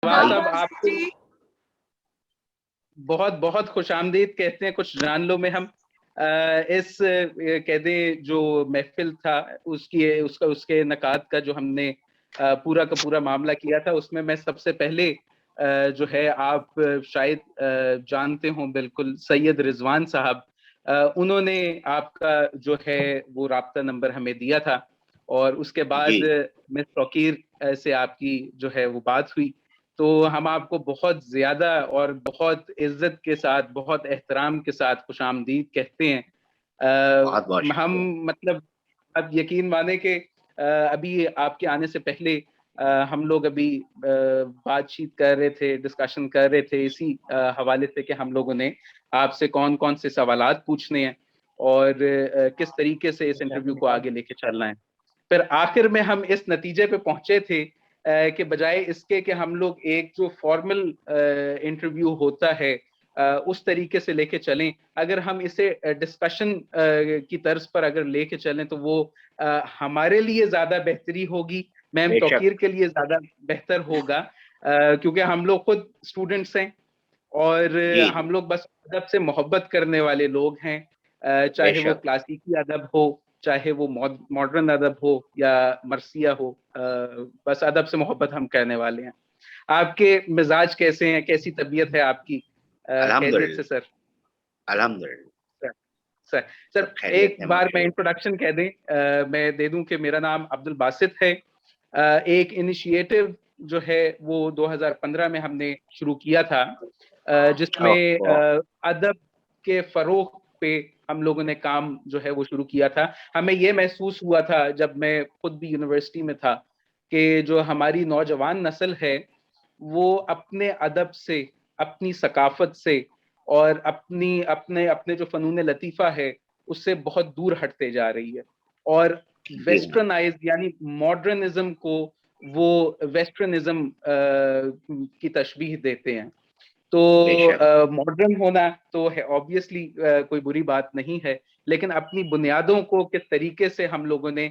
नवाज भाई साहब आपको बहुत बहुत खुशामदीद कहते हैं कुछ जान लो में हम इस कह दें जो महफिल था उसके नकात का जो हमने पूरा का पूरा मामला किया था, उसमें मैं सबसे पहले जो है आप शायद जानते हो बिल्कुल सैयद रिजवान साहब, उन्होंने आपका जो है वो राब्ता नंबर हमें दिया था और उसके बाद जी मिस तौकीर से आपकी जो है वो बात हुई। तो हम आपको बहुत ज्यादा और बहुत इज्जत के साथ, बहुत एहतराम के साथ खुशामदीद कहते हैं। बहुत बहुत हम शुक्रिया। मतलब अब यकीन माने कि अभी आपके आने से पहले हम लोग अभी बातचीत कर रहे थे, डिस्कशन कर रहे थे इसी हवाले से कि हम लोगों ने आपसे कौन कौन से सवालात पूछने हैं और किस तरीके से इस इंटरव्यू को आगे लेके चलना है। फिर आखिर में हम इस नतीजे पे पहुंचे थे कि बजाय इसके कि हम लोग एक जो फॉर्मल इंटरव्यू होता है उस तरीके से लेके चलें, अगर हम इसे डिस्कशन की तर्ज पर अगर लेके चलें तो वो हमारे लिए ज्यादा बेहतरी होगी, मैम बेशक तौकीर के लिए ज्यादा बेहतर होगा, क्योंकि हम लोग खुद स्टूडेंट्स हैं और जी हम लोग बस अदब से मोहब्बत करने वाले लोग हैं, चाहे वो बेशक। क्लासिकी अदब हो, चाहे वो मॉडर्न अदब हो या मरसिया हो, बस अदब से मोहब्बत हम करने वाले हैं। आपके मिजाज कैसे हैं, कैसी तबीयत है आपकी? खैरियत से अल्हम्दुलिल्लाह। सर? अल्हम्दुलिल्लाह। सर सर सर, सब खैरियत एक है बार मैं माशाल्लाह। इंट्रोडक्शन कह दें, मैं दे दूं कि मेरा नाम अब्दुल बासित है। एक इनिशिएटिव जो है वो 2015 में हमने शुरू किया था, जिसमें ओह, अदब के फरोग पे हम लोगों ने काम जो है वो शुरू किया था। हमें ये महसूस हुआ था जब मैं खुद भी यूनिवर्सिटी में था कि जो हमारी नौजवान नस्ल है वो अपने अदब से, अपनी सकाफत से और अपनी अपने अपने जो फनून लतीफ़ा है उससे बहुत दूर हटते जा रही है और जी हाँ। वेस्टर्नाइज यानी मॉडर्निज्म को वो वेस्टर्निज्म की तशबीह देते हैं। तो बेशक। मॉडर्न होना तो है ऑब्वियसली कोई बुरी बात नहीं है, लेकिन अपनी बुनियादों को किस तरीके से हम लोगों ने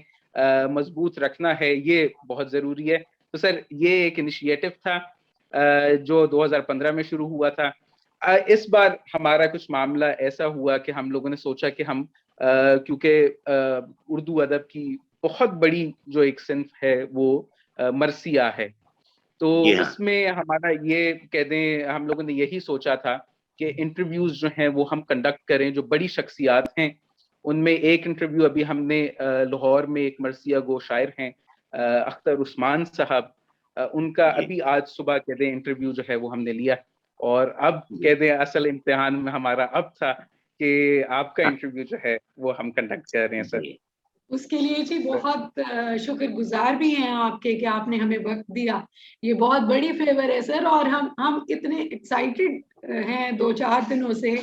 मजबूत रखना है ये बहुत जरूरी है। तो सर ये एक इनिशिएटिव था जो 2015 में शुरू हुआ था। इस बार हमारा कुछ मामला ऐसा हुआ कि हम लोगों ने सोचा कि हम क्योंकि उर्दू अदब की बहुत बड़ी जो एक सिंफ है वो मरसिया है, तो जी हाँ। उसमें हमारा ये कह दें हम लोगों ने यही सोचा था कि इंटरव्यूज जो हैं वो हम कंडक्ट करें जो बड़ी शख्सियात हैं। उनमें एक इंटरव्यू अभी हमने लाहौर में एक मरसिया गो शायर हैं अख्तर उस्मान साहब, उनका जी अभी आज सुबह कह दें इंटरव्यू जो है वो हमने लिया और अब जी। कह दें असल इम्तिहान में हमारा अब था कि आपका इंटरव्यू जो है वो हम कंडक्ट कर रहे हैं सर। जी उसके लिए जी बहुत शुक्रगुजार भी हैं आपके कि आपने हमें वक्त दिया। ये बहुत बड़ी फेवर है सर, और हम इतने एक्साइटेड हैं 2-4 दिनों से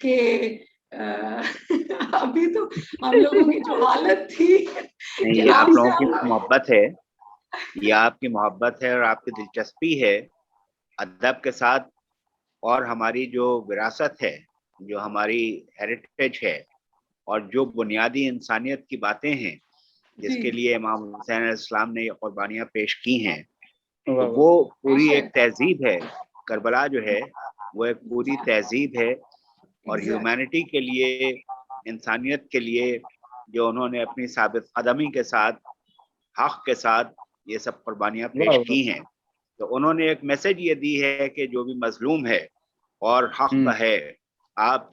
कि अभी तो हम लोगों की जो हालत थी नहीं, कि ये आप आपसे लोगों की हम मोहब्बत है। ये आपकी मोहब्बत है और आपकी दिलचस्पी है अदब के साथ। और हमारी जो विरासत है, जो हमारी हेरिटेज है, और जो बुनियादी इंसानियत की बातें हैं जी जिसके लिए इमाम हुसैन इस्लाम ने ये कुर्बानियाँ पेश की हैं, तो वाह वाह। वो पूरी एक बेशक तहजीब है। करबला जो है वो एक पूरी तहजीब है। और एग्जैक्ट ह्यूमैनिटी के लिए, इंसानियत के लिए, जो उन्होंने अपनी साबित कदमी के साथ, हक के साथ ये सब कुर्बानियाँ पेश वाह वाह। की हैं। तो उन्होंने एक मैसेज ये दी है कि जो भी मजलूम है और हक का है, आप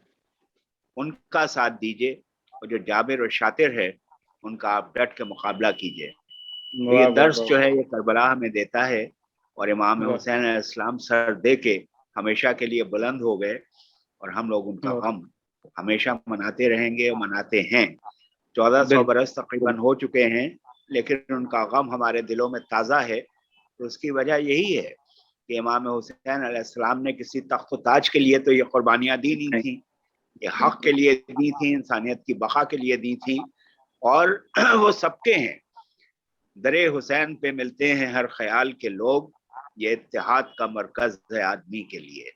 उनका साथ दीजिए, और जो जाबिर और शातिर है उनका आप डट के मुकाबला कीजिए। तो ये वाह वाह दर्स वाह जो है ये करबला हमें देता है। और इमाम वाह हुसैन इस्लाम सर दे के हमेशा के लिए बुलंद हो गए, और हम लोग उनका वाह। गम हमेशा मनाते रहेंगे और मनाते हैं। 1400 बिल्कुल बरस तकरीबन हो चुके हैं, लेकिन उनका गम हमारे दिलों में ताज़ा है। तो उसकी वजह यही है कि इमाम हुसैन अलैहिस्सलाम ने किसी तख्त ताज के लिए तो ये कुर्बानियाँ दी नहीं नहीं। थी, ये हक के लिए दी थी, इंसानियत की बका के लिए दी थी। और वो सबके हैं। दरे हुसैन पे मिलते हैं हर ख्याल के लोग, ये इत्तेहाद का मरकज है आदमी के लिए।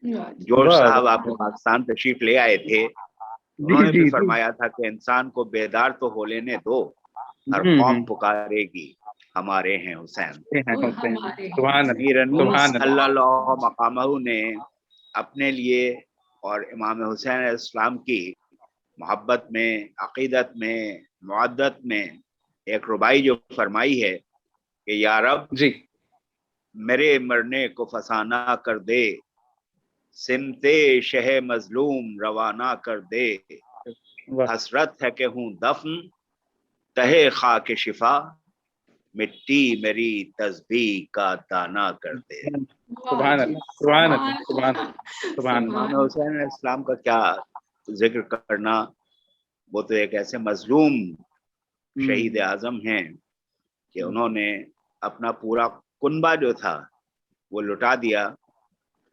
जोश वाह साहब वाह। आपने पाकिस्तान तशरीफ ले आए थे, जी उन्होंने भी जी जी। फरमाया था कि इंसान को बेदार तो हो लेने दो, हर कौम हम्म। पुकारेगी। हमारे हैं हुसैन। वो हमारे हैं। सुभान अल्लाह, मीर अनीस सुभान अल्लाह। अल्लाह मकामहू ने अपने लिए और इमाम हुसैन इस्लाम की मोहब्बत में, अकीदत में, मुअद्दत में एक रुबाई जो फरमाई है कि या रब जी, मेरे मरने को फसाना कर दे, सिमते शह मजलूम रवाना कर दे, वाह, हसरत है कि हूँ दफन तहे खाक शिफा, मिट्टी मेरी तस्बीह का दाना कर दे। सुभान जी, अल्लाह, सुभान अल्लाह, सुभान सुभान अल्लाह, सुभान अल्लाह। इमाम सुभान। हुसैन इस्लाम का क्या जिक्र करना, वो तो एक ऐसे मजलूम शहीद आजम हैं कि उन्होंने अपना पूरा कुनबा जो था वो लुटा दिया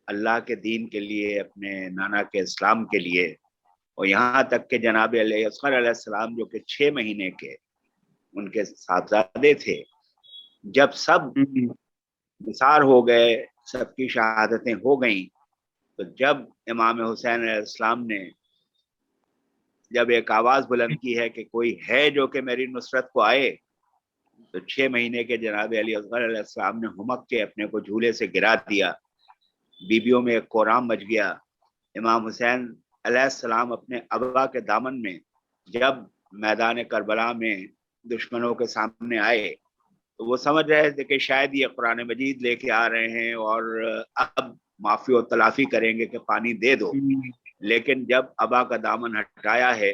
अल्लाह के दीन के लिए, अपने नाना के इस्लाम के लिए। और यहाँ तक के जनाब असगर अलैहिस्सलाम जो कि 6 महीने के उनके साहबजादे थे, जब सब निसार हो गए, सबकी शहादतें हो गईं, तो जब इमाम हुसैन अलैहिस्सलाम ने जब एक आवाज बुलंद की है कि कोई है जो कि मेरी नुसरत को आए, तो 6 महीने के जनाब अली असगर अलैहिस्सलाम ने हुमक के अपने को झूले से गिरा दिया। बीबियों में एक कोराम मच गया। इमाम हुसैन अलैहिस्सलाम अपने अबा के दामन में जब मैदान करबला में दुश्मनों के सामने आए, तो वो समझ रहे थे कि शायद ये कुरान मजीद लेके आ रहे हैं और अब माफी और तलाफी करेंगे कि पानी दे दो। लेकिन जब अबा का दामन हटाया है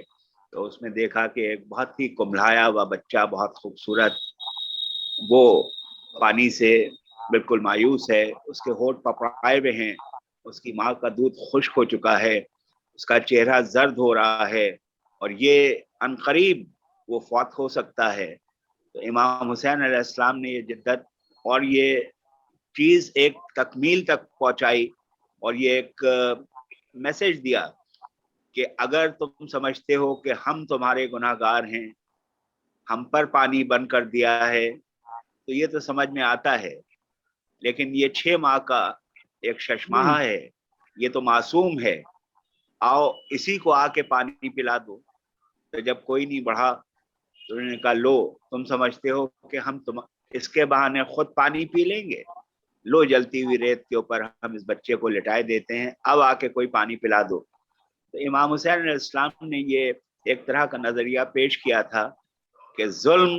तो उसमें देखा कि एक बहुत ही कुम्हलाया हुआ बच्चा, बहुत खूबसूरत, वो पानी से बिल्कुल मायूस है, उसके होठ पपड़ाए हुए हैं, उसकी माँ का दूध खुश्क हो चुका है, उसका चेहरा जर्द हो रहा है और ये अनकरीब वो फौत हो सकता है। तो इमाम हुसैन अलैहिस्सलाम ने ये जिद्दत और ये चीज एक तकमील तक पहुंचाई और ये एक मैसेज दिया कि अगर तुम समझते हो कि हम तुम्हारे गुनाहगार हैं, हम पर पानी बंद कर दिया है, तो ये तो समझ में आता है, लेकिन ये 6 माह का एक शशमाहा है, ये तो मासूम है, आओ इसी को आके पानी पिला दो। तो जब कोई नहीं बढ़ा तो उन्होंने कहा, लो तुम समझते हो कि हम तुम इसके बहाने खुद पानी पी लेंगे, लो जलती हुई रेत के ऊपर हम इस बच्चे को लिटाए देते हैं, अब आके कोई पानी पिला दो। तो इमाम हुसैन इस्लाम ने ये एक तरह का नजरिया पेश किया था कि जुल्म,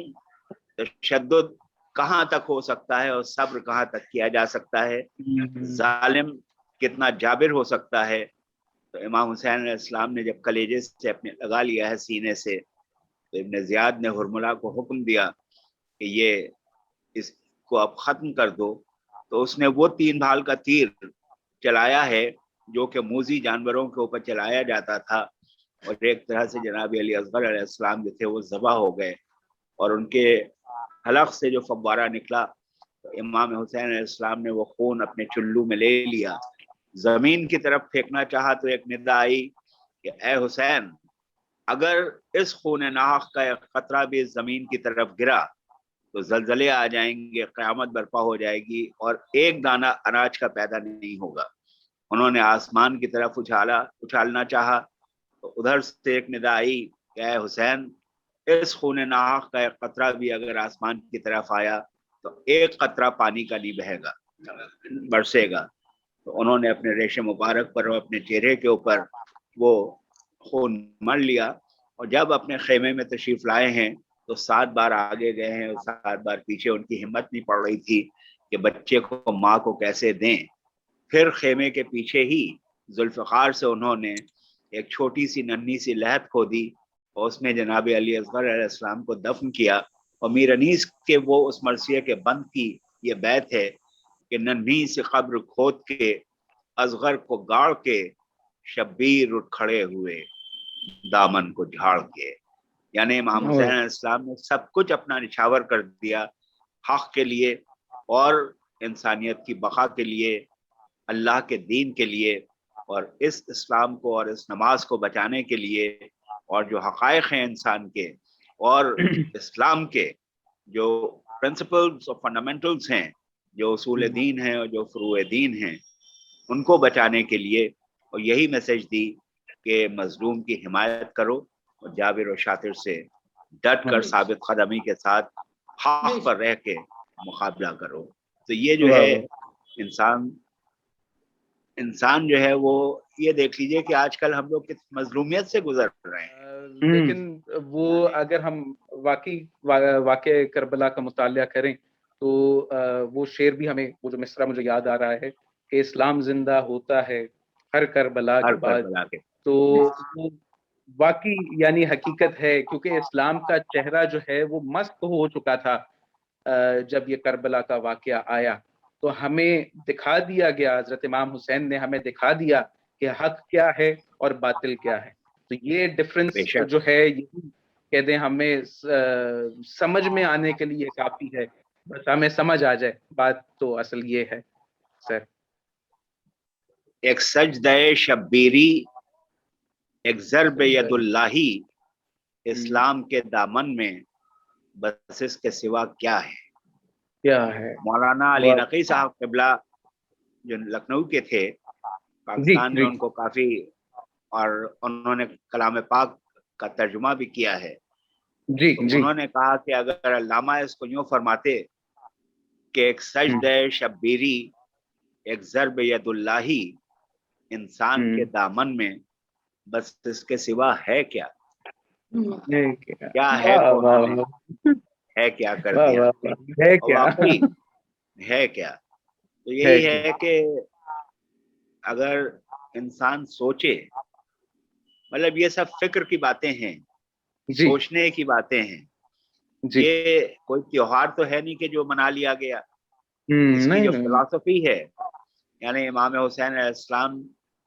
तशद्दुद कहाँ तक हो सकता है और सब्र कहाँ तक किया जा सकता है, जालिम कितना जाबिर हो सकता है। तो इमाम हुसैन इस्लाम ने जब कलेजे से अपने लगा लिया है सीने से, तो इब्न ज़ियाद ने हुरमुला को हुक्म दिया कि ये इसको अब खत्म कर दो। तो उसने वो 3 भाल का तीर चलाया है जो कि मूजी जानवरों के ऊपर चलाया जाता था, और एक तरह से जनाब अली असगर अलैहिस्सलाम जो थे वो ज़बा हो गए और उनके हलक से जो फव्वारा निकला, तो इमाम हुसैन इस्लाम ने वो खून अपने चुल्लू में ले लिया, जमीन की तरफ फेंकना चाहा तो एक निदा आई कि ए हुसैन, अगर इस खून नाहक का एक खतरा भी जमीन की तरफ गिरा तो जलजले आ जाएंगे, क़यामत बर्पा हो जाएगी और एक दाना अनाज का पैदा नहीं होगा। उन्होंने आसमान की तरफ उछालना चाहा तो उधर से एक निदा आई कि ए हुसैन, इस खून नाहक का एक कतरा भी अगर आसमान की तरफ आया तो एक कतरा पानी का नहीं बहेगा, बरसेगा। तो उन्होंने अपने रेशे मुबारक पर और अपने चेहरे के ऊपर वो खून मर लिया और जब अपने खेमे में तशरीफ लाए हैं तो 7 बार आगे गए हैं और 7 बार पीछे। उनकी हिम्मत नहीं पड़ रही थी कि बच्चे को माँ को कैसे दें। फिर खेमे के पीछे ही जुल्फ़िकार से उन्होंने एक छोटी सी नन्ही सी लहद खोदी और उसमें जनाब अली असगर अलैहिस्सलाम को दफन किया। और मीर अनीस के वो उस मरसिया के बंद की ये बैत है कि नन्ही सी कब्र खोद के असगर को गाड़ के शब्बीर उठ खड़े हुए दामन को झाड़ के। यानी इमाम हुसैन इस्लाम ने सब कुछ अपना निछावर कर दिया हक के लिए और इंसानियत की बका के लिए, अल्लाह के दीन के लिए और इस इस्लाम को और इस नमाज को बचाने के लिए, और जो हक़ाइक़ हैं इंसान के और इस्लाम के जो प्रिंसिपल्स और फंडामेंटल्स हैं, जो उसूल दीन हैं और जो फ़ुरूए दीन हैं, उनको बचाने के लिए। और यही मैसेज दी कि मजलूम की हिमायत करो और जाबिर और शातिर से डट कर साबित कदमी के साथ खाक पर रह के मुकाबला करो। तो ये जो वाह है वाह। इंसान जो है वो, ये देख लीजिए कि आजकल हम लोग किस मजलूमियत से गुजर रहे हैं। लेकिन वो अगर हम वाक़े करबला का मुतालिया करें तो वो शेर भी हमें, वो जो मिसरा मुझे याद आ रहा है कि इस्लाम जिंदा होता है हर करबला हर के बाद। करबला के। तो वो वाकई यानी हकीकत है, क्योंकि इस्लाम का चेहरा जो है वो मस्क हो चुका था जब ये करबला का वाकया आया। तो हमें दिखा दिया गया, हजरत इमाम हुसैन ने हमें दिखा दिया कि हक क्या है और बातिल क्या है। तो ये डिफरेंस बेशक जो है, यही कह दें हमें समझ में आने के लिए काफी है। बस हमें समझ आ जाए, बात तो असल ये है सर। एक सजदे शब्बीरी, एक ज़र्ब यदुल्लाही, इस्लाम के दामन में बस इसके सिवा क्या है। क्या है। मौलाना अली नकी साहब क़िबला जो लखनऊ के थे, जी पाकिस्तान में जी उनको काफी, और उन्होंने कलाम पाक का तर्जुमा भी किया है। जी तो जी। उन्होंने कहा कि अगर अल्लामा इसको यूं फरमाते कि एक सजदे शब्बीरी, एक ज़र्ब यदुल्लाही, इंसान के दामन में बस इसके सिवा है क्या। क्या है वाह तो वाह उन्होंने वाह है क्या कर वाह दिया। वाह वाह। है और क्या। वाकई है क्या। तो है यही क्या। है कि अगर इंसान सोचे, मतलब ये सब फिक्र की बातें हैं, जी सोचने की बातें हैं। जी। ये कोई त्योहार तो है नहीं कि जो मना लिया गया। इसकी नहीं जो नहीं। फिलॉसफी है, यानी इमाम हुसैन अलैहिस्सलाम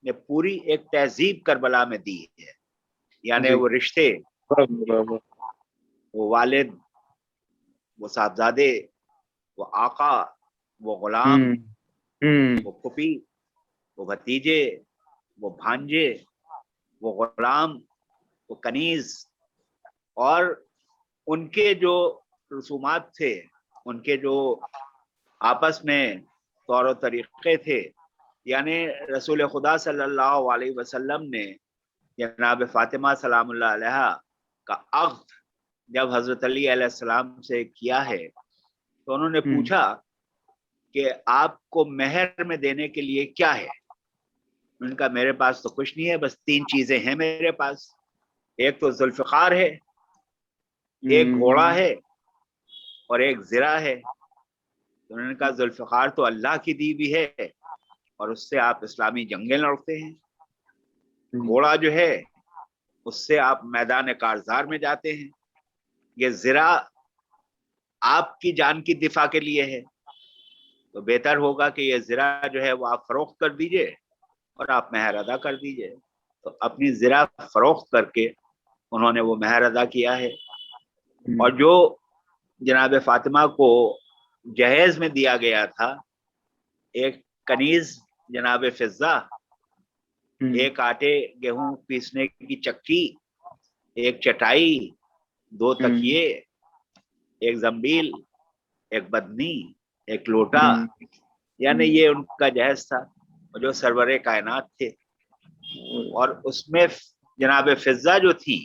ने पूरी एक तहजीब करबला में दी है। यानी जी। वो रिश्ते, वाह वाह वाह। वो वालिद, वो साहबजादे, वो आका, वो गुलाम, हम्म हम्म वो फुफी, वो भतीजे, वो भांजे, वो गुलाम, वो कनीज, और उनके जो रसूमात थे, उनके जो आपस में तौर तरीक़े थे। यानी रसूल खुदा सल्लल्लाहु अलैहि वसल्लम ने जनाब फ़ातिमा सलामुल्लाह अलैहा का अक़्द जब हज़रत अली अलैहिस्सलाम से किया है, तो उन्होंने हम्म। पूछा कि आपको मेहर में देने के लिए क्या है। उनका मेरे पास तो कुछ नहीं है, बस 3 चीज़ें हैं मेरे पास। एक तो जुल्फ़िकार है, एक घोड़ा है, और एक ज़िरा है। तो उन्होंने कहा जुल्फ़िकार तो अल्लाह की दी भी है, और उससे आप इस्लामी जंगें लड़ते हैं। घोड़ा जो है उससे आप मैदान कारज़ार में जाते हैं। ये ज़िरा आपकी जान की दिफा के लिए है। तो बेहतर होगा कि ये ज़िरा जो है वो आप फरोख्त कर दीजिए और आप महर अदा कर दीजिए। तो अपनी ज़िरा फरोख्त करके उन्होंने वो महर अदा किया है। और जो जनाब फ़ातिमा को जहेज में दिया गया था, एक कनीज जनाब फिज़्ज़ा, एक आटे गेहूं पीसने की चक्की, एक चटाई, 2 तकिए, एक जंबील, एक बदनी, एक लोटा, यानी ये उनका जहेज था। और जो सरवरे कायनात थे, और उसमें जनाब फिज़्ज़ा जो थी,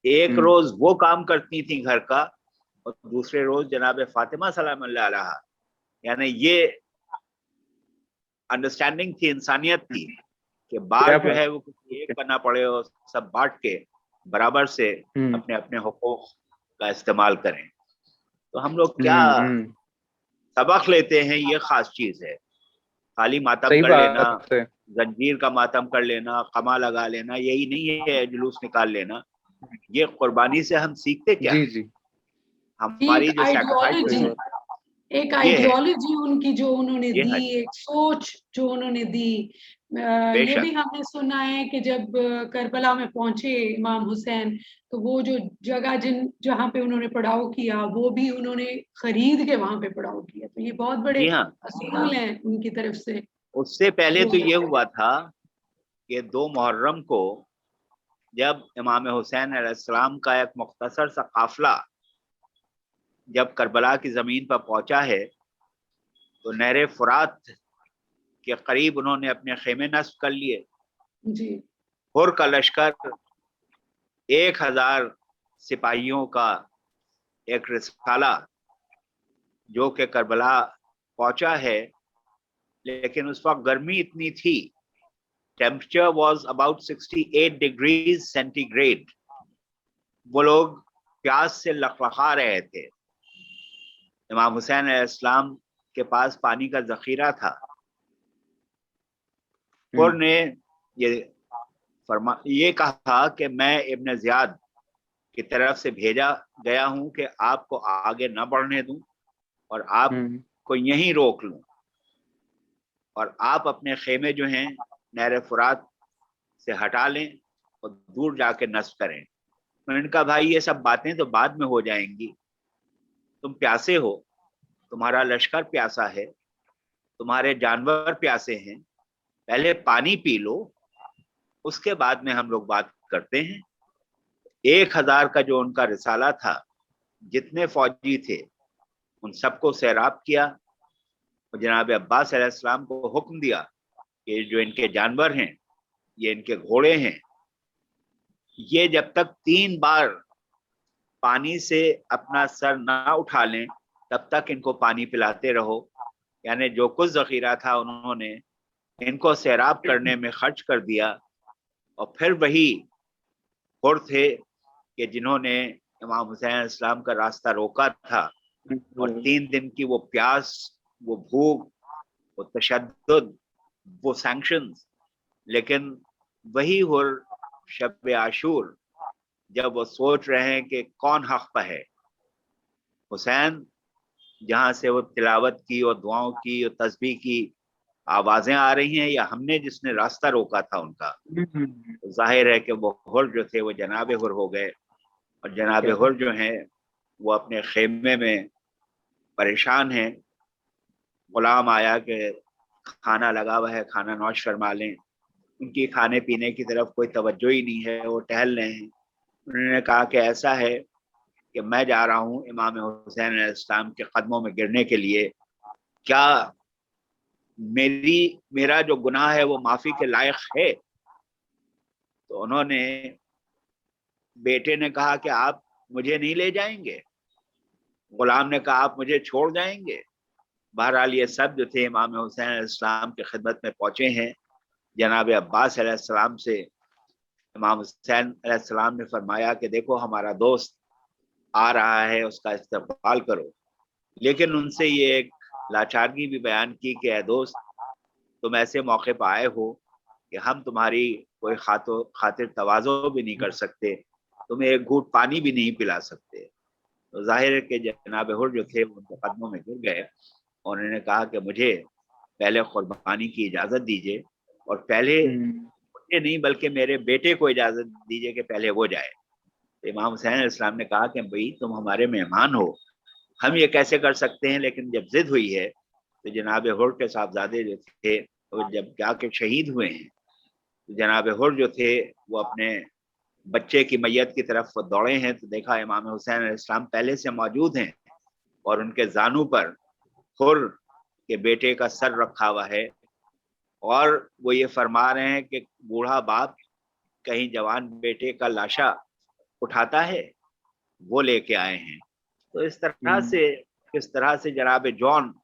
एक रोज वो काम करती थी घर का, और दूसरे रोज जनाब फ़ातिमा सलामुल्लाह अलैहा। यानी ये अंडरस्टैंडिंग थी, इंसानियत थी, कि बार क्या जो बात। है वो किसी एक करना पड़े और सब बांट के बराबर से हम्म अपने अपने हुकूक का इस्तेमाल करें। तो हम लोग क्या हम्म। सबक लेते हैं, ये खास चीज है। खाली मातम सही कर लेना, बात है। जंजीर का मातम कर लेना, कमा लगा लेना, यही नहीं है जुलूस निकाल लेना। ये कुर्बानी से हम सीखते क्या जी है, जी। हमारी एक जो आइडियोलॉजी, सैक्रिफाइसेस है, एक ये है, आइडियोलॉजी उनकी जो उन्होंने ये दी, है। एक सोच जो उन्होंने दी। ये बेशक। भी हमने सुना है कि जब करबला में पहुंचे इमाम हुसैन, तो वो जो जगह जहाँ पे उन्होंने पड़ाव किया, वो भी उन्होंने खरीद के वहां पे पड़ाव किया। तो ये बहुत बड़े जी हाँ। असूल हैं उनकी तरफ से। उससे पहले जो तो ये हुआ था कि 2 मुहर्रम को जब इमाम हुसैन अलैहिस्सलाम का एक मुख्तसर सा काफिला जब करबला की जमीन पर पहुंचा है, तो नहर फुरात के करीब उन्होंने अपने खेमे नस्ब कर लिए। जी हुर का लश्कर 1000 सिपाहियों का एक रिसाला जो कि करबला पहुंचा है, लेकिन उस वक्त गर्मी इतनी थी, temperature was about 68 degrees centigrade. वो लोग प्यास से लखलखा रहे थे। इमाम हुसैन अलैहिस्सलाम के पास पानी का जखीरा था। और ने ये कहा कि मैं इब्न ज़ियाद की तरफ से भेजा गया हूं कि आपको आगे न बढ़ने दूं और आपको यहीं रोक लूं, और आप अपने खेमे जो हैं नहर फुरात से हटा लें और दूर जाके नस्ब करें। मैंने कहा भाई ये सब बातें तो बाद में हो जाएंगी, तुम प्यासे हो, तुम्हारा लश्कर प्यासा है, तुम्हारे जानवर प्यासे हैं, पहले पानी पी लो, उसके बाद में हम लोग बात करते हैं। 1000 का जो उनका रिसाला था, जितने फौजी थे उन सबको सैराब किया और जनाब अब्बास अलैहिस्सलाम को हुक्म दिया कि जो इनके जानवर हैं, ये इनके घोड़े हैं, ये जब तक 3 बार पानी से अपना सर ना उठा लें तब तक इनको पानी पिलाते रहो। यानी जो कुछ जखीरा था उन्होंने इनको सैराब करने में खर्च कर दिया। और फिर वही हुर थे कि जिन्होंने इमाम हुसैन इस्लाम का रास्ता रोका था, और 3 दिन की वो प्यास, वो भूख, वो तशद्दुद, वो सैंक्शंस। लेकिन वही हुर शब आशूर जब वो सोच रहे हैं कि कौन हक पर है, हुसैन जहां से वो तिलावत की और दुआओं की और तस्बीह की आवाजें आ रही हैं, या हमने जिसने रास्ता रोका था उनका, तो जाहिर है कि वो हुर जो थे वो जनाब हुर हो गए। और जनाब हुर जो हैं वो अपने खेमे में परेशान हैं। गुलाम आया कि खाना लगा हुआ है, खाना नौश फरमा लें। उनकी खाने पीने की तरफ कोई तवज्जो ही नहीं है, वो टहल रहे हैं। उन्होंने कहा कि ऐसा है कि मैं जा रहा हूँ इमाम हुसैन अलैहिस्सलाम के कदमों में गिरने के लिए, क्या मेरा जो गुनाह है वो माफी के लायक है? तो उन्होंने, बेटे ने कहा कि आप मुझे नहीं ले जाएंगे। गुलाम ने कहा आप मुझे छोड़ जाएंगे। बहरहाल ये सब जो थे इमाम हुसैन अलैहिस्सलाम की खिदमत में पहुंचे हैं। जनाब अब्बास अलैहिस्सलाम से इमाम हुसैन अलैहिस्सलाम ने फरमाया कि देखो हमारा दोस्त आ रहा है, उसका इस्तकबाल करो। लेकिन उनसे ये एक लाचारगी भी बयान की कि ए दोस्त, तुम ऐसे मौके पर आए हो कि हम तुम्हारी कोई खातिर तवाज़ो भी नहीं कर सकते, तुम्हें एक घूंट पानी भी नहीं पिला सकते। तो जाहिर है कि जनाब हुर जो थे उनके कदमों में गिर गए और उन्होंने कहा कि मुझे पहले कुर्बानी की इजाज़त दीजिए, और पहले मुझे नहीं बल्कि मेरे बेटे को इजाज़त दीजिए कि पहले वो जाए। तो इमाम हुसैन इस्लाम ने कहा कि भाई तुम हमारे मेहमान हो, हम ये कैसे कर सकते हैं। लेकिन जब जिद हुई है तो जनाब हुर के साहबजादे जो थे वो जब जाके शहीद हुए हैं, तो जनाब हुर जो थे वो अपने बच्चे की मैयत की तरफ दौड़े हैं, तो देखा इमाम हुसैन इस्लाम पहले से मौजूद हैं और उनके जानू पर हुर के बेटे का सर रखा हुआ है, और वो ये फरमा रहे हैं कि बूढ़ा बाप कहीं जवान बेटे का लाशा उठाता है, वो लेके आए हैं। तो इस तरह से किस तरह से जनाब जॉन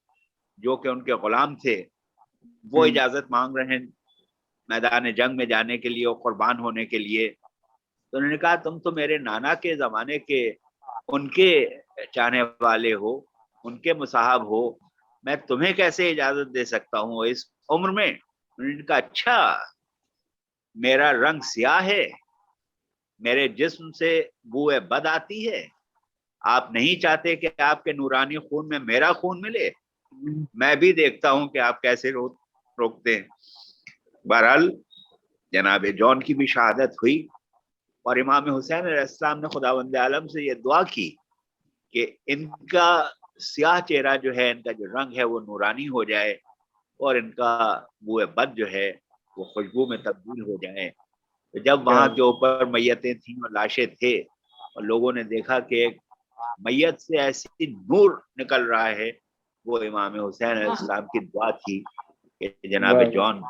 जो कि उनके गुलाम थे वो इजाजत मांग रहे हैं मैदान जंग में जाने के लिए और कुर्बान होने के लिए। तो उन्होंने कहा तुम तो मेरे नाना के जमाने के उनके चाहने वाले हो, उनके मुसाहब हो, मैं तुम्हें कैसे इजाजत दे सकता हूँ इस उम्र में। उन्होंने कहा अच्छा, मेरा रंग स्याह है, मेरे जिस्म से बुए बद आती है, आप नहीं चाहते कि आपके नूरानी खून में मेरा खून मिले, मैं भी देखता हूं कि आप कैसे रोकते हैं। बहरहाल जनाब जॉन की भी शहादत हुई और इमाम हुसैन अलैहिस्सलाम ने खुदावंद आलम से ये दुआ की कि इनका स्याह चेहरा जो है, इनका जो रंग है वो नूरानी हो जाए और इनका बुए बद जो है वो खुशबू में तब्दील हो जाए। तो जब वहां के ऊपर मैयतें थी और लाशें थे और लोगों ने देखा कि एक मैयत से ऐसी नूर निकल रहा है, वो इमाम हुसैन अलैहिस्सलाम की दुआ थी कि जनाब जॉन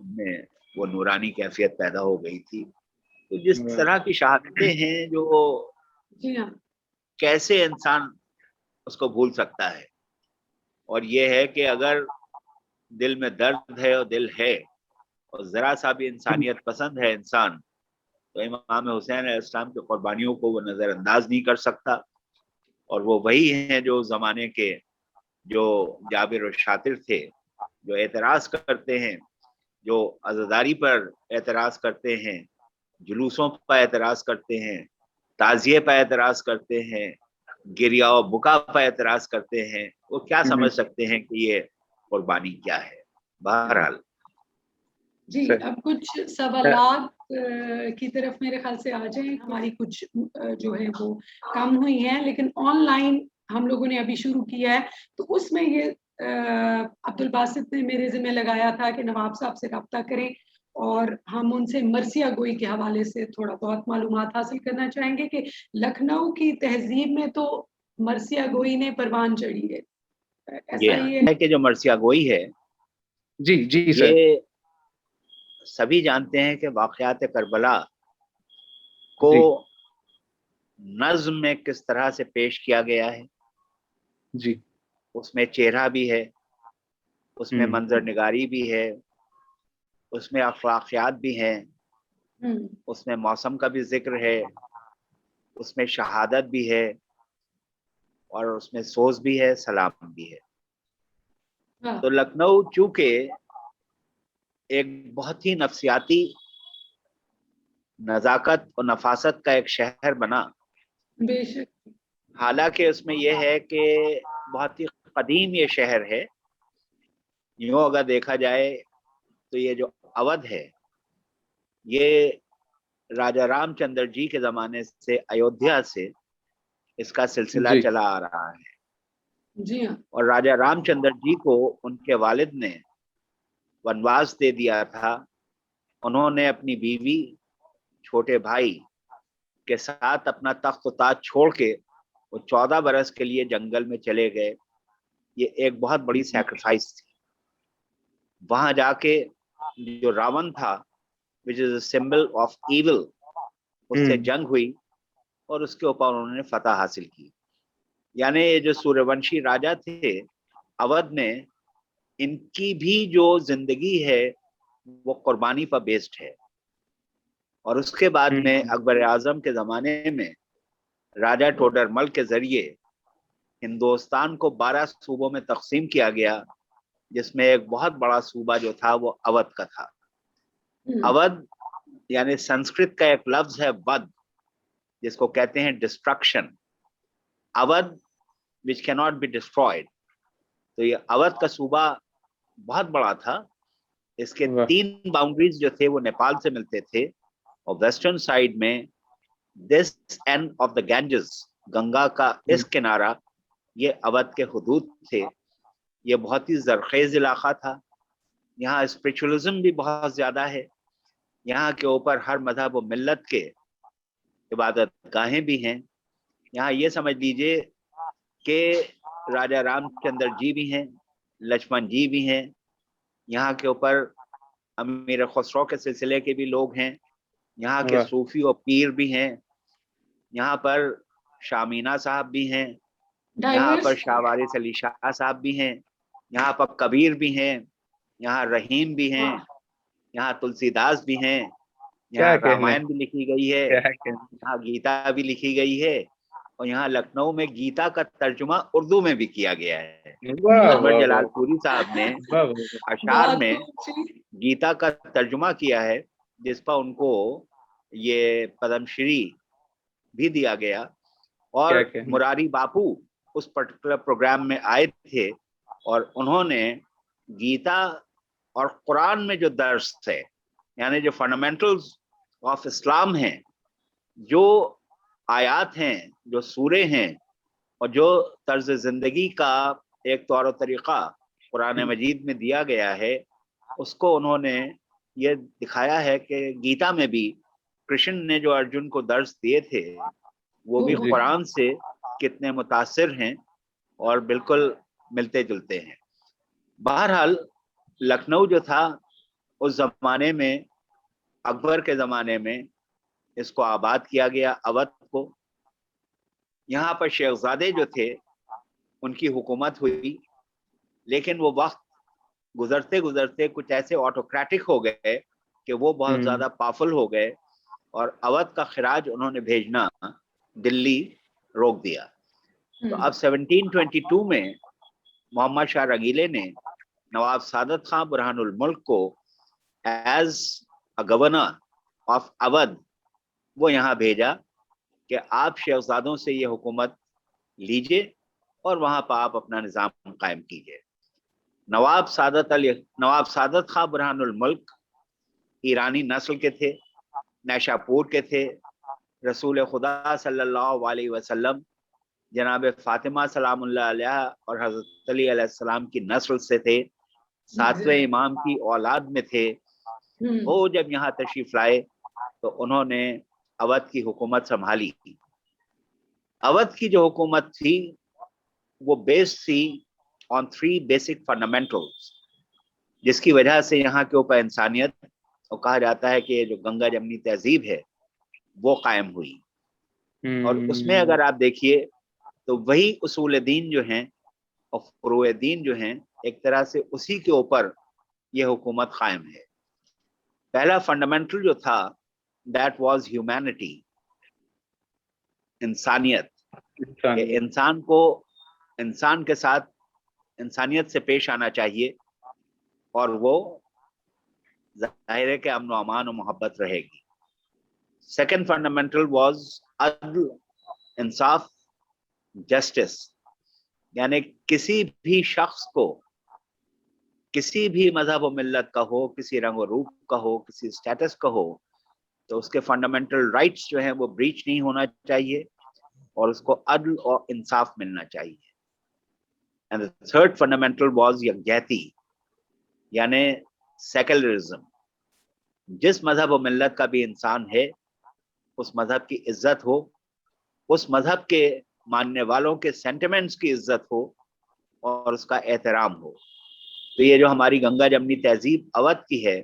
में वो नूरानी कैफियत पैदा हो गई थी। तो जिस तरह की शहादतें हैं जो कैसे इंसान उसको भूल सकता है। और ये है कि अगर दिल में दर्द है और दिल है और जरा सा भी इंसानियत पसंद है इंसान, तो इमाम हुसैन अलैहिस्सलाम की कुर्बानियों को वो नजरअंदाज नहीं कर सकता। और वो वही हैं जो जमाने के जो जाबिर और शातिर थे, जो एतराज करते हैं, जो अज़ादारी पर एतराज करते हैं, जुलूसों पर एतराज करते हैं, ताजिए पर एतराज करते हैं, गिरिया और बुका पर एतराज करते हैं, वो क्या समझ सकते हैं कि ये कुर्बानी क्या है। बहरहाल जी, अब कुछ सवालात की तरफ मेरे ख्याल से आ जाएं। हमारी कुछ जो है वो कम हुई हैं, लेकिन ऑनलाइन हम लोगों ने अभी शुरू किया है, तो उसमें ये अब्दुल बासित ने मेरे ज़िम्मे लगाया था कि नवाब साहब से रब्ता करें और हम उनसे मरसिया गोई के हवाले से थोड़ा बहुत मालूमात हासिल करना चाहेंगे कि लखनऊ की तहजीब में तो मरसिया गोई ने परवान चढ़ी है। ये ऐसा ही है? है कि जो मरसिया गोई है, जी जी सर। ये सभी जानते हैं कि वाक़यात करबला को जी नज़्म में किस तरह से पेश किया गया है। जी। उसमें चेहरा भी है, उसमें मंजर निगारी भी है, उसमें अखलाकियात भी हैं, उसमें मौसम का भी जिक्र है, उसमें शहादत भी है, और उसमें सोज भी है, सलाम भी है। हाँ, तो लखनऊ चूंकि एक बहुत ही नफसियाती नज़ाकत और नफासत का एक शहर बना, बेशक। हालांकि उसमें यह है कि बहुत ही कदीम ये शहर है। यूँ अगर देखा जाए तो ये जो अवध है, ये राजा रामचंद्र जी के ज़माने से, अयोध्या से इसका सिलसिला जी चला आ रहा है। जी हाँ। और राजा रामचंद्र जी को उनके वालिद ने वनवास दे दिया था। उन्होंने अपनी बीवी, छोटे भाई के साथ अपना तख्त ताज छोड़ के वो 14 बरस के लिए जंगल में चले गए। ये एक बहुत बड़ी सैक्रिफाइस थी। वहां जाके जो रावण था, which is symbol of evil, उससे जंग हुई और उसके ऊपर उन्होंने फतह हासिल की। यानी ये जो सूर्यवंशी राजा थे अवध में, इनकी भी जो जिंदगी है वो कुर्बानी पर बेस्ड है। और उसके बाद में अकबर आजम के जमाने में राजा टोडरमल के जरिए हिंदुस्तान को 12 सूबों में तकसीम किया गया, जिसमें एक बहुत बड़ा सूबा जो था वो अवध का था। अवध यानी संस्कृत का एक लफ्ज है वध, जिसको कहते हैं destruction. Awadh which can not be destroyed. तो ये अवध का सूबा बहुत बड़ा था। इसके वाह 3 बाउंड्रीज जो थे वो नेपाल से मिलते थे, और वेस्टर्न साइड में this end of the Ganges, Ganga का इस किनारा, ये अवध के हुदूद थे। ये बहुत ही जरखेज इलाका था। यहाँ स्पिरिचुअलिज्म भी बहुत ज्यादा है। यहाँ के ऊपर हर मजहब व मिल्लत के इबादत गाहें भी हैं। यहाँ ये समझ लीजिए कि राजा रामचंद्र जी भी हैं, लक्ष्मण जी भी हैं। यहाँ के ऊपर अमीर खुसरो के सिलसिले के भी लोग हैं। यहाँ के वाह। सूफी और पीर भी हैं। यहाँ पर शामीना साहब भी हैं। यहाँ पर डाइवर्स। शाह वारिस अली शाह साहब भी हैं। यहाँ पर कबीर भी हैं। यहाँ रहीम भी हैं। वाह। यहाँ तुलसीदास भी हैं। क्या यहाँ कहने, रामायण भी लिखी गई है। क्या कहने। यहाँ गीता भी लिखी गई है। और यहाँ लखनऊ में गीता का तर्जुमा उर्दू में भी किया गया है। वाह अजमत वाह वाह जलालपुरी साहब ने वाह वाह। अशार बहुत में अच्छी। गीता का तर्जुमा किया है, जिस पर उनको ये पद्मश्री भी दिया गया। क्या और कहने। मुरारी बापू उस पर्टिकुलर प्रोग्राम में आए थे, और उन्होंने गीता और कुरान में जो दर्स है, यानी जो फंडामेंटल्स ऑफ इस्लाम हैं, जो आयात हैं, जो सूरे हैं, और जो तर्ज जिंदगी का एक तौर तरीका कुरान मजीद में दिया गया है, उसको उन्होंने ये दिखाया है कि गीता में भी कृष्ण ने जो अर्जुन को दर्स दिए थे, वो भी जी कुरान से कितने मुतासिर हैं और बिल्कुल मिलते जुलते हैं। बहरहाल लखनऊ जो था उस जमाने में, अकबर के ज़माने में इसको आबाद किया गया, अवध को। यहाँ पर शेखजादे जो थे उनकी हुकूमत हुई। लेकिन वो वक्त गुजरते गुजरते कुछ ऐसे ऑटोक्रेटिक हो गए कि वो बहुत ज्यादा पावरफुल हो गए और अवध का खिराज उन्होंने भेजना दिल्ली रोक दिया। तो अब 1722 में मोहम्मद शाह रंगीले ने नवाब सादत खां बुरहानुल मुल्क को as a governor of Awadh वो यहाँ भेजा कि आप शहजादों से ये हुकूमत लीजिए और वहां पर आप अपना निज़ाम कायम कीजिए। नवाब सादत खां बुरहानुल मुल्क ईरानी नस्ल के थे, नैशापुर के थे। रसूल खुदा सल्लल्लाहु अलैहि वसल्लम जनाब फातिमा सलामुल्लाह अलैहा और हजरत अली अलैहिस्सलाम की नस्ल से थे, 7वें इमाम की औलाद में थे। वो जब यहाँ तशरीफ लाए तो उन्होंने अवध की हुकूमत संभाली। अवध की जो हुकूमत थी वो बेस्ड थी ऑन 3 बेसिक फंडामेंटल्स, जिसकी वजह से यहाँ के ऊपर इंसानियत, और कहा जाता है कि जो गंगा जमनी तहजीब है वो कायम हुई। और उसमें अगर आप देखिए तो वही उसूल दीन जो हैं और फुरूए दीन जो हैं, एक तरह से उसी के ऊपर ये हुकूमत कायम है। पहला फंडामेंटल जो था दैट वाज ह्यूमैनिटी, इंसानियत, कि इंसान को इंसान के साथ इंसानियत से पेश आना चाहिए और वो जाहिर है कि अमन अमान और मोहब्बत रहेगी। सेकंड फंडामेंटल वाज अदल, इंसाफ, जस्टिस, यानी किसी भी शख्स को, किसी भी मजहब और मिल्लत का हो, किसी रंग और रूप का हो, किसी स्टेटस का हो, तो उसके फंडामेंटल राइट्स जो हैं वो ब्रीच नहीं होना चाहिए और उसको अदल और इंसाफ मिलना चाहिए। And the third fundamental was यकजहती, यानी सेकुलरिज्म। जिस मजहब और मिल्लत का भी इंसान है उस मजहब की इज्जत हो, उस मजहब के मानने वालों के सेंटिमेंट्स की इज्जत हो और उसका एहतराम हो। तो ये जो हमारी गंगा जमनी तहजीब अवध की है,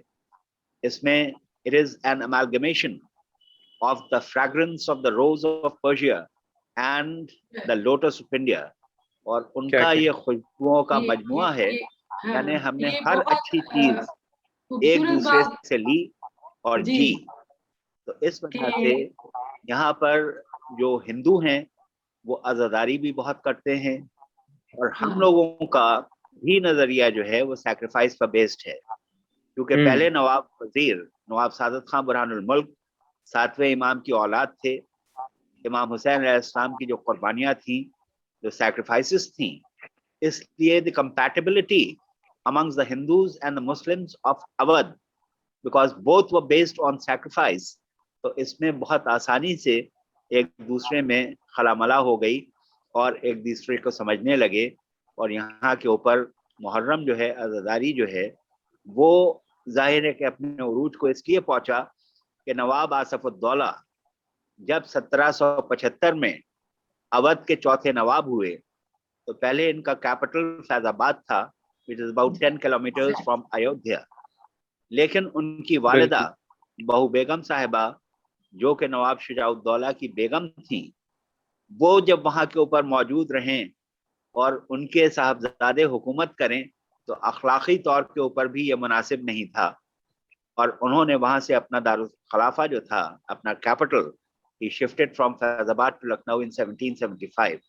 इसमें it is an amalgamation of the fragrance of the rose of Persia and the lotus of India, और उनका ये खुशबुओं का मजमुआ है। यानी हमने हर अच्छी चीज एक दूसरे से ली और जी। तो इस वजह से यहाँ पर जो हिंदू हैं वो आज़ादारी भी बहुत करते हैं और हम लोगों का भी नजरिया जो है वो सैक्रिफाइस पर बेस्ड है, क्योंकि पहले नवाब वजीर नवाब सादत खां बुरहानुल मुल्क 7वें इमाम की औलाद थे। इमाम हुसैन अलैहिस्सलाम की जो कुर्बानियां थी, जो सैक्रिफाइसेस थी, इसलिए the compatibility amongst the Hindus and the Muslims of Awadh, because both were based on sacrifice, तो इसमें बहुत आसानी से एक दूसरे में खलामला हो गई और एक दूसरे को समझने लगे। और यहाँ के ऊपर मुहर्रम जो है, आज़ादारी जो है, वो जाहिर है कि अपने उरूज को इसलिए पहुंचा कि नवाब आसफउद्दौला जब 1775 में अवध के चौथे नवाब हुए तो पहले इनका कैपिटल फैजाबाद था, which is about 10 kilometers from Ayodhya. लेकिन उनकी वालिदा बहू बेगम साहिबा, जो कि नवाब शुजाउद्दौला की बेगम थी, वो जब वहां के ऊपर मौजूद रहें और उनके साहबजादे हुकूमत करें तो अखलाकी तौर के ऊपर भी ये मुनासिब नहीं था। और उन्होंने वहां से अपना दारुल खलाफा जो था, अपना कैपिटल, ही shifted from Faizabad to Lucknow in 1775।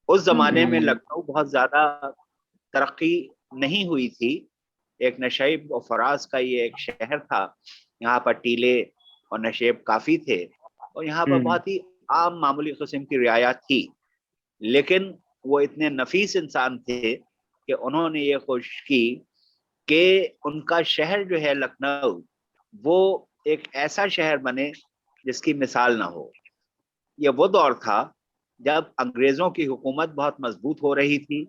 उस जमाने में लखनऊ बहुत ज्यादा तरक्की नहीं हुई थी। एक नशेब और फराज का ये एक शहर था, यहाँ पर टीले और नशेब काफी थे और यहाँ पर बहुत ही आम मामूली किस्म की रियायत थी। लेकिन वो इतने नफीस इंसान थे कि उन्होंने ये कोशिश की कि उनका शहर जो है लखनऊ, वो एक ऐसा शहर बने जिसकी मिसाल ना हो। ये वो दौर था जब अंग्रेजों की हुकूमत बहुत मजबूत हो रही थी,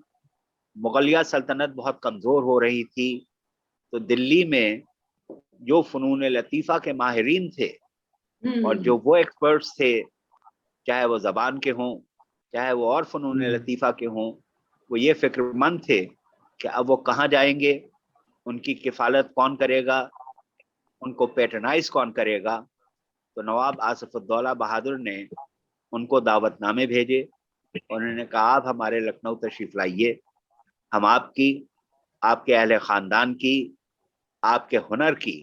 मुगलिया सल्तनत बहुत कमजोर हो रही थी। तो दिल्ली में जो फनून लतीफ़ा के माहिरीन थे और जो वो एक्सपर्ट्स थे, चाहे वो जबान के हों, चाहे वो और फनून लतीफ़ा के हों, वो ये फिक्रमंद थे कि अब वो कहाँ जाएंगे, उनकी किफ़ालत कौन करेगा, उनको पैटर्नाइज कौन करेगा। तो नवाब आसफउद्दौला बहादुर ने उनको दावतनामे भेजे। उन्होंने कहा आप हमारे लखनऊ तशरीफ लाइए, हम आपकी, आपके अहले ख़ानदान की, आपके हुनर की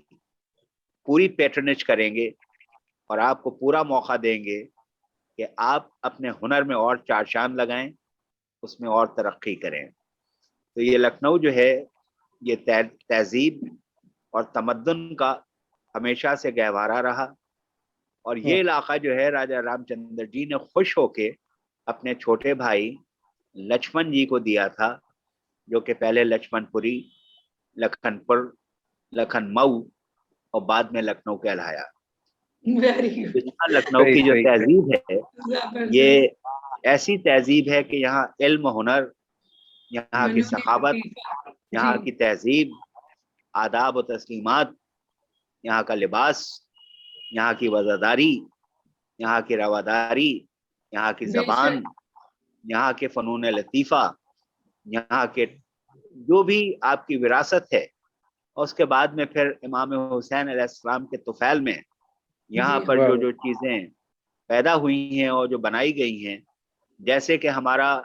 पूरी पैट्रनेज करेंगे और आपको पूरा मौका देंगे कि आप अपने हुनर में और चार चांद लगाएं, उसमें और तरक्की करें। तो ये लखनऊ जो है, ये तहजीब और तमद्दुन का हमेशा से गहवारा रहा। और ये इलाका जो है राजा रामचंद्र जी ने खुश होके अपने छोटे भाई लक्ष्मण जी को दिया था, जो कि पहले लक्ष्मणपुरी, लखनपुर, लखनऊ और बाद में लखनऊ कहलाया। वेरी तो गुड, यहाँ लखनऊ की जो तहजीब है, ये जबरदस्त। ऐसी तहजीब है कि यहाँ इल्म, हुनर, यहाँ की मनूरी सखावत, लतीफ़ा, यहाँ जी की तहजीब, आदाब और तस्लीमात, यहाँ का लिबास, यहाँ की वज़ादारी, यहाँ की रवादारी, यहाँ की ज़बान, बेशक। यहाँ के फ़नून लतीफ़ा, यहाँ के जो भी आपकी विरासत है, और उसके बाद में फिर इमाम हुसैन अलैहिस्सलाम के तुफ़ैल में यहाँ जी पर हाँ। जो जो चीज़ें पैदा हुई हैं और जो बनाई गई हैं, जैसे कि हमारा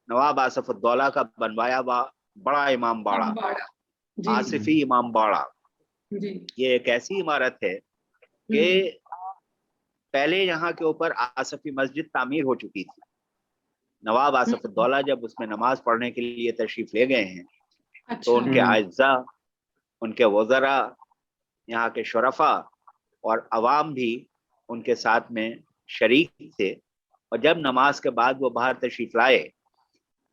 नवाब आसफुद्दौला का बनवाया हुआ बड़ा इमाम बाड़ा, अम्बाड़ा, जी आसिफी इमाम बाड़ा, जी। ये एक ऐसी इमारत है कि पहले यहाँ के ऊपर आसफी मस्जिद तामीर हो चुकी थी। नवाब आसफुद्दौला जब उसमें नमाज पढ़ने के लिए तशरीफ ले गए हैं, तो अच्छा। उनके आइज़ा, उनके वज़रा, यहाँ के शुरफा और अवाम भी उनके साथ में शरीक थे। और जब नमाज के बाद वो बाहर तशरीफ लाए,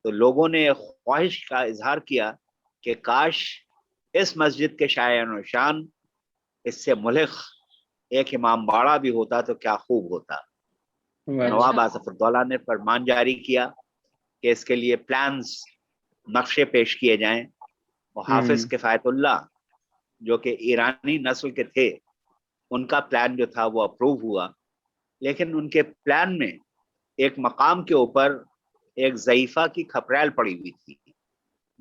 तो लोगों ने ख्वाहिश का इजहार किया कि काश इस मस्जिद के शायान और शान इससे मुल्क एक इमाम बाड़ा भी होता तो क्या खूब होता। नवाब अच्छा। आसफुद्दौला ने फरमान जारी किया कि इसके लिए प्लान्स, नक्शे पेश किए जाएं। और हाफिज किफ़ायतुल्लाह, जो कि ईरानी नस्ल के थे, उनका प्लान जो था वो अप्रूव हुआ। लेकिन उनके प्लान में एक मकाम के ऊपर एक ज़ईफ़ा की खपरेल पड़ी हुई थी।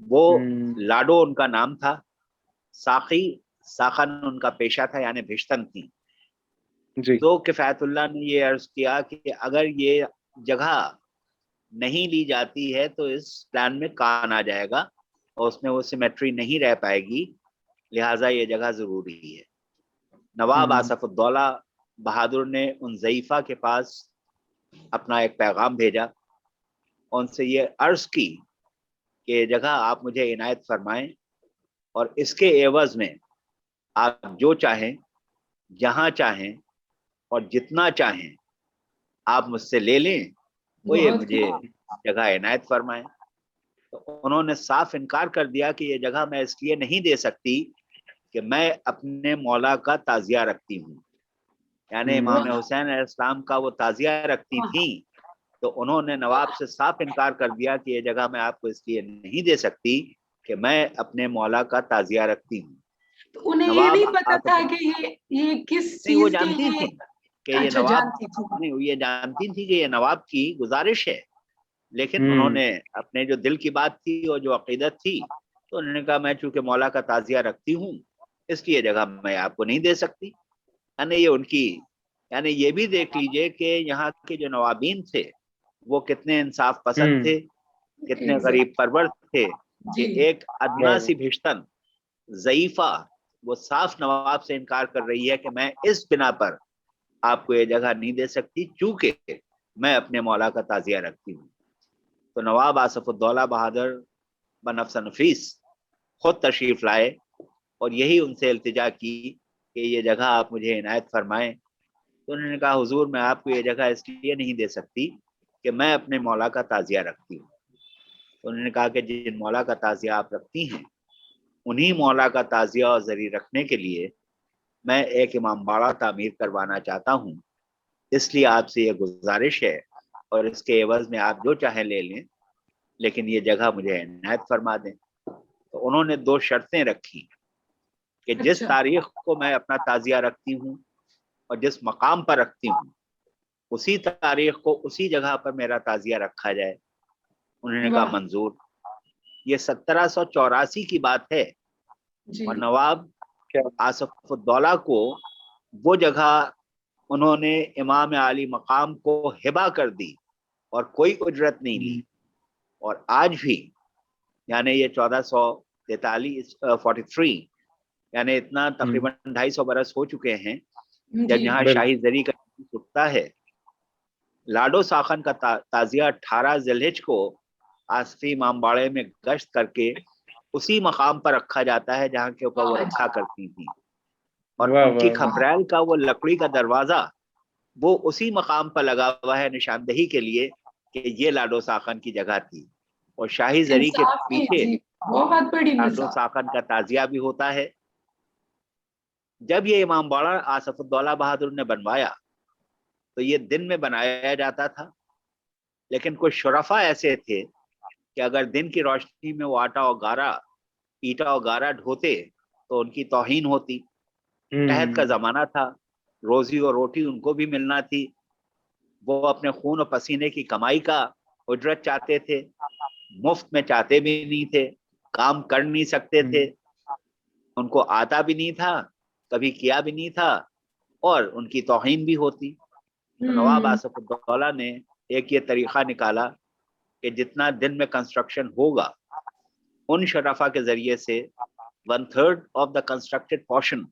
वो लाडो उनका नाम था, साकी, साखन उनका पेशा था, यानी भिश्तन थी। जी। तो किफ़ायतुल्लाह ने ये अर्ज किया कि अगर ये जगह नहीं ली जाती है तो इस प्लान में कान आ जाएगा और उसमें वो सिमेट्री नहीं रह पाएगी, लिहाजा ये जगह ज़रूरी है। नवाब आसफुद्दौला बहादुर ने उन ज़ईफ़ा के पास अपना एक पैगाम भेजा, उनसे ये अर्ज़ की कि ये जगह आप मुझे इनायत फरमाएं और इसके एवज़ में आप जो चाहें, जहाँ चाहें और जितना चाहें आप मुझसे ले लें, वो ये बहुत मुझे जगह इनायत फरमाएं। तो उन्होंने साफ इनकार कर दिया कि ये जगह मैं इसलिए नहीं दे सकती कि मैं अपने मौला का ताज़िया रखती हूँ, यानी इमाम वाह, हुसैन अलैहिस्सलाम का वो ताज़िया रखती वाह। थी। तो उन्होंने नवाब से साफ इनकार कर दिया कि ये जगह मैं आपको इसलिए नहीं दे सकती कि मैं अपने मौला का ताज़िया रखती हूँ। तो उन्हें ये नवाब नहीं पता था आसफ, कि ये किस नहीं, वो चीज के जानती लिए। थी कि ये अच्छा, नवाब, जानती थी। नहीं, ये जानती थी कि ये नवाब की गुजारिश है। लेकिन हम्म। उन्होंने अपने जो दिल की बात थी और जो अकीदत थी, तो उन्होंने कहा मैं चूंकि मौला का ताज़िया रखती हूँ, इसलिए जगह मैं आपको नहीं दे सकती। यानी ये उनकी, यानी ये भी देख लीजिए कि यहाँ के जो नवाबीन थे वो कितने इंसाफ पसंद थे, कितने गरीब एग्जैक्ट। परवर थे कि जी। एक अदना सी भिश्तन ज़ईफ़ा वो साफ नवाब से इनकार कर रही है कि मैं इस बिना पर आपको ये जगह नहीं दे सकती, चूंकि मैं अपने मौला का ताज़िया रखती हूँ। तो नवाब आसफुद्दौला बहादुर बनफ्स नफीस खुद तशरीफ लाए और यही उनसे इल्तिजा की कि ये जगह आप मुझे इनायत फरमाएं। तो उन्होंने कहा हुजूर, मैं आपको ये जगह इसलिए नहीं दे सकती कि मैं अपने मौला का ताज़िया रखती हूँ। तो उन्होंने कहा कि जिन मौला का ताज़िया आप रखती हैं, उन्हीं मौला का ताज़िया और ज़री रखने के लिए मैं एक इमाम बाड़ा तामीर करवाना चाहता हूँ, इसलिए आपसे ये गुजारिश है और इसके एवज़ में आप जो चाहें ले लें, लेकिन ये जगह मुझे इनायत फरमा दें। तो उन्होंने दो शर्तें रखी कि जिस अच्छा। तारीख को मैं अपना ताज़िया रखती हूँ और जिस मकाम पर रखती हूँ, उसी तारीख को उसी जगह पर मेरा ताज़िया रखा जाए। उन्होंने कहा वाह। मंजूर। ये 1784 की बात है जी। और नवाब आसफुद्दौला को वो जगह उन्होंने इमाम आली मकाम को हिबा कर दी और कोई उजरत नहीं ली। और आज भी यानी ये 1443 यानी इतना तकरीबन 250 बरस हो चुके हैं जब जी यहाँ शाही जरी का उठता है। लाडो साखन का ताजिया 18 जिलहिज को आसफी इमामबाड़े में गश्त करके उसी मकाम पर रखा जाता है जहाँ के ऊपर वो रखा करती थी, और उनकी खपरैल का वो लकड़ी का दरवाजा वो उसी मकाम पर लगा हुआ है निशानदही के लिए कि ये लाडो साखन की जगह थी। और शाही जरी के पीछे बहुत बड़ी लाडो साखन का ताजिया भी होता है। जब ये इमामबाड़ा आसफुद्दौला बहादुर ने बनवाया तो ये दिन में बनाया जाता था, लेकिन कुछ शुरफा ऐसे थे कि अगर दिन की रोशनी में वो ईटा और गारा ढोते तो उनकी तौहीन होती। कहत का जमाना था, रोजी और रोटी उनको भी मिलना थी। वो अपने खून और पसीने की कमाई का उजरत चाहते थे, मुफ्त में चाहते भी नहीं थे, काम कर नहीं सकते थे, उनको आता भी नहीं था, कभी किया भी नहीं था, और उनकी तौहीन भी होती। तो नवाब आसफुद्दौला ने एक ये तरीका निकाला कि जितना दिन में कंस्ट्रक्शन होगा उन शराफा के जरिए से 1/3 of the constructed portion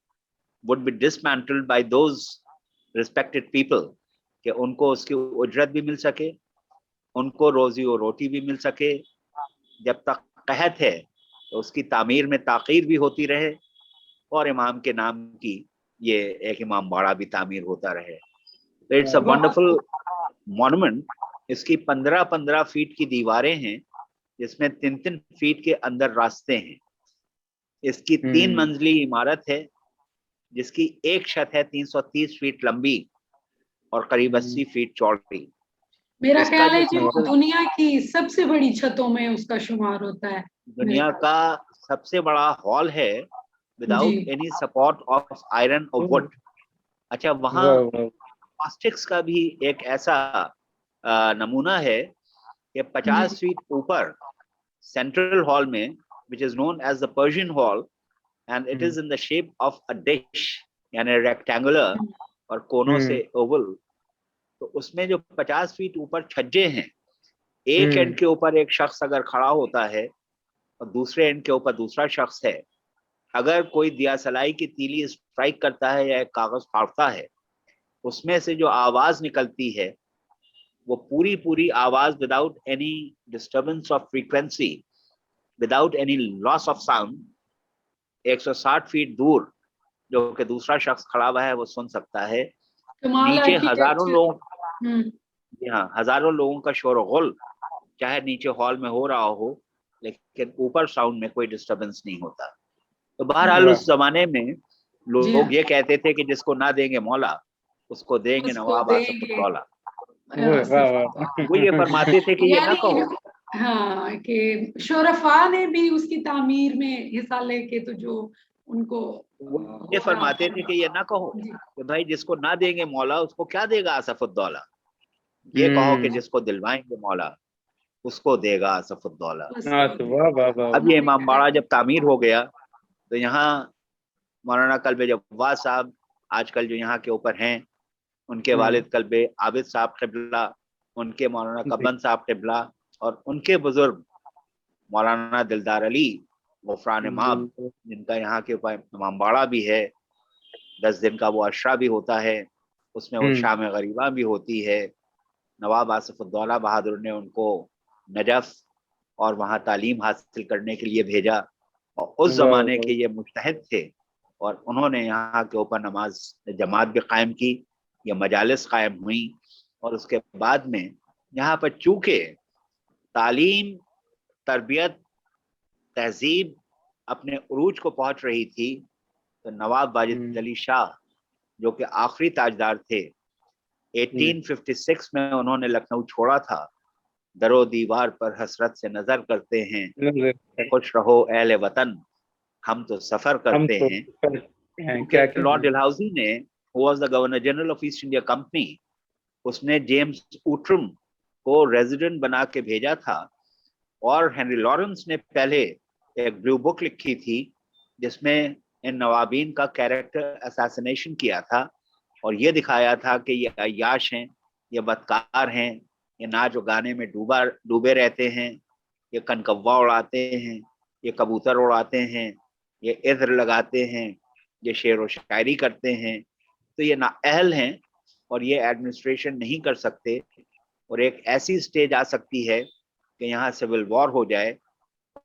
would be dismantled by those respected people, कि उनको उसकी उजरत भी मिल सके, उनको रोजी और रोटी भी मिल सके। जब तक कहत है तो उसकी तामीर में ताकीर भी होती रहे और इमाम के नाम की ये एक इमामबाड़ा भी तामीर होता रहे। तो इट्स अ वंडरफुल मॉन्यूमेंट। इसकी 15-15 फीट की दीवारें हैं जिसमें 3-3 फीट के अंदर रास्ते हैं। इसकी 3 मंजिली इमारत है जिसकी एक छत है 330 फीट लंबी और करीब 80 फीट चौड़ी। मेरा ख्याल है कि वो दुनिया की सबसे बड़ी छतों में उसका शुमार होता है। दुनिया का सबसे बड़ा हॉल है without any support of iron और वुड। अच्छा, वहाँ प्लास्टिक्स का भी एक ऐसा नमूना है कि 50 फीट ऊपर सेंट्रल हॉल में, which is known as the Persian Hall, and it is in the shape of a dish, यानी रेक्टेंगुलर और कोनों से ओवल। तो उसमें जो 50 फीट ऊपर छज्जे हैं, एक एंड के ऊपर एक शख्स अगर खड़ा होता है और दूसरे एंड के ऊपर दूसरा शख्स है, अगर कोई दिया सलाई की तीली स्ट्राइक करता है या एक कागज फाड़ता है, उसमें से जो आवाज निकलती है वो पूरी पूरी आवाज without any disturbance of frequency, without any loss of sound, 160 feet दूर जो कि दूसरा शख्स खड़ा हुआ है वो सुन सकता है। नीचे हजारों लोगों का शोर गुल चाहे नीचे हॉल में हो रहा हो, लेकिन ऊपर साउंड में कोई डिस्टर्बेंस नहीं होता। तो बहरहाल उस जमाने में लोग ये कहते थे कि जिसको ना देंगे मौला उसको देंगे नवाब आसफुद्दौला। वो ये फरमाते थे कि ये ना कहो। हाँ, कि शोरफा ने भी उसकी तामीर में हिस्सा लेके तो जो उनको ये फरमाते थे कि ये ना कहो कि भाई जिसको ना देंगे मौला उसको क्या देगा आसफुद्दौला, ये कहो कि जिसको दिलवाएंगे मौला उसको देगा आसफुद्दौला। अब ये इमामबाड़ा जब तामीर हो गया तो यहाँ मौलाना कल्बे जव्वाद साहब आजकल जो यहाँ के ऊपर हैं, उनके वालिद कल्बे आबिद साहब क़िबला, उनके मौलाना कब्बन साहब क़िबला और उनके बुजुर्ग मौलाना दिलदार अली गुफरान माब, जिनका यहाँ के ऊपर इमामबाड़ा भी है। 10 दिन का वो अशरा भी होता है, उसमें वो शाम गरीबा भी होती है। नवाब आसफुद्दौला बहादुर ने उनको नजफ और वहाँ तालीम हासिल करने के लिए भेजा, और उस जमाने के ये मुज्तहिद थे और उन्होंने यहाँ के ऊपर नमाज जमात भी कायम की, ये मजालिस कायम हुई। और उसके बाद में यहाँ पर चूँकि तालीम, तरबियत, तहजीब अपने उरूज को पहुँच रही थी, तो नवाब वाजिद अली शाह जो कि आखिरी ताजदार थे, 1856 में उन्होंने लखनऊ छोड़ा था। दरो दीवार पर हसरत से नजर करते हैं, खुश रहो अहले वतन हम तो सफर करते हैं। लॉर्ड डलहौजी ने, who was the governor general of east India company, उसने जेम्स ऊट्रम को रेजिडेंट बना के भेजा था, और हेनरी लॉरेंस ने पहले एक ब्लू बुक लिखी थी जिसमें इन नवाबीन का कैरेक्टर असैसिनेशन किया था, और ये दिखाया था कि ये अय्याश हैं, ये बदकार हैं, ये नाच और गाने में डूबे रहते हैं, ये कनकव्वा उड़ाते हैं, ये कबूतर उड़ाते हैं, ये इत्र लगाते हैं, ये शेर व शायरी करते हैं, तो ये नाअहल हैं और ये एडमिनिस्ट्रेशन नहीं कर सकते। और एक ऐसी स्टेज आ सकती है कि यहाँ सिविल वॉर हो जाए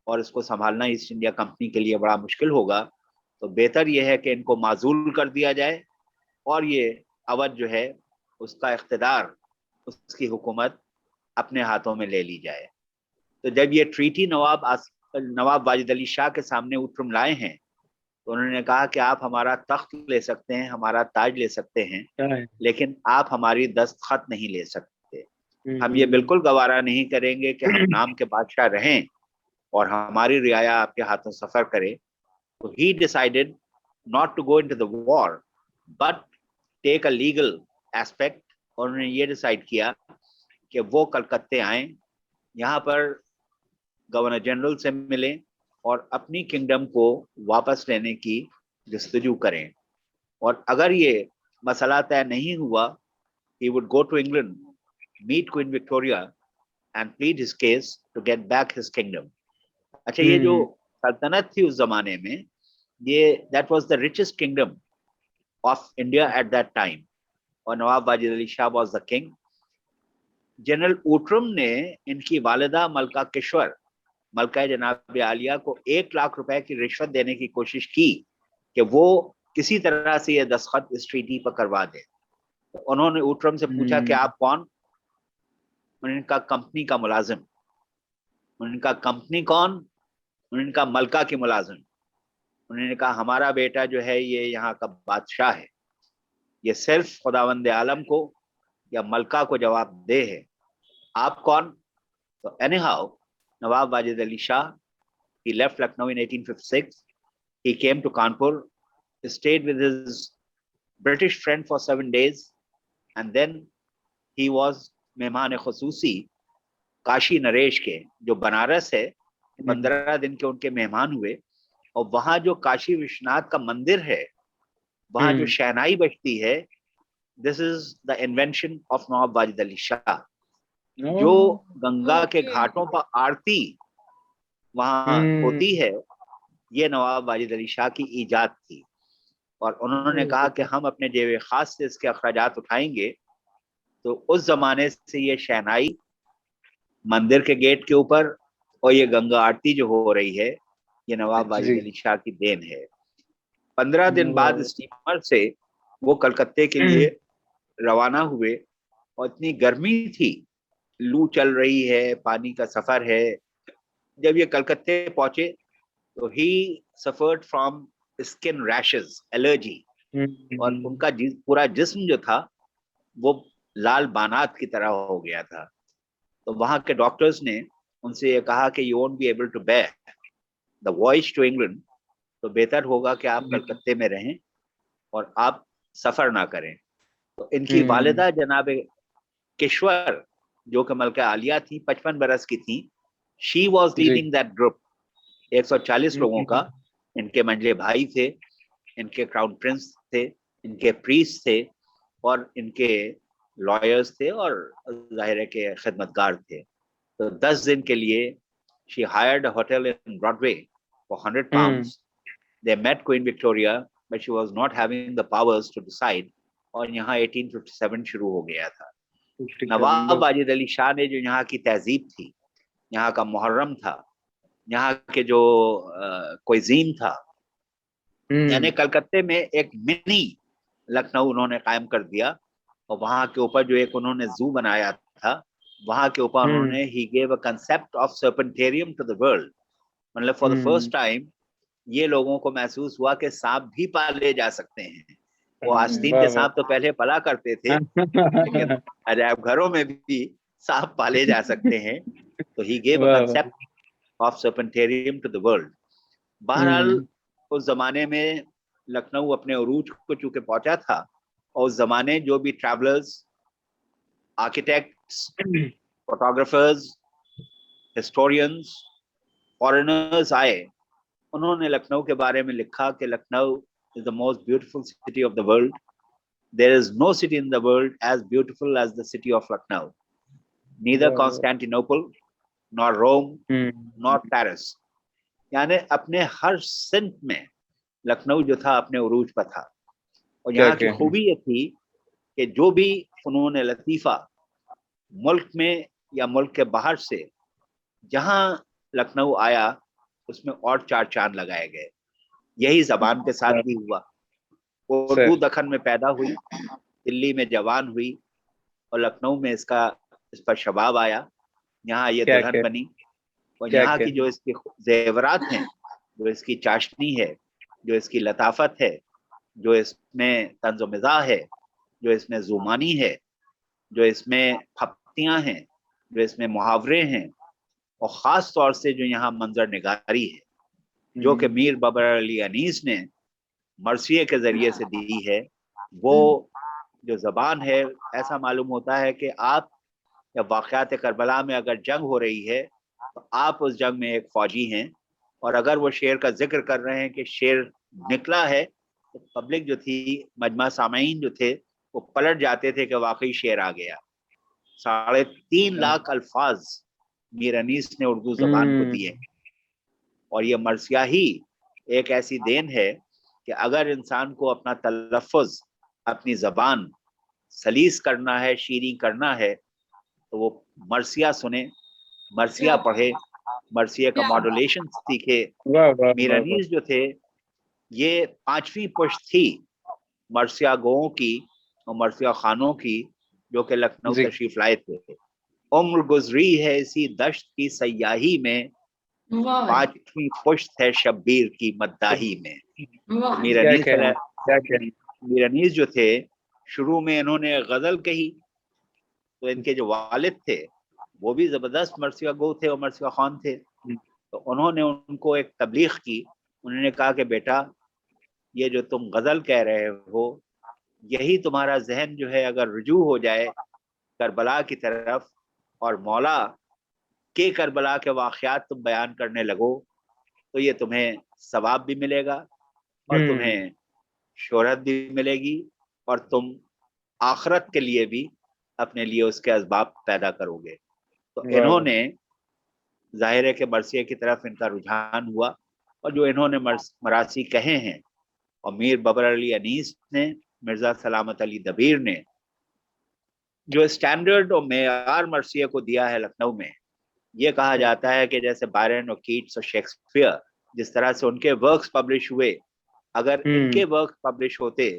और इसको संभालना ईस्ट इंडिया कंपनी के लिए बड़ा मुश्किल होगा। तो बेहतर यह है कि इनको माजूल कर दिया जाए और ये अवध जो है उसका इख्तिदार, उसकी हुकूमत अपने हाथों में ले ली जाए। तो जब ये ट्रीटी नवाब वाजिद अली शाह के सामने उठ्रम लाए हैं तो उन्होंने कहा कि आप हमारा तख्त ले सकते हैं, हमारा ताज ले सकते हैं, लेकिन आप हमारी दस्तखत नहीं ले सकते। हम ये बिल्कुल गवारा नहीं करेंगे कि हम नाम के बादशाह रहें और हमारी रियाया आपके हाथों सफर करे। तो he decided not to go into the war but take a legal aspect. और उन्होंने ये डिसाइड किया कि वो कलकत्ते आए, यहाँ पर गवर्नर जनरल से मिलें और अपनी किंगडम को वापस लेने की जस्तजू करें। और अगर ये मसला तय नहीं हुआ, he would go to England, meet Queen Victoria and plead his case to get back his kingdom. अच्छा, ये जो सल्तनत थी उस जमाने में, ये that was the richest kingdom of India at that time और Nawab Wajid Ali Shah was the king. General Outram ने इनकी वालिदा मलका किश्वर, मलका जनाब आलिया को 1 लाख रुपए की रिश्वत देने की कोशिश की कि वो किसी तरह से ये दस्तखत इस ट्रीटी पर करवा दे। तो उन्होंने ऊट्रम से पूछा कि आप कौन? उनका कंपनी का मुलाजिम। उनका कंपनी कौन? उनका मलका की मुलाजिम। उन्होंने कहा हमारा बेटा जो है ये यहाँ का बादशाह है, ये सिर्फ खुदावंद आलम को या मलका को जवाब दे है, आप कौन? तो anyhow Nawab Wajid Ali Shah, he left Lucknow in 1856. He came to Kanpur, stayed with his British friend for 7 days, and then he was मेहमान खुसूसी काशी नरेश के, जो बनारस है, 15 दिन के उनके मेहमान हुए। और वहां जो काशी विश्वनाथ का मंदिर है, वहां जो शहनाई बजती है, this is the invention of Nawab Wajid Ali Shah. जो गंगा के घाटों पर आरती वहां होती है, ये नवाब वाजिद अली शाह की ईजाद थी। और उन्होंने कहा कि हम अपने जेब खास से इसके अखराजात उठाएंगे। तो उस जमाने से ये शहनाई मंदिर के गेट के ऊपर और ये गंगा आरती जो हो रही है, ये नवाब वाजिद अली शाह की देन है। 15 दिन बाद स्टीमर से वो कलकत्ते के लिए रवाना हुए और इतनी गर्मी थी, लू चल रही है, पानी का सफर है। जब ये कलकत्ते पहुंचे तो ही suffered from skin rashes, allergy, और उनका पूरा जिस्म जो था वो लाल बानात की तरह हो गया था। तो वहां के डॉक्टर्स ने उनसे ये कहा कि you won't be able to bear the voyage to England, तो बेहतर होगा कि आप कलकत्ते में रहें और आप सफर ना करें। तो इनकी वालिदा जनाब किश्वर, जो कि मलका आलिया थी, 55 बरस की थी, she was leading that group. 140 लोगों का इनके मंझले भाई थे, इनके क्राउन प्रिंस थे, इनके प्रीस्ट थे और इनके लॉयर्स थे और जाहिर के खिदमतगार थे। तो 10 दिन के लिए she hired a hotel in Broadway for 100 pounds. They met Queen Victoria but she was not having the powers to decide. और यहाँ 1857 शुरू हो गया था। नवाब वाजिद अली शाह ने जो यहाँ की तहजीब थी, यहाँ का मुहर्रम था, यहाँ के जो क्विजीन था, यानी कलकत्ते में एक मिनी लखनऊ उन्होंने कायम कर दिया। और वहां के ऊपर जो एक उन्होंने जू बनाया था, वहां के ऊपर उन्होंने he gave a concept of serpentarium to the world. मतलब फॉर द फर्स्ट टाइम ये लोगों को महसूस हुआ कि सांप भी पाले जा सकते हैं। वो आस्तीन के सांप तो पहले पला करते थे, लेकिन अजायब घरों में भी सांप पाले जा सकते हैं। तो he gave a concept of serpentarium to the world. बहरहाल उस जमाने में लखनऊ अपने उरूज को चूंकि पहुंचा था, और उस जमाने जो भी travellers, architects, photographers, historians, foreigners आए, उन्होंने लखनऊ के बारे में लिखा कि Lucknow is the most beautiful city of the world. There is no city in the world as beautiful as the city of Lucknow. Neither Constantinople, nor Rome, nor Paris. यानी अपने हर Sint में लखनऊ जो था अपने उरूज पर था। और यहाँ की खूबी ये थी कि जो भी फनून लतीफ़ा मुल्क में या मुल्क के बाहर से जहाँ लखनऊ आया उसमें और 4 चांद लगाए गए। यही जबान के साथ भी हुआ। उर्दू दखन में पैदा हुई, दिल्ली में जवान हुई और लखनऊ में इस पर शबाब आया। यहाँ ये दुल्हन बनी और यहाँ की जो इसकी जेवरात हैं, जो इसकी चाशनी है, जो इसकी लताफत है, जो इसमें तंज़ो मिज़ाह है, जो इसमें जुमानी है, जो इसमें फप्तियाँ हैं, जो इसमें मुहावरे हैं और ख़ास तौर से जो यहाँ मंजर निगारी है, जो कि मीर बाबर अली अनीस ने मरसिए के ज़रिए से दी है। वो जो ज़बान है, ऐसा मालूम होता है कि आप या वाक़यात करबला में अगर जंग हो रही है तो आप उस जंग में एक फ़ौजी हैं, और अगर वो शेर का जिक्र कर रहे हैं कि शेर निकला है तो पब्लिक जो थी, मजमा सामीन जो थे, वो पलट जाते थे कि वाकई शेर आ गया। 3.5 लाख अल्फाज मीर अनीस ने उर्दू ज़बान को दिए। और ये मरसिया ही एक ऐसी देन है कि अगर इंसान को अपना तलफ़ुज़, अपनी ज़बान सलीस करना है, शीरी करना है, तो वो मरसिया सुने, मरसिया पढ़े, मरसिया का मॉड्यूलेशन सीखे। मीर अनीस जो थे ये 5वीं पुश्त थी मरसिया गोओं की और मरसिया खानों की, जो कि लखनऊ तशरीफ लाए थे। उम्र गुजरी है इसी दश्त की सयाही में, 5वीं पुश्त है शब्बीर की मद्दाही में। मीर अनीस जो थे, शुरू में इन्होंने गजल कही, तो इनके जो वालिद थे वो भी जबरदस्त मरसिया गो थे और मरसिया खान थे। तो उन्होंने उनको एक तबलीग की। उन्होंने कहा कि बेटा, ये जो तुम गजल कह रहे हो, यही तुम्हारा जहन जो है अगर रुजू हो जाए करबला की तरफ और मौला के करबला के वाक़यात तुम बयान करने लगो, तो ये तुम्हें सवाब भी मिलेगा और तुम्हें शोहरत भी मिलेगी और तुम आखरत के लिए भी अपने लिए उसके असबाब पैदा करोगे। तो इन्होंने ज़ाहिर है कि मरसिया की तरफ इनका रुझान हुआ और जो इन्होंने मरासी कहे हैं, और मीर बाबर अली अनीस ने, मिर्ज़ा सलामत अली दबीर ने जो स्टैंडर्ड और मेयार मरसिया को दिया है लखनऊ में, ये कहा जाता है कि जैसे बायरन और कीट्स और शेक्सपियर जिस तरह से उनके वर्क्स पब्लिश हुए, अगर इनके वर्क पब्लिश होते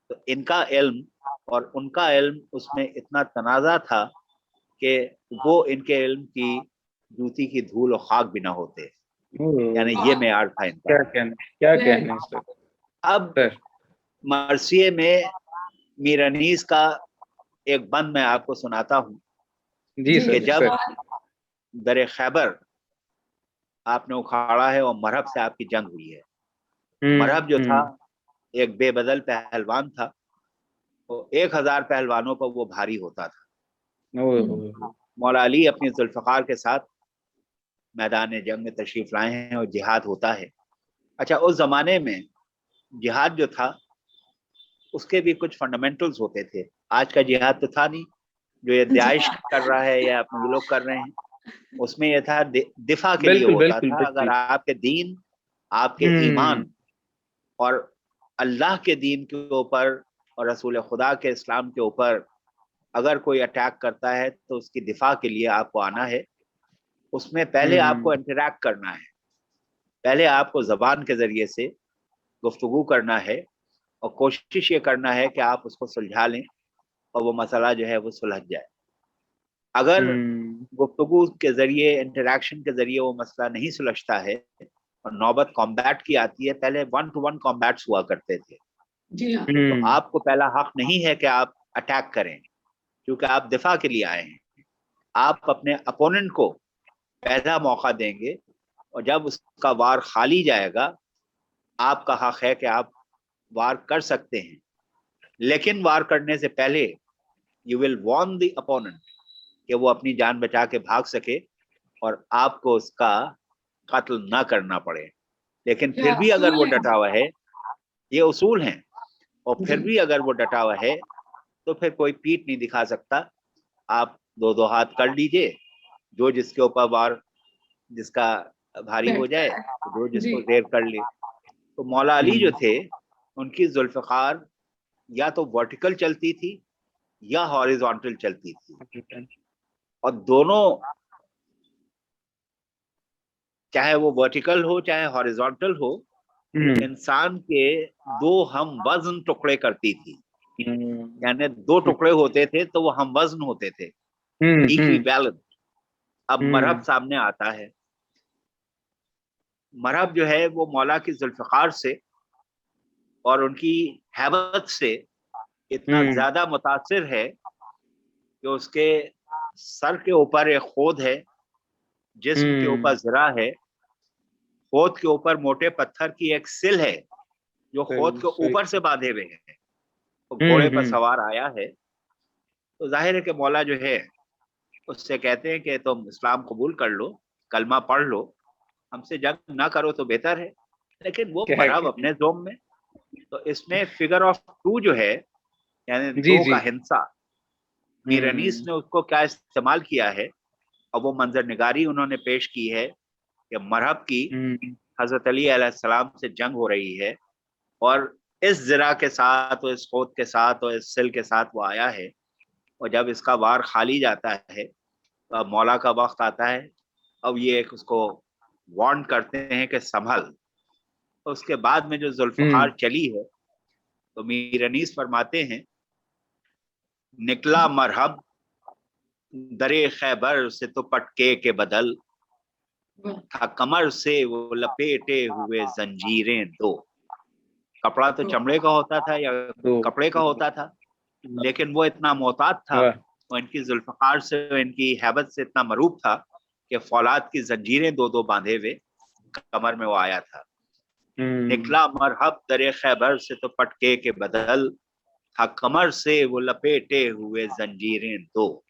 तो इनका इल्म और उनका इल्म उसमें इतना तनाज़ा था कि वो इनके इल्म की जूती की धूल और खाक भी ना होते। यानी ये मेयार था इनका। क्या कहने सर। अब मरसिए में मीर अनीस का एक बंद मैं आपको सुनाता हूँ कि जब दरे खैबर आपने उखाड़ा है और मरहब से आपकी जंग हुई है। मरहब जो था एक बेबदल पहलवान था, तो 1000 पहलवानों पर वो भारी होता था। मौला अली अपने जुल्फ़कार के साथ मैदान जंग में तशरीफ लाए हैं और जिहाद होता है। अच्छा, उस जमाने में जिहाद जो था उसके भी कुछ फंडामेंटल्स होते थे। आज का जिहाद तो था नहीं जो ये दाइश कर रहा है या अपने ये लोग कर रहे हैं। उसमें यह था दिफा के लिए होता था। अगर आपके दीन, आपके ईमान और अल्लाह के दीन के ऊपर और रसूल खुदा के इस्लाम के ऊपर अगर कोई अटैक करता है तो उसकी दिफा के लिए आपको आना है। उसमें पहले आपको इंटरैक्ट करना है, पहले आपको जबान के जरिए से गुफ्तगू करना है और कोशिश ये करना है कि आप उसको सुलझा लें और वो मसला जो है वो सुलझ जाए। अगर गुफ्तगू के जरिए, इंटरैक्शन के जरिए वो मसला नहीं सुलझता है और नौबत कॉम्बैट की आती है, पहले 1-to-1 कॉम्बैट्स हुआ करते थे। तो आपको पहला हक नहीं है कि आप अटैक करें, क्योंकि आप दिफा के लिए आए हैं। आप अपने अपोनेंट को पहला मौका देंगे और जब उसका वार खाली जाएगा, आपका हक है कि आप वार कर सकते हैं, लेकिन वार करने से पहले you will warn the opponent कि वो अपनी जान बचा के भाग सके और आपको उसका कत्ल ना करना पड़े। लेकिन फिर भी अगर वो डटा हुआ है, ये उसूल हैं, और फिर भी अगर वो डटा हुआ है तो फिर कोई पीठ नहीं दिखा सकता। आप 2-2 हाथ कर लीजिए, जो जिसके ऊपर वार जिसका भारी हो जाए, तो जो जी जिसको ढेर कर ले। तो मौला अली जो थे, उनकी जुल्फ़िकार या तो वर्टिकल चलती थी या हॉरिजॉन्टल चलती थी, और दोनों, चाहे वो वर्टिकल हो चाहे हॉरिजॉन्टल हो, इंसान के दो हम वजन टुकड़े करती थी। यानी दो टुकड़े होते थे तो वो हम वजन होते थे, इक्वी बैलेंस। अब मरहब सामने आता है। मरहब जो है वो मौला की जुल्फ़िकार से और उनकी हैबत से इतना ज्यादा मुतासिर है कि उसके सर के ऊपर एक खोद है, जिस्म के ऊपर ज़रा है, खोद के ऊपर मोटे पत्थर की एक सिल है जो खोद के ऊपर से बांधे हुए है, तो घोड़े पर सवार आया है। तो जाहिर है कि मौला जो है उससे कहते हैं कि तुम इस्लाम कबूल कर लो, कलमा पढ़ लो, हमसे जंग ना करो तो बेहतर है। लेकिन वो मरहब अपने जोम में। तो इसमें फिगर ऑफ टू जो है, यानी दो का हिंसा, मीर अनीस ने उसको क्या इस्तेमाल किया है, और वो मंजर निगारी उन्होंने पेश की है कि मरहब की हजरत अली अलैहिस्सलाम से जंग हो रही है, और इस ज़रा के साथ और इस खोद के साथ और इस सिल के साथ वो आया है। और जब इसका वार खाली जाता है तो अब मौला का वक्त आता है। अब ये एक उसको वार्न करते हैं कि संभल। उसके बाद में जो जुल्फ़िकार चली है, तो मीर अनीस फरमाते हैं, निकला मरहब दरे खैबर से तो पटके के बदल, था कमर से वो लपेटे हुए जंजीरें दो। कपड़ा तो चमड़े का होता था या कपड़े का होता था, लेकिन वो इतना मोहतात था, वो इनकी जुल्फ़िकार से, इनकी हैबत से इतना मरूब था कि फौलाद की जंजीरें दो दो बांधे हुए कमर में वो आया था। निकला मरहब दरे खैबर से तो पटके के बदल, था कमर से वो लपेटे हुए जंजीरें दो।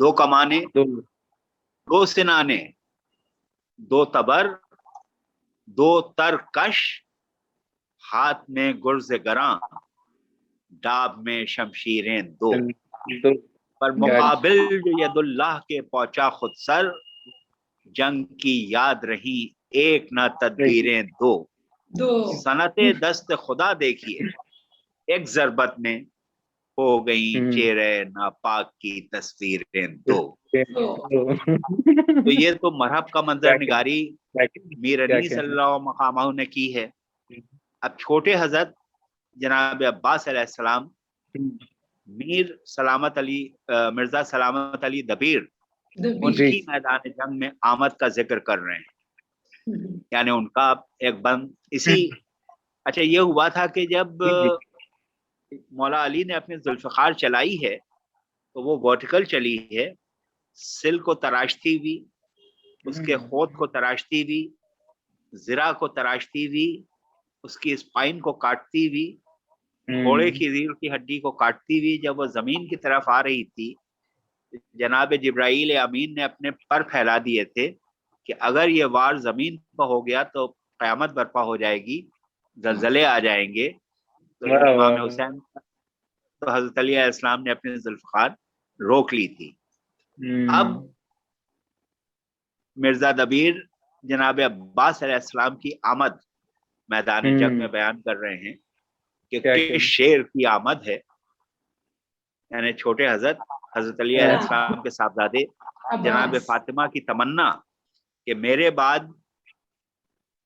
दो कमाने, दो सिनाने, दो तबर, दो तरकश, हाथ में गुर्ज़ गरां, डाब में शमशीरें दो। पर मुकाबिल जो यदुल्लाह के पहुंचा खुद सर, जंग की याद रही एक न तदबीरें दो। सनते दस्त खुदा देखिए, एक जरबत में हो गई चेहरे नापाक की तस्वीरें दो। तो ये तो मरहब का मंजर निगारी मीर अनीस सल्लल्लाहु अलैहि ने की है। अब छोटे हजरत जनाब अब्बास अलैहिस्सलाम मिर्जा सलामत अली दबीर, उनकी मैदान जंग में आमद का जिक्र कर रहे हैं। यानी उनका एक बंद इसी, अच्छा ये हुआ था कि जब मौला अली ने अपनी जुल्फ़िकार चलाई है तो वो वर्टिकल चली है, सिल को तराशती हुई, उसके खोद को तराशती हुई, ज़रा को तराशती हुई, उसकी स्पाइन को काटती हुई, घोड़े की रीढ़ की हड्डी को काटती हुई जब वो जमीन की तरफ आ रही थी, जनाब जिब्राइल अमीन ने अपने पर फैला दिए थे कि अगर ये वार जमीन पर हो गया तो क़यामत बर्पा हो जाएगी, जलजले आ जाएंगे। तो इमाम हुसैन, तो हजरत अली अलैहिस्सलाम ने अपनी जुल्फ़िकार रोक ली थी। अब मिर्जा दबीर जनाब अब्बास अलैहिस्सलाम की आमद मैदान जंग में बयान कर रहे हैं कि किस शेर की आमद है। यानी छोटे हजरत अली अलैहिस्सलाम के साहबजादे जनाब फातिमा की तमन्ना कि मेरे बाद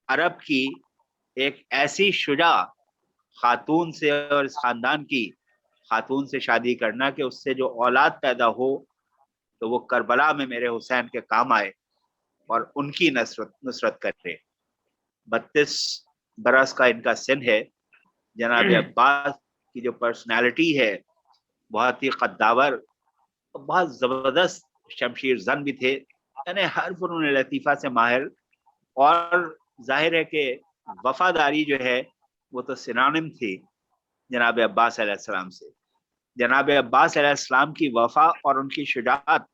अरब की एक ऐसी शुजा खातून से और इस खानदान की खातून से शादी करना कि उससे जो औलाद पैदा हो तो वो करबला में मेरे हुसैन के काम आए और उनकी नुसरत करे। 32 बरस का इनका सिन है। जनाब अब्बास की जो पर्सनालिटी है बहुत ही कद्दावर, बहुत जबरदस्त शमशीर जन भी थे, यानी हर फनून लतीफ़ा से माहिर। और जाहिर है कि वफादारी जो है वो तो सिनोनिम थी जनाब अब्बास अलैहिस्सलाम से। जनाब अब्बास अलैहिस्सलाम की वफा और उनकी शुजाअत,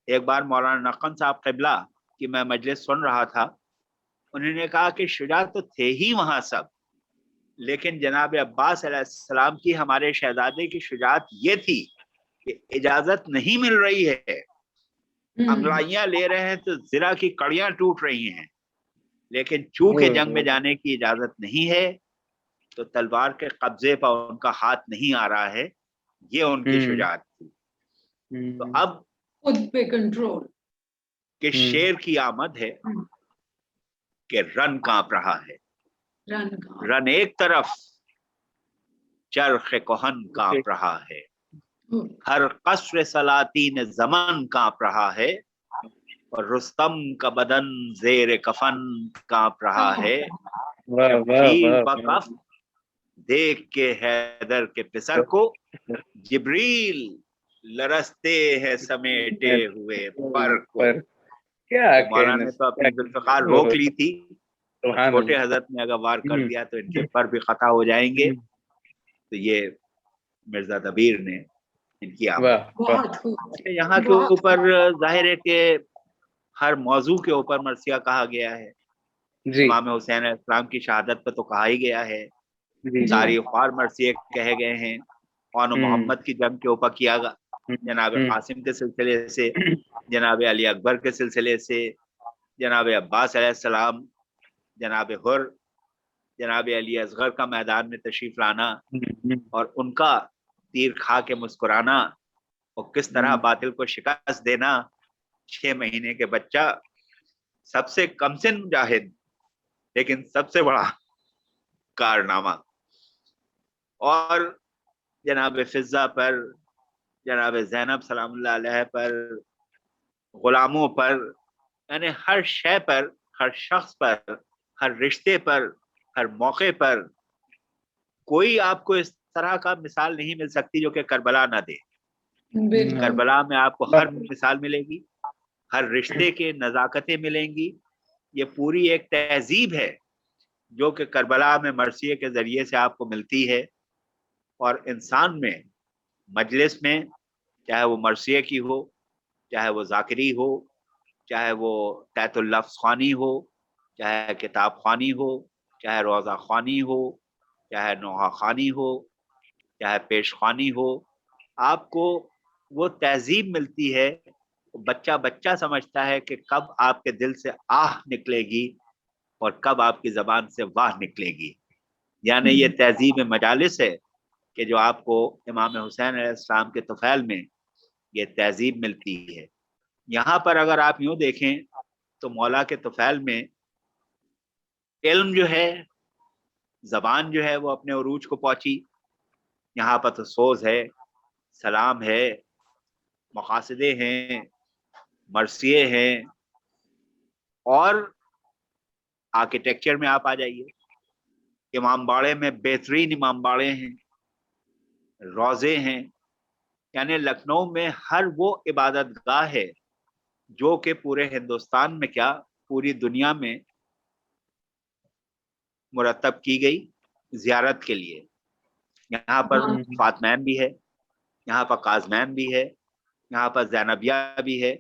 एक बार मौलाना नक़न साहब क़िबला की मैं मजलिस सुन रहा था, उन्होंने कहा कि शुजाअत तो थे ही वहाँ सब, लेकिन जनाब अब्बास अलैहिस्सलाम की, हमारे शहजादे की शुजाअत ये थी कि इजाज़त नहीं मिल रही है अंगड़ाइयां ले रहे हैं तो जिरा की कड़ियां टूट रही हैं, लेकिन चूंकि जंग में जाने की इजाजत नहीं है तो तलवार के कब्जे पर उनका हाथ नहीं आ रहा है। ये उनकी शुजाअत थी। तो अब खुद पे कंट्रोल कि शेर की आमद है कि रन कांप रहा है। रन एक तरफ, चरख कोहन कांप रहा है, हर कसर सलातीन ज़मन कांप रहा है, और रुस्तम का बदन जेर कफन कांप रहा है। शीर बकफ देख के हैदर के पिसर को जिब्रील लरसते हैं समेटे हुए पर को। क्या तो मौलाना ने तो अपनी जुल्फ़िकार रोक ली थी, छोटे हजरत ने अगर वार कर दिया तो इनके पर भी खता हो जाएंगे। तो ये मिर्जा दबीर ने इनकी आमद। यहाँ के ऊपर जाहिर है कि हर मौजू के ऊपर मरसिया कहा गया है। इमाम हुसैन अलैहिस्सलाम की शहादत पे तो कहा ही गया है, तारीख और मरसिए कहे गए हैं, और मोहम्मद की जंग के ऊपर किया गया, जनाब कासिम के सिलसिले से, जनाब अली अकबर के सिलसिले से, जनाब अब्बास अलैहिस्सलाम, जनाब हुर, जनाब अली असगर का मैदान में तशरीफ लाना और उनका तीर खा के मुस्कुराना, और किस तरह बातिल को शिकस्त देना। 6 महीने के बच्चा, सबसे कमसिन मुजाहिद लेकिन सबसे बड़ा कारनामा। और जनाब फिजा पर, जनाब जैनब सलामुल्लाह अलैहा पर, गुलामों पर, यानी हर शय पर, हर शख्स पर, हर रिश्ते पर, हर मौके पर कोई आपको इस तरह का मिसाल नहीं मिल सकती जो कि करबला ना दे। करबला में आपको हर मिसाल मिलेगी, हर रिश्ते के नज़ाकतें मिलेंगी। ये पूरी एक तहजीब है जो कि करबला में मरसिए के जरिए से आपको मिलती है। और इंसान में, मजलिस में, चाहे वो मरसिए की हो, चाहे वो जाकिरी हो, चाहे वो तैतुल लफ्ज़ ख़्वानी हो, चाहे किताब ख़्वानी हो, चाहे रोज़ा ख़्वानी हो, चाहे नोहा ख़्वानी हो, चाहे पेश ख़्वानी हो, आपको वो तहजीब मिलती है। बच्चा बच्चा समझता है कि कब आपके दिल से आह निकलेगी और कब आपकी ज़बान से वाह निकलेगी। यानी ये तहजीब मजालिस है कि जो आपको इमाम हुसैन अलैहिस्सलाम के तुफ़ैल में ये तहजीब मिलती है। यहाँ पर अगर आप यूँ देखें तो मौला के तुफ़ैल में इल्म जो है, ज़बान जो है, वो अपने उरूज को पहुँची। यहाँ पर तो सोज़ है, सलाम है, मकासदे हैं, मरसिए हैं, और आर्किटेक्चर में आप आ जाइए, इमाम बाड़े में बेहतरीन इमाम बाड़े हैं, रोज़े हैं। यानी लखनऊ में हर वो इबादत गाह है जो कि पूरे हिंदुस्तान में क्या, पूरी दुनिया में मुरतब की गई ज़ियारत के लिए। यहाँ पर फातमैन भी है, यहाँ पर काज़मैन भी है, यहाँ पर ज़ैनबिया भी है,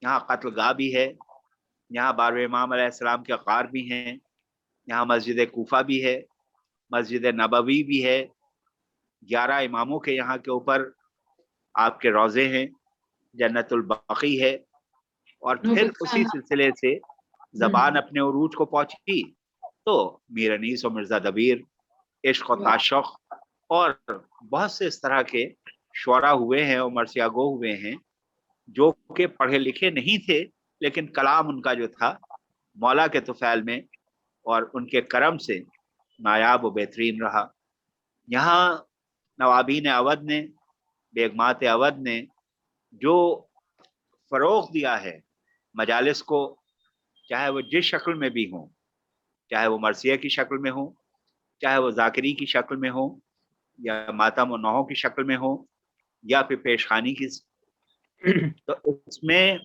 यहाँ कत्लगाह भी है, यहाँ 12वें इमाम अलैहिस्सलाम के ग़ार भी हैं, यहाँ मस्जिद कूफा भी है, मस्जिद नबवी भी है। 11 इमामों के यहाँ के ऊपर आपके रोज़े हैं, जन्नतुल बाक़ी है। और फिर उसी सिलसिले से ज़बान अपने उरूज को पहुँची तो मीर अनीस और मिर्ज़ा दबीर, इश्क और ताशुक़ और बहुत से इस तरह के शुअरा हुए हैं और मरसिया गो हुए हैं जो कि पढ़े लिखे नहीं थे, लेकिन कलाम उनका जो था मौला के तुफ़ैल में और उनके करम से नायाब व बेहतरीन रहा। यहाँ नवाबीन अवध ने, बेगमात अवध ने जो फ़रोग़ दिया है मजालिस को, चाहे वो जिस शक्ल में भी हों, चाहे वो मरसिया की शक्ल में हो, चाहे वो जाकिरी की शक्ल में हो, या मातम और नौहों की शक्ल में हो, या फिर पेशखानी की। तो इसमें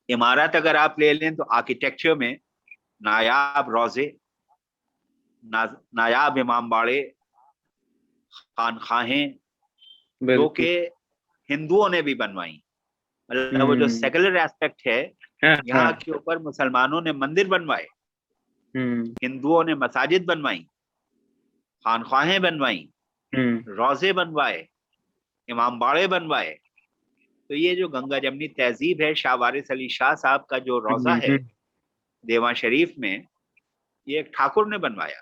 इमारत अगर आप ले लें तो आर्किटेक्चर में नायाब रोज़े, नायाब इमाम बाड़े, खानखाहें जो कि हिंदुओं ने भी बनवाई। मतलब वो जो सेकुलर एस्पेक्ट है, यहाँ के ऊपर मुसलमानों ने मंदिर बनवाए, हिंदुओं ने मसाजिद बनवाई, खानखाहें बनवाई, रोज़े बनवाए, इमाम बाड़े बनवाए। तो ये जो गंगा जमनी तहजीब है, शाह वारिस अली शाह साहब का जो रोजा है देवा शरीफ में, ये एक ठाकुर ने बनवाया।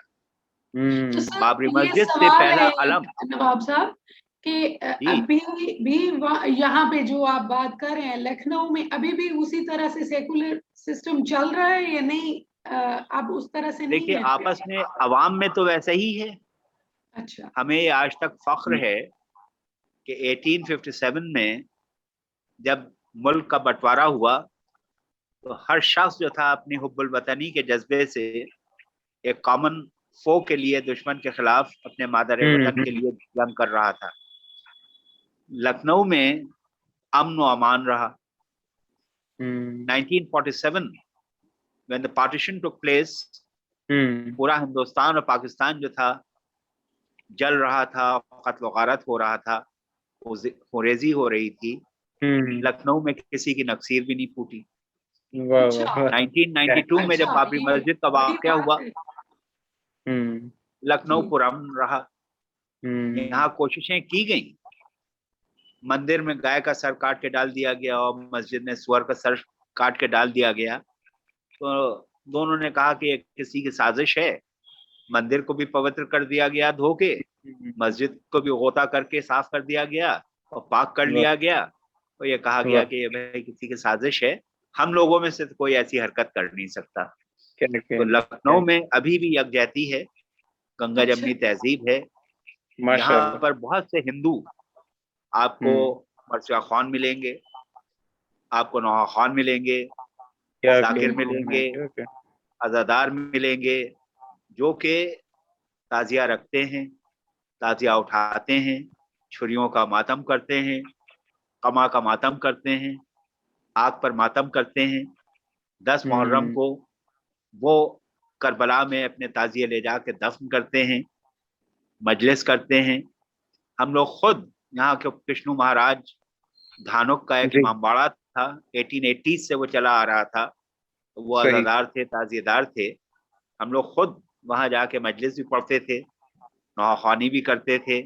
तो सर बाबरी ये मस्जिद से सवाल पहला है अलम। नवाब साहब कि जी अभी भी यहाँ पे जो आप बात कर रहे हैं लखनऊ में अभी भी उसी तरह से सेकुलर सिस्टम चल रहा है या नहीं? अब उस तरह से नहीं देखिए, है? आपस में अवाम में तो वैसा ही है। अच्छा। हमें आज तक फख्र है कि 1857 में जब मुल्क का बंटवारा हुआ तो हर शख्स जो था अपनी हुब्बुल वतनी के जज्बे से एक कॉमन फो के लिए, दुश्मन के खिलाफ अपने मादर वतन के लिए जंग कर रहा था। लखनऊ में अमन व अमान रहा। 1947 when the partition took place, पूरा हिंदुस्तान और पाकिस्तान जो था जल रहा था, कत्ल गारत हो रहा था, खुरेजी हो रही थी। लखनऊ में किसी की नक्सीर भी नहीं फूटी। अच्छा 1992 में जब बाबरी ये मस्जिद का बड़ी वाकया बात हुआ, है। लखनऊ जी। पुरअमन रहा। यहाँ कोशिशें की गई, मंदिर में गाय का सर काट के डाल दिया गया और मस्जिद में सुअर का सर काट के डाल दिया गया। तो दोनों ने कहा कि ये किसी की साजिश है। मंदिर को भी पवित्र कर दिया गया धो के, मस्जिद को भी गोता करके साफ कर दिया गया और पाक कर लिया गया। तो ये कहा गया कि ये भाई किसी की साजिश है, हम लोगों में से तो कोई ऐसी हरकत कर नहीं सकता। तो लखनऊ में अभी भी यकजहती है, गंगा जमनी तहजीब है। यहाँ पर बहुत से हिंदू आपको मर्सिया खान मिलेंगे, आपको नौहा खान मिलेंगे, जाकिर मिलेंगे, अजादार मिलेंगे, जो कि ताजिया रखते हैं, ताजिया उठाते हैं, छुरियों का मातम करते हैं, कमा का मातम करते हैं, आग पर मातम करते हैं। 10 मुहर्रम को वो करबला में अपने ताजिए ले जाके दफन करते हैं, मजलिस करते हैं। हम लोग खुद यहाँ के कृष्णु महाराज धानुक का एक इमामबाड़ा था, 1880 से वो चला आ रहा था। वो अज़ादार थे, ताजिएदार थे। हम लोग खुद वहां जाके मजलिस भी पढ़ते थे, नौखानी भी करते थे,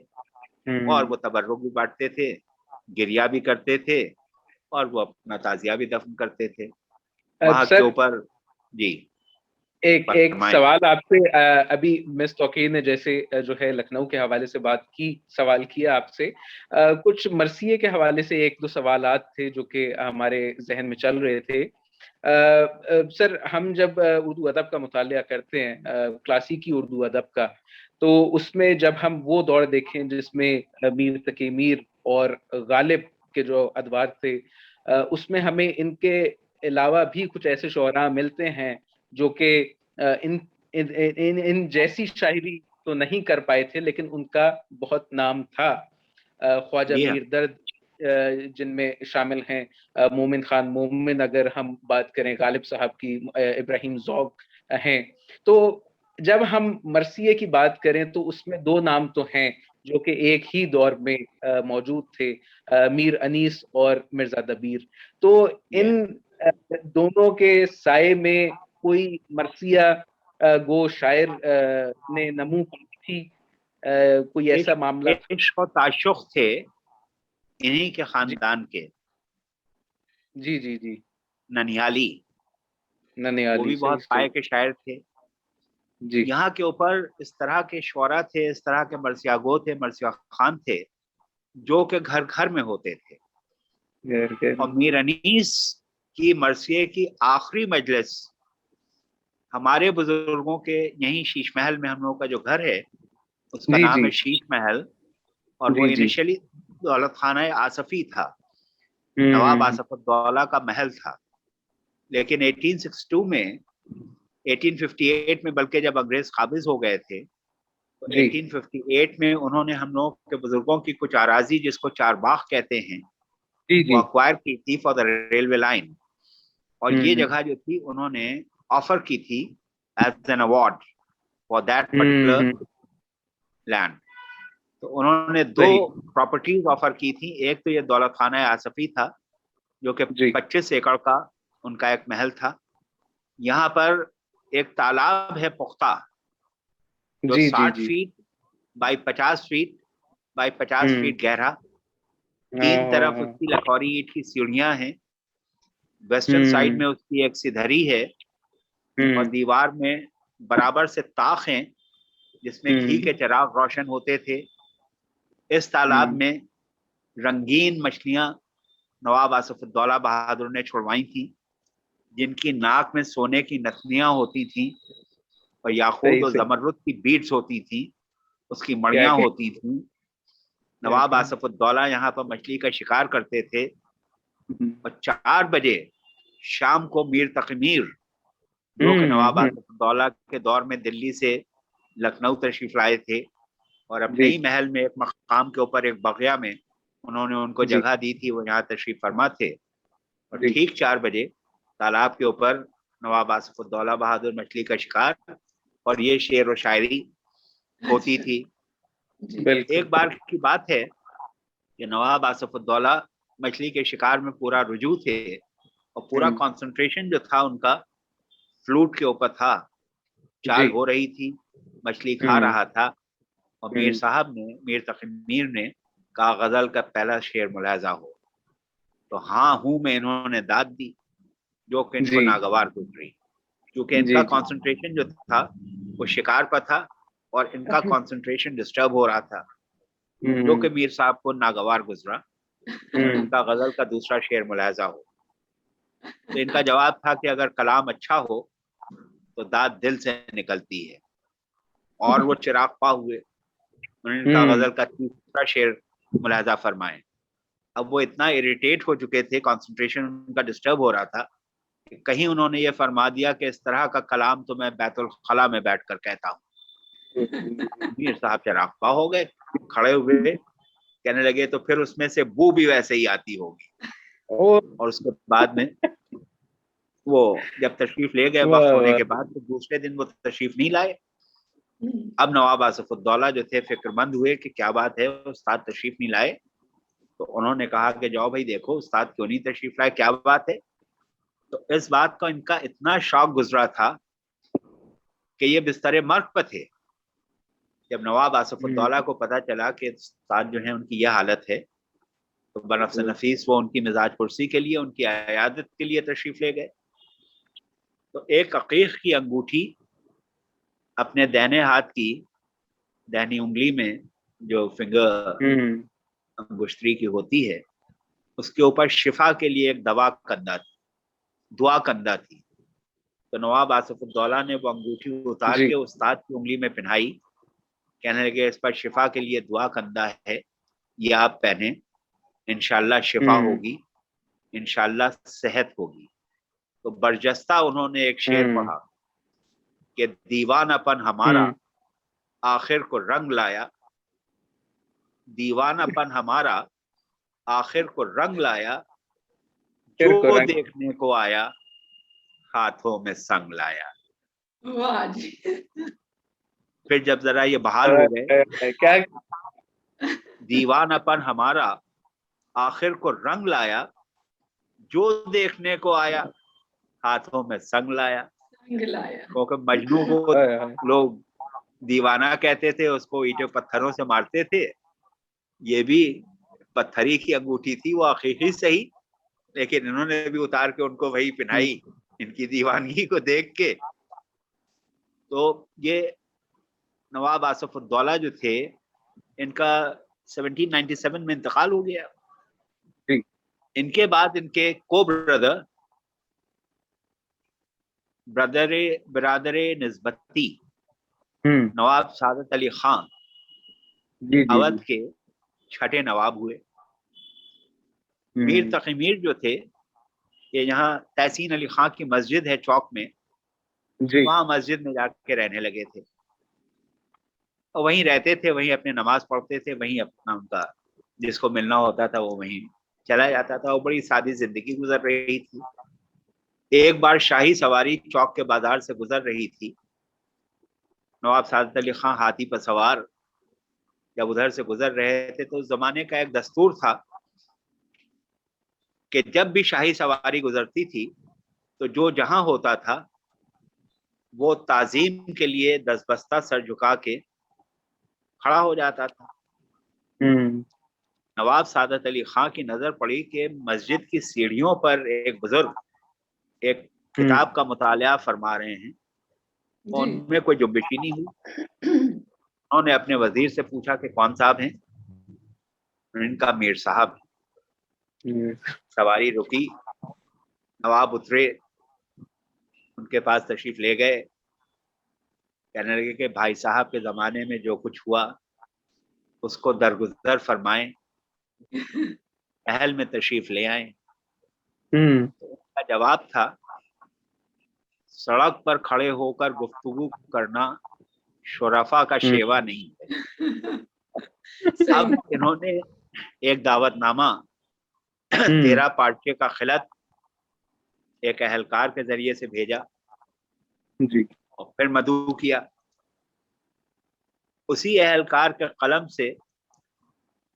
और वो तबर्रुक भी बांटते थे, गिरिया भी करते थे, और वो अपना ताजिया भी दफन करते थे वहां के ऊपर। जी एक सवाल आपसे, अभी मिस तौकीर ने जैसे जो है लखनऊ के हवाले से बात की, सवाल किया आपसे, कुछ मरसिये के हवाले से एक दो सवालात थे जो कि हमारे जहन में चल रहे थे। सर, हम जब उर्दू अदब का मुतालिया करते हैं, क्लासिकी उर्दू अदब का, तो उसमें जब हम वो दौर देखें जिसमें मीर तकी मीर और गालिब के जो अदवार थे, उसमें हमें इनके अलावा भी कुछ ऐसे शोरा मिलते हैं जो कि इन इन इन इन जैसी शायरी तो नहीं कर पाए थे, लेकिन उनका बहुत नाम था। ख्वाजा मीर दर्द जिनमें शामिल हैं मोमिन खान मोमिन, अगर हम बात करें गालिब साहब की, इब्राहिम ज़ौक हैं। तो जब हम मरसिये की बात करें तो उसमें दो नाम तो हैं जो कि एक ही दौर में मौजूद थे, मीर अनीस और मिर्जा दबीर। तो इन दोनों के साए में कोई मरसिया गो शायर ने नमू पाई थी, कोई ऐसा मामला? इश्क और ताशुक थे इन्हीं के खानदान के, जी जी जी, ननिहाली वो भी बहुत पाए के शायर थे जी। यहाँ के ऊपर। इस तरह के शोरा थे, इस तरह के मरसिया गो थे, मरसिया खान थे, जो कि घर घर में होते थे। और मीर अनीस की मरसिये की आखिरी मजलिस हमारे बुजुर्गों के यहीं शीश महल में, हम लोगों का जो घर है उसका नाम है शीश महल, और वो इनिशियली दौलत खाना आसफी था, नवाब आसफुद्दौला का महल था। लेकिन 1862 में, 1858 में बल्कि जब अंग्रेज काबिज हो गए थे, तो 1858 में उन्होंने हम लोग के बुजुर्गों की कुछ आराजी, जिसको चारबाग कहते हैं, वो अक्वायर की थी फॉर द रेलवे लाइन। और ये जगह जो थी उन्होंने ऑफर की थी as an award for that particular land. तो उन्होंने दो प्रॉपर्टीज ऑफर की थी। एक तो ये दौलत खाना आसफी था जो कि 25 एकड़ का उनका एक महल था। यहाँ पर एक तालाब है पुख्ता, जो 60 feet by 50 feet by 50 feet गहरा, तीन तरफ उसकी लखौरी ईंट की सीढ़ियां हैं, वेस्टर्न साइड में उसकी एक सिधरी है, और दीवार में बराबर से ताक हैं जिसमें घी के चिराग रोशन होते थे। इस तालाब में रंगीन मछलियां नवाब आसिफुद्दौला बहादुर ने छुड़वाई थी, जिनकी नाक में सोने की नथनियां होती थी और याकूत और जमरुद की बीड्स होती थी, उसकी मड़ियां होती थी। नवाब आसिफुद्दौला यहाँ पर मछली का शिकार करते थे, और 4 बजे शाम को मीर तकमीर, जो कि नवाब आसिफुद्दौला के दौर में दिल्ली से लखनऊ तशरीफ लाए थे, और अपने ही महल में एक मकाम के ऊपर एक बगिया में उन्होंने उनको जगह दी थी, वो यहाँ तशरीफ फरमा थे। और ठीक 4 बजे तालाब के ऊपर नवाब आसिफुद्दौला बहादुर मछली का शिकार और ये शेर व शायरी होती थी। एक बार की बात है कि नवाब आसिफुद्दौला मछली के शिकार में पूरा रुजू थे, और पूरा कंसंट्रेशन जो था उनका फ्लूट के ऊपर था। चाल हो रही थी, मछली खा रहा था, और मीर साहब ने, मीर तकमीर ने कहा गजल का पहला शेर मुलाजा हो। तो हाँ हूं में इन्होंने दाद दी, जो कि इनको नागवार गुजरी, क्योंकि इनका कंसंट्रेशन जो था वो शिकार पर था, और इनका कंसंट्रेशन डिस्टर्ब हो रहा था, जो कि मीर साहब को नागवार गुजरा। इनका गजल का दूसरा शेर मुलाजा हो। तो इनका जवाब था कि अगर कलाम अच्छा हो तो दाद दिल से निकलती है, और वो चिराग पा हुए। उन्होंने कहा गजल का तीसरा शेर मुलाजा फरमाए। अब वो इतना इरिटेट हो चुके थे, कंसंट्रेशन उनका डिस्टर्ब हो रहा था, कि कहीं उन्होंने ये फरमा दिया कि इस तरह का कलाम तो मैं बैतुल खला में बैठकर कहता हूँ। मीर साहब चरागपा हो गए, खड़े हुए, कहने लगे तो फिर उसमें से बू भी वैसे ही आती होगी। और उसके बाद में वो जब तशरीफ ले गए वक्त होने के बाद, तो दूसरे दिन वो तशरीफ नहीं लाए। अब नवाब आसिफुद्दौला जो थे फिक्रमंद हुए कि क्या बात है, उस्ताद तशरीफ नहीं लाए। तो उन्होंने कहा कि जाओ भाई देखो उस्ताद क्यों नहीं तशरीफ लाए, क्या बात है। तो इस बात का इनका इतना शौक गुजरा था कि ये बिस्तरे मर्ग पर थे। जब नवाब आसिफुद्दौला को पता चला कि उस्ताद जो है उनकी यह हालत है, तो बनफ्स नफीस वो उनकी मिजाज पुरसी के लिए, उनकी अयादत के लिए तशरीफ ले गए। तो एक अकीक की अंगूठी अपने दाहिने हाथ की दाहिनी उंगली में, जो फिंगर अंगुश्तरी की होती है, उसके ऊपर शिफा के लिए एक दुआ कंधा थी। तो नवाब आसिफुद्दौला ने वो अंगूठी उतार के उस्ताद की उंगली में पहनाई, कहने लगे इस पर शिफा के लिए दुआ कंधा है, ये आप पहने, इंशाल्लाह शिफा होगी, इंशाल्लाह सेहत होगी। तो बरजस्ता उन्होंने एक शेर पढ़ा कि दीवानापन हमारा आखिर को रंग लाया, दीवानापन हमारा आखिर को रंग लाया, जो देखने को आया हाथों में संग लाया। वाह जी। फिर जब जरा ये बहाल हो गए, क्या दीवानापन हमारा आखिर को रंग लाया, जो देखने को आया हाथों में संग लाया। क्योंकि मजनू को लोग दीवाना कहते थे, उसको ईंटों पत्थरों से मारते थे। ये भी पत्थरी की अंगूठी थी, वो आखिरी सही, लेकिन इन्होंने भी उतार के उनको वही पहनाई इनकी दीवानगी को देख के। तो ये नवाब आसिफुद्दौला जो थे, इनका 1797 में इंतकाल हो गया। इनके बाद इनके को ब्रदर निस्बती नवाब सादत अली खान अवध के छठे नवाब हुए। मीर तकीमीर जो थे, ये यहाँ तहसीन अली खान की मस्जिद है चौक में, वहां मस्जिद में जाके रहने लगे थे, और वहीं रहते थे, वहीं अपने नमाज पढ़ते थे, वहीं अपना उनका जिसको मिलना होता था वो वहीं चला जाता था, और बड़ी सादी जिंदगी गुजर रही थी। एक बार शाही सवारी चौक के बाजार से गुजर रही थी। नवाब सादत अली खान हाथी पर सवार जब उधर से गुजर रहे थे, तो उस जमाने का एक दस्तूर था कि जब भी शाही सवारी गुजरती थी तो जो जहां होता था वो ताजीम के लिए दसबस्ता सर झुका के खड़ा हो जाता था। नवाब सादत अली खां की नजर पड़ी कि मस्जिद की सीढ़ियों पर एक बुजुर्ग एक किताब का मुताला फरमा रहे हैं। जी। उनमें कोई जुम्बिशी नहीं हुई। उन्होंने अपने वजीर से पूछा कि कौन साहब हैं? इनका मीर साहब। सवारी रुकी, नवाब उतरे, उनके पास तशरीफ ले गए। कहने लगे कि भाई साहब के जमाने में जो कुछ हुआ उसको दरगुजर फरमाएं, महल में तशरीफ ले आए। तो उनका जवाब था, सड़क पर खड़े होकर गुफ्तगू करना शुरफा का शेवा नहीं है। अब इन्होंने एक दावतनामा 13 पार्चे का खिलत एक अहलकार के जरिए से भेजा जी। और फिर मदऊ किया। उसी अहलकार के कलम से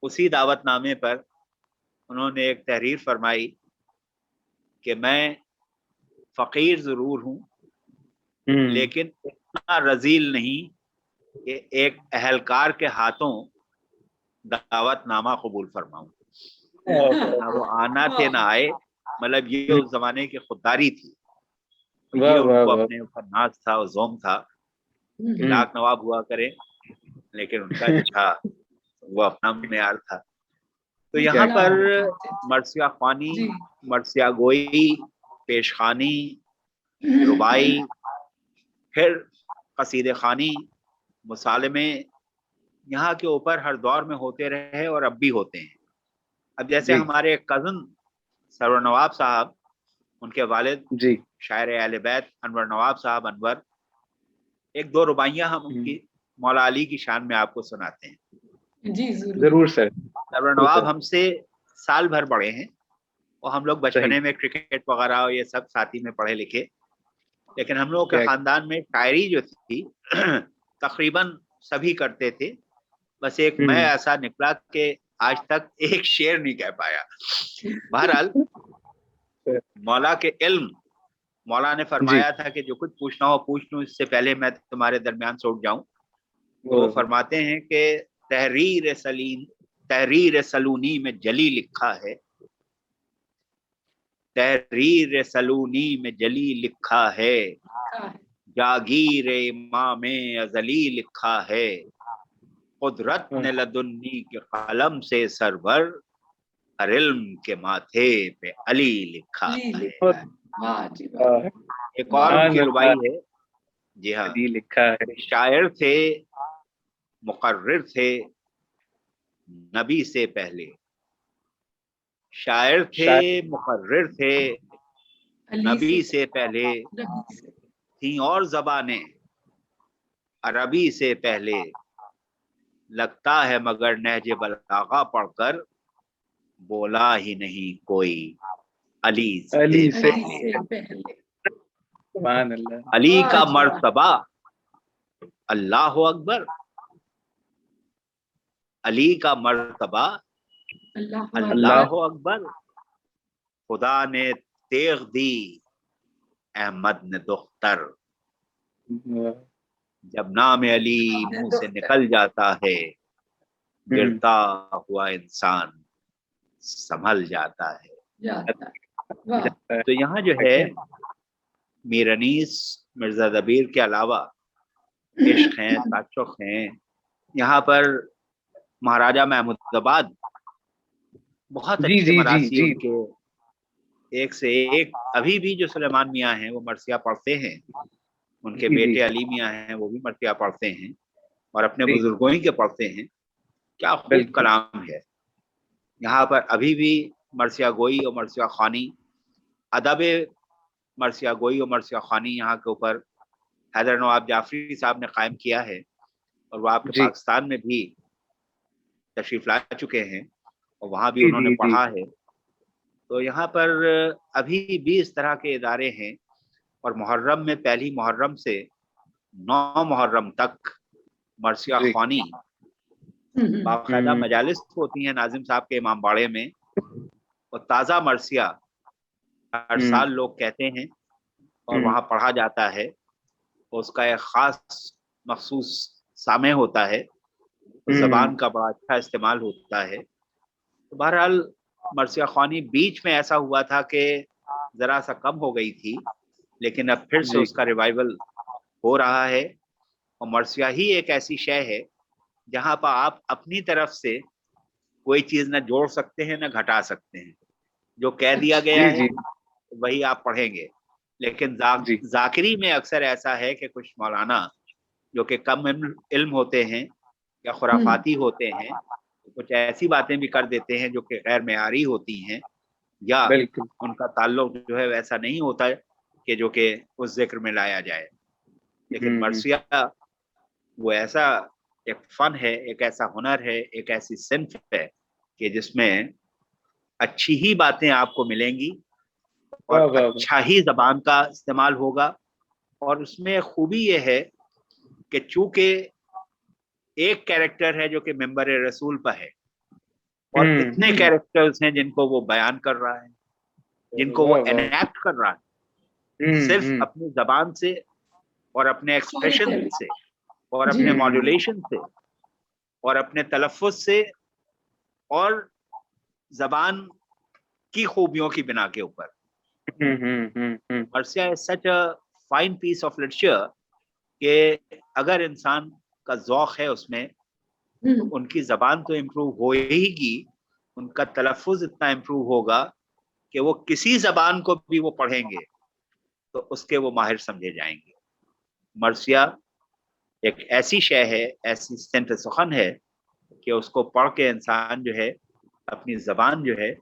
उसी दावतनामे पर उन्होंने एक तहरीर फरमाई कि मैं फकीर जरूर हूं लेकिन इतना रजील नहीं कि एक अहलकार के हाथों दावतनामा कबूल फरमाऊं। ना वो आना थे ना आए, मतलब ये उस जमाने की खुददारी थी। ये उनको अपने ऊपर नाज था और जोम था कि लाख नवाब हुआ करे, लेकिन उनका जो था वो अपना मेयार था। तो यहाँ पर मरसिया ख्वानी, मरसिया गोई, पेशखानी, रुबाई, फिर कसीदे खानी, मुसालमे यहाँ के ऊपर हर दौर में होते रहे और अब भी होते हैं। अब जैसे हमारे कज़न सरवर नवाब साहब, उनके वालिद जी शायर अहले बैत अनवर नवाब साहब अनवर, एक दो रुबाइयाँ हम उनकी मौला अली की शान में आपको सुनाते हैं। जी जरूर सर। सरवर नवाब हमसे साल भर बड़े हैं और हम लोग बचपने में क्रिकेट वगैरह ये सब साथी में पढ़े लिखे, लेकिन हम लोगों के खानदान में शायरी जो थी तकरीबन सभी करते थे। बस एक मैं ऐसा निकला कि आज तक एक शेर नहीं कह पाया। बहरहाल मौला के इल्म, मौला ने फरमाया था कि जो कुछ पूछना हो पूछ लूं, इससे पहले मैं तुम्हारे दरमियान से उठ जाऊं। तो वो फरमाते हैं कि तहरीर सलूनी में जली लिखा है, तहरीर सलूनी में जली लिखा है, जागीर इमाम अजली लिखा है, कुदरत ने लदुन्नी के कलम से सरवर, हर इल्म के माथे पे अली लिखा है। एक और उनकी रुबाई है, जी हाँ, लिखा है, शायर थे, मुकर्रिर थे नबी से पहले, शायर थे, मुकर्रिर थे नबी से पहले, थी और ज़बानें अरबी से पहले, लगता है मगर नहज बलागा पढ़कर बोला ही नहीं कोई अली से पहले। अली का मर्तबा अल्लाह अकबर, अली का मर्तबा अल्लाह अकबर, खुदा ने तेग दी अहमद ने दुख्तर, जब नाम अली मुंह से निकल जाता है गिरता हुआ इंसान संभल जाता है। तो यहाँ जो है मीर अनीस, मिर्जा दबीर के अलावा इश्क हैं, ताशुक हैं। यहाँ पर महाराजा महमूदाबाद बहुत अच्छे मरासी उनके एक से एक। अभी भी जो सुलेमान मियाँ हैं वो मरसिया पढ़ते हैं, उनके बेटे अली मियाँ हैं वो भी मरसिया पढ़ते हैं और अपने बुजुर्गों ही के पढ़ते हैं। क्या खूब कलाम है। यहाँ पर अभी भी मरसिया गोई और मरसिया खानी, अदब मरसिया गोई और मरसिया खानी यहाँ के ऊपर हैदर नवाब जाफरी साहब ने कायम किया है और वो आपके पाकिस्तान में भी तशरीफ ला चुके हैं और वहाँ भी उन्होंने पढ़ा है। तो यहाँ पर अभी भी इस तरह के इदारे हैं और मुहर्रम में पहली मुहर्रम से 9 मुहर्रम तक मरसिया ख्वानी बाकायदा मजालिस होती हैं नाजिम साहब के इमाम बाड़े में, और ताज़ा मरसिया हर साल लोग कहते हैं और वहाँ पढ़ा जाता है। उसका एक ख़ास मखसूस सामे होता है, ज़बान का बड़ा अच्छा इस्तेमाल होता है तो बहरहाल मर्सिया ख्वानी बीच में ऐसा हुआ था कि जरा सा कम हो गई थी, लेकिन अब फिर से जी उसका रिवाइवल हो रहा है। और मर्सिया ही एक ऐसी शय है जहां पर आप अपनी तरफ से कोई चीज न जोड़ सकते हैं न घटा सकते हैं। जो कह दिया अच्छा। गया जी है जी वही आप पढ़ेंगे। लेकिन जी जाकिरी में अक्सर ऐसा है कि कुछ मौलाना जो कि कम इल्म होते हैं या खुराफाती होते हैं, कुछ ऐसी बातें भी कर देते हैं जो कि गैर मेयारी होती हैं, या बिल्कुल। उनका ताल्लुक जो है वैसा नहीं होता है कि जो कि उस जिक्र में लाया जाए। लेकिन हम्म। मर्सिया वो ऐसा एक फन है, एक ऐसा हुनर है, एक ऐसी सिंफ है कि जिसमें अच्छी ही बातें आपको मिलेंगी वाह और वाह वाह। अच्छा ही जबान का इस्तेमाल होगा। और उसमें खूबी ये है कि चूंकि एक कैरेक्टर है जो कि मेंबर रसूल पर है, और इतने हम्म। कैरेक्टर्स हैं जिनको वो बयान कर रहा है, जिनको वो वाह वाह। एनैक्ट कर रहा है, सिर्फ हम्म। अपनी जबान से और अपने स्टोरी एक्सप्रेशन टेलिंग। से और जी। अपने मॉड्यूलेशन से और अपने तलफ़ुज़ से और जबान की खूबियों की बिना के ऊपर। Hmm. Marsiya is such a fine piece of literature कि अगर इंसान का ज़ौक़ है उसमें, तो हम्म। उनकी ज़बान तो इम्प्रूव होएगी, उनका तलफ़ुज़ इतना इम्प्रूव होगा कि वो किसी ज़बान को भी वो पढ़ेंगे तो उसके वो माहिर समझे जाएंगे। मर्सिया एक ऐसी शय है, ऐसी सिंट सुखन है कि उसको पढ़ के इंसान जो है अपनी ज़बान जो है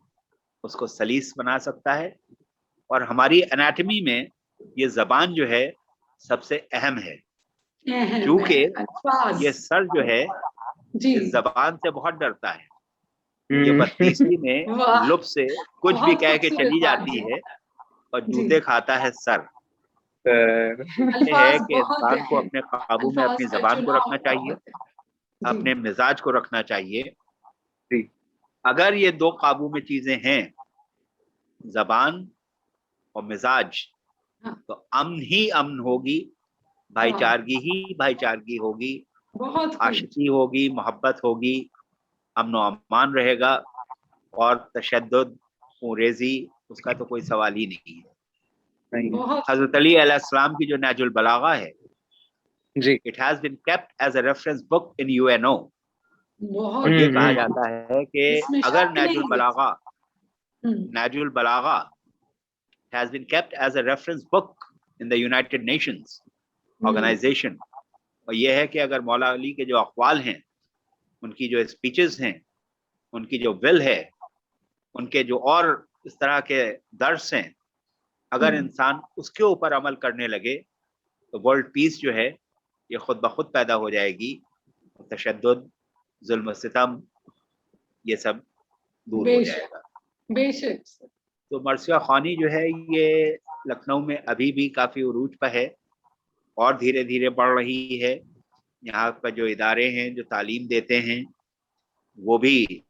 उसको सलीस बना सकता है। और हमारी एनाटमी में ये ज़बान जो है सबसे अहम है, अहम है क्योंकि अल्फाज। ये सर जो है जी। इस ज़बान से बहुत डरता है। ये हम्म। बदतीसी में वाह, लुप्त से कुछ भी बहुत कह के खूबसूरत चली बात जाती है। है और जी। जूते खाता है सर। ये है अल्फाज कि बहुत इंसान को है, अपने काबू में अल्फाज अपनी का ज़बान को रखना चुनाव चाहिए, बहुत है। जी। अपने मिजाज को रखना चाहिए। जी। अगर ये दो काबू में चीज़ें हैं, ज़बान और मिजाज, हाँ। तो अमन ही अमन होगी, वाह, भाईचारगी ही भाईचारगी होगी, बहुत खूब। आशिकी होगी, मोहब्बत होगी, अमन व अमान रहेगा। और तशद्दुद रेजी उसका तो कोई सवाल ही नहीं है। नहीं। बहुत खूब। हजरत अली अलैहिस्सलाम की जो नाजुल बलागा है, जी। It has been kept as a reference book in UNO. और बहुत ये कहा बहुत, जाता है कि इसमें अगर शक नहीं है। हम्म। नाजुल बलागा has been kept as a reference book in the United Nations organization। और ये है कि अगर मौला अली के जो अक़वाल हैं, उनकी जो स्पीचेस हैं, उनकी जो विल है, उनके जो और इस तरह के दर्स हैं, अगर इंसान उसके ऊपर अमल करने लगे तो वर्ल्ड पीस जो है ये खुद ब खुद पैदा हो जाएगी। तशद्दुद, जुल्म सितम, ये सब दूर हो बेशक, जाएगा। बेशक। तो मर्सिया ख़ानी जो है ये लखनऊ में अभी भी काफ़ी उरूज पर है और धीरे धीरे बढ़ रही है। यहाँ पर जो इदारे हैं जो तालीम देते हैं वो भी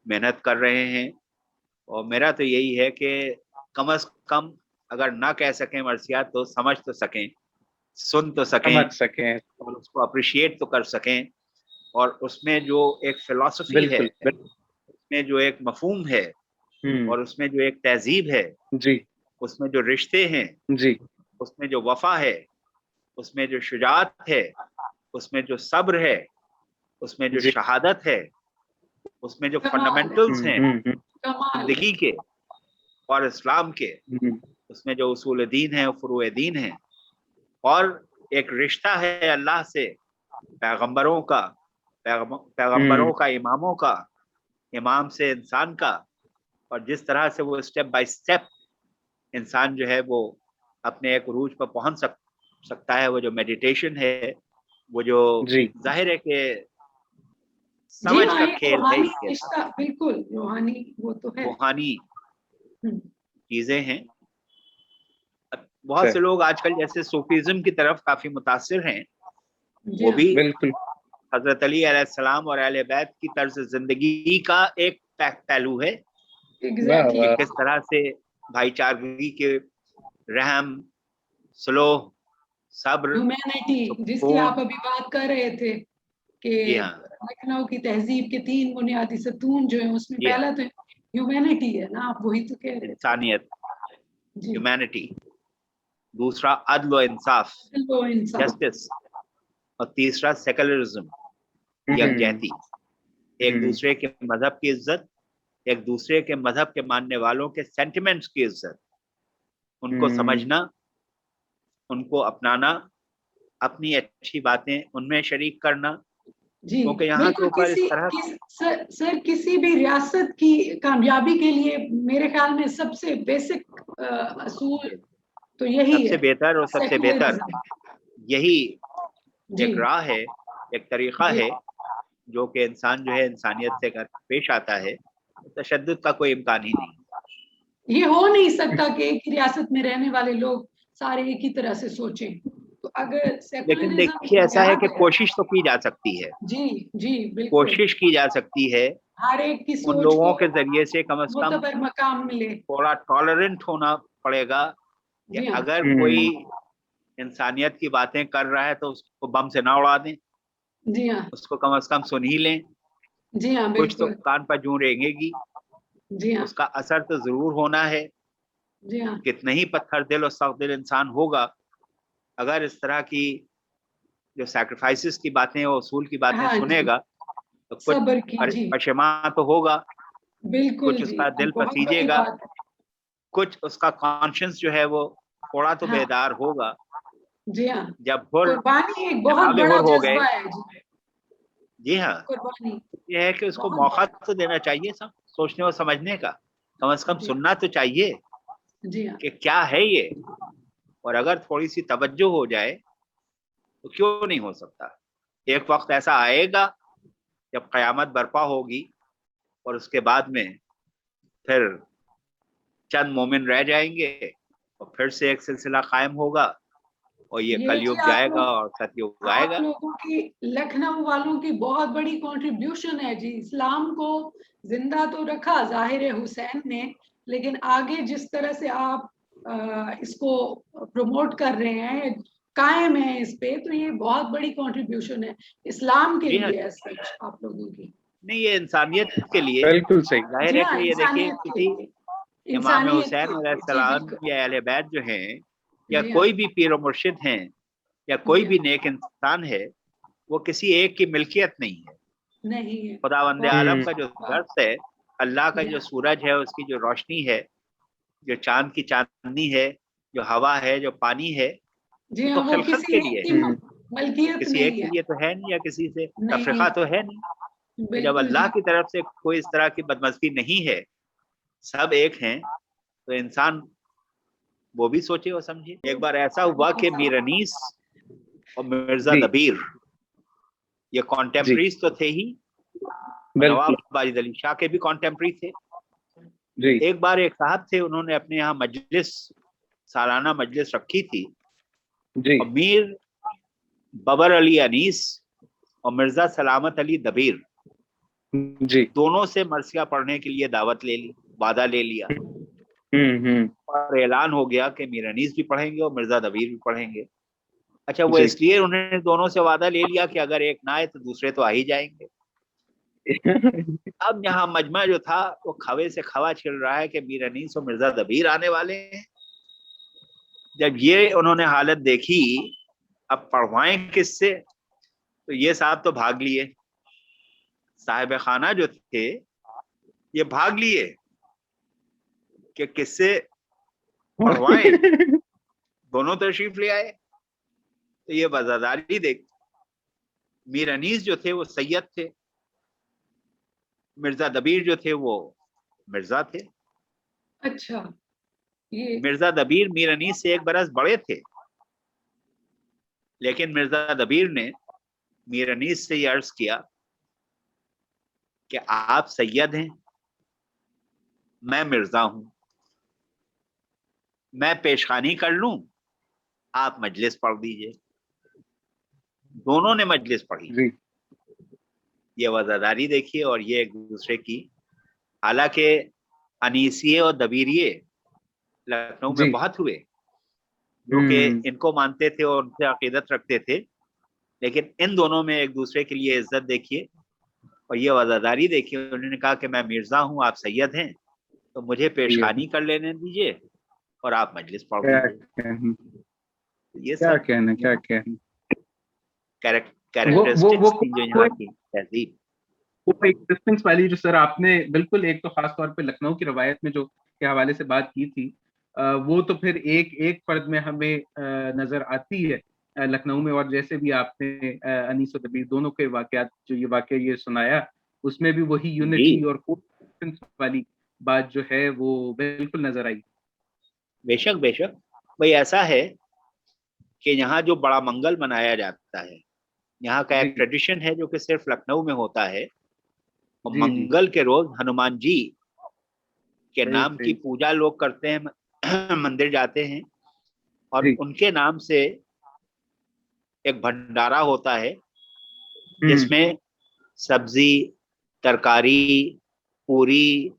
मेहनत कर रहे हैं। और मेरा तो यही है कि कम अज़ कम अगर ना कह सकें मर्सिया, तो समझ तो सकें, सुन तो समझ सकें सकें। और उसको अप्रिशिएट तो कर सकें। और उसमें जो एक फ़िलॉसफ़ी है, बिल्कुल बिल्कुल। उसमें जो एक मफ़हूम है हम्म। और उसमें जो एक तहज़ीब है, जी उसमें जो रिश्ते हैं, जी उसमें जो वफ़ा है, उसमें जो शुजाअत है, उसमें जो सब्र है, उसमें जो जी। शहादत है, उसमें जो कमाल है, फंडामेंटल्स हैं कमाल है। जिंदगी के और इस्लाम के, हम्म। उसमें जो उसूल दीन है, फुरूए दीन है, और एक रिश्ता है अल्लाह से, पैगंबरों का, पैगंबरों का, इमामों का, इमाम से इंसान का। और जिस तरह से वो स्टेप बाय स्टेप इंसान जो है वो अपने एक उरूज पर पहुंच सकता है। वो जो मेडिटेशन है, वो जो जी। जाहिर है कि जी समझ हाँ, का एक खेल है रूहानी इसके अंदर, रिश्ता, बिल्कुल रूहानी, वो तो है। रूहानी हम्म। चीजें हैं। बहुत से सही। लोग आजकल जैसे सूफीज्म की तरफ काफी मुतासिर हैं, जी वो हाँ। भी बिल्कुल। हजरत अली अलैहिस्सलाम और अहले बैत की तर्ज जिंदगी का एक पहलू है वाह कि एग्जैक्टली। वाह। किस तरह से भाईचारगी के, रहम, स्लोह, सब्र, ह्यूमैनिटी जिसकी सुकून। आप अभी बात कर रहे थे कि जी हाँ, लखनऊ की तहजीब के 3 बुनियादी सतून जो है उसमें पहला तो ह्यूमैनिटी है ना, आप वही तो कह रहे थे। इंसानियत, जी, ह्यूमैनिटी। दूसरा अदल व इंसाफ, वो इंसान। जस्टिस। और तीसरा सेकुलरिज्म, यकजहती। एक दूसरे के मजहब की इज्जत, एक दूसरे के मजहब के मानने वालों के सेंटिमेंट्स की इज्जत, उनको समझना, उनको अपनाना, अपनी अच्छी बातें उनमें शरीक करना। जी क्योंकि यहाँ के बिल्कुल। ऊपर इस तरह सर किसी भी रियासत की कामयाबी के लिए मेरे ख्याल में सबसे बेसिक असूल तो यही सबसे है, बेहतर और सबसे बेहतर सेकुलरिज्म। यही जी एक राह है, एक तरीका जी है जो कि इंसान जो है इंसानियत से कर पेश आता है। तशद्दुद का कोई इम्कान ही नहीं। ये हो नहीं सकता कि एक ही रियासत में रहने वाले लोग सारे एक ही तरह से सोचें। तो अगर लेकिन सेकुलरिज्म देखिए, ऐसा है कि बुनियाद है। कोशिश तो की जा सकती है, जी जी बिल्कुल, कोशिश की जा सकती है हर एक की उन सोच लोगों को के जरिए से कम से कम मोतबर मकाम मिले। थोड़ा टॉलरेंट होना पड़ेगा कि जी हाँ, अगर कोई इंसानियत की बातें कर रहा है तो उसको बम से ना उड़ा दें, जी हाँ, उसको कम से कम सुन ही लें। जी हाँ कुछ तो बिल्कुल। कान पर जूं रेंगेगी, जी हाँ, उसका असर तो जरूर होना है। जी हाँ, कितने ही पत्थर दिल और सख्त दिल इंसान होगा, अगर इस तरह की जो सैक्रिफाइसेस की बातें और उसूल की बातें हाँ जी, सुनेगा तो कुछ सब्र की। जी पशेमान तो होगा, बिल्कुल कुछ जी, उसका दिल बहुत बड़ी पसीजेगा, बात है। कुछ उसका कॉन्शियंस जो है वो थोड़ा तो हाँ बेदार होगा। जी हाँ, जब हुर कुर्बानी एक बहुत जनाबे बड़ा हुर हो गए। जज्बा है जी। जी हाँ, कुर्बानी ये है कि उसको बहुत मौका बड़ा। तो देना चाहिए सब सोचने और समझने का, कम से कम जी सुनना तो चाहिए जी हाँ, कि क्या है ये। और अगर थोड़ी सी तवज्जो हो जाए तो क्यों नहीं हो सकता। एक वक्त ऐसा आएगा जब कयामत बर्पा होगी और उसके बाद में फिर चंद मोमिन रह जाएंगे और फिर से एक सिलसिला कायम होगा और ये ये जी कलयुग जाएगा और सतयुग आप आएगा। लोगों की, लखनऊ वालों की बहुत बड़ी कंट्रीब्यूशन है जी। इस्लाम को जिंदा तो रखा जाहिर हुसैन ने, लेकिन आगे जिस तरह से आप इसको प्रमोट कर रहे हैं, कायम है इस पे, तो ये बहुत बड़ी कंट्रीब्यूशन है इस्लाम के जी हाँ, लिए as such आप लोगों की। नहीं ये इंसानियत के लिए बिल्कुल सही। जाहिर जी है हाँ, कि ये देखिए इंसानियत के किसी लिए, इमाम इंसानियत हुसैन के लिए। जी अलैहिस्सलाम बिल्कुल। या अहले बैत जो हैं या जी हाँ, कोई भी पीर और मुर्शिद हैं या जी कोई हाँ, भी नेक इंसान है, वो किसी एक की मिल्कियत नहीं है। नहीं है। खुदावंद आलम का जो बहुत। दर्स है, अल्लाह का जी जो हाँ, सूरज है उसकी जो रोशनी है, जो चांद की चांदनी है, जो हवा है, जो पानी है, जी वो हाँ, तो वो खिलकत किसी के एक लिए की है, मलकियत किसी एक नहीं के है। लिए तो है नहीं या किसी से नहीं तफरीका है, तो है नहीं। तो जब बिल्कुल अल्लाह जी। की तरफ से कोई इस तरह की बदमस्ती नहीं है, सब एक हैं, तो इंसान वो भी सोचे और समझे। एक बार ऐसा हुआ कि मीर अनीस और मिर्जा जी दबीर ये जी कॉन्टेम्परीज तो थे ही, और बिल्कुल। नवाब वाजिद अली शाह के भी कॉन्टेम्परी थे। जी एक बार एक साहब थे, उन्होंने अपने यहाँ मजलिस, सालाना मजलिस रखी थी जी और मीर बबर अली अनीस और मिर्जा सलामत अली दबीर जी। दोनों से मरसिया पढ़ने के लिए दावत ले ली, वादा ले लिया हम्म। और ऐलान हो गया कि मीर अनीस भी पढ़ेंगे और मिर्जा दबीर भी पढ़ेंगे। अच्छा, वो जी इसलिए उन्होंने दोनों से वादा ले लिया कि अगर एक ना आए तो दूसरे तो आ ही जाएंगे। अब यहाँ मजमा जो था वो खवे से खवा छिड़ रहा है कि मीर अनीस और मिर्जा दबीर आने वाले हैं। जब ये उन्होंने हालत देखी, अब पढ़वाएं किससे, तो ये साहब तो भाग लिए, साहिब खाना जो थे ये भाग लिए कि किससे पढ़वाएं। दोनों तशरीफ ले आए तो ये वजादारी देख, मीर अनीस जो थे वो सैयद थे, मिर्जा दबीर जो थे वो मिर्जा थे। अच्छा, ये मिर्जा दबीर मीर अनीस से 1 बरस बड़े थे, लेकिन मिर्जा दबीर ने मीर अनीस से यह अर्ज किया कि आप सैयद हैं, मैं मिर्जा हूं, मैं पेशखानी कर लूं, आप मजलिस पढ़ दीजिए। दोनों ने मजलिस पढ़ी। जी ये वजादारी देखिए, और ये एक दूसरे की, हालांकि अनीसिये और दबीरिये लखनऊ में जी। बहुत हुए जो कि हम्म। इनको मानते थे और उनसे अकीदत रखते थे, लेकिन इन दोनों में एक दूसरे के लिए इज्जत देखिए और ये वज़ादारी देखिए, उन्होंने कहा कि मैं मिर्जा हूँ, आप सैयद हैं, तो मुझे पेशखानी कर लेने दीजिए और आप मजलिस पढ़ क्या लीजिए। कहना, ये क्या सब कहना, क्या कहना। कैरेक्टरिस्टिक्स थी जो वो यहाँ की तहजीब। वो एक डिस्टेंस वाली जो सर आपने बिल्कुल एक तो खास तौर पे लखनऊ की रवायत में जो के हवाले से बात की थी, वो तो फिर एक एक फर्द में हमें नजर आती है लखनऊ में। और जैसे भी आपने अनीस और दबीर दोनों के वाकयात जो ये वाकया ये सुनाया, उसमें भी वही जी यूनिटी और कोएक्सिस्टेंस वाली बात जो है वो बिल्कुल नजर आई। बेशक बेशक। भाई ऐसा है कि यहाँ जो बड़ा मंगल मनाया जाता है, यहाँ का एक जी ट्रेडिशन है जो कि सिर्फ लखनऊ में होता है। और जी जी। मंगल के रोज हनुमान जी के सही नाम की सही। पूजा लोग करते हैं, मंदिर जाते हैं और जी। उनके नाम से एक भंडारा होता है हम्म जिसमें सब्जी, तरकारी, पूरी,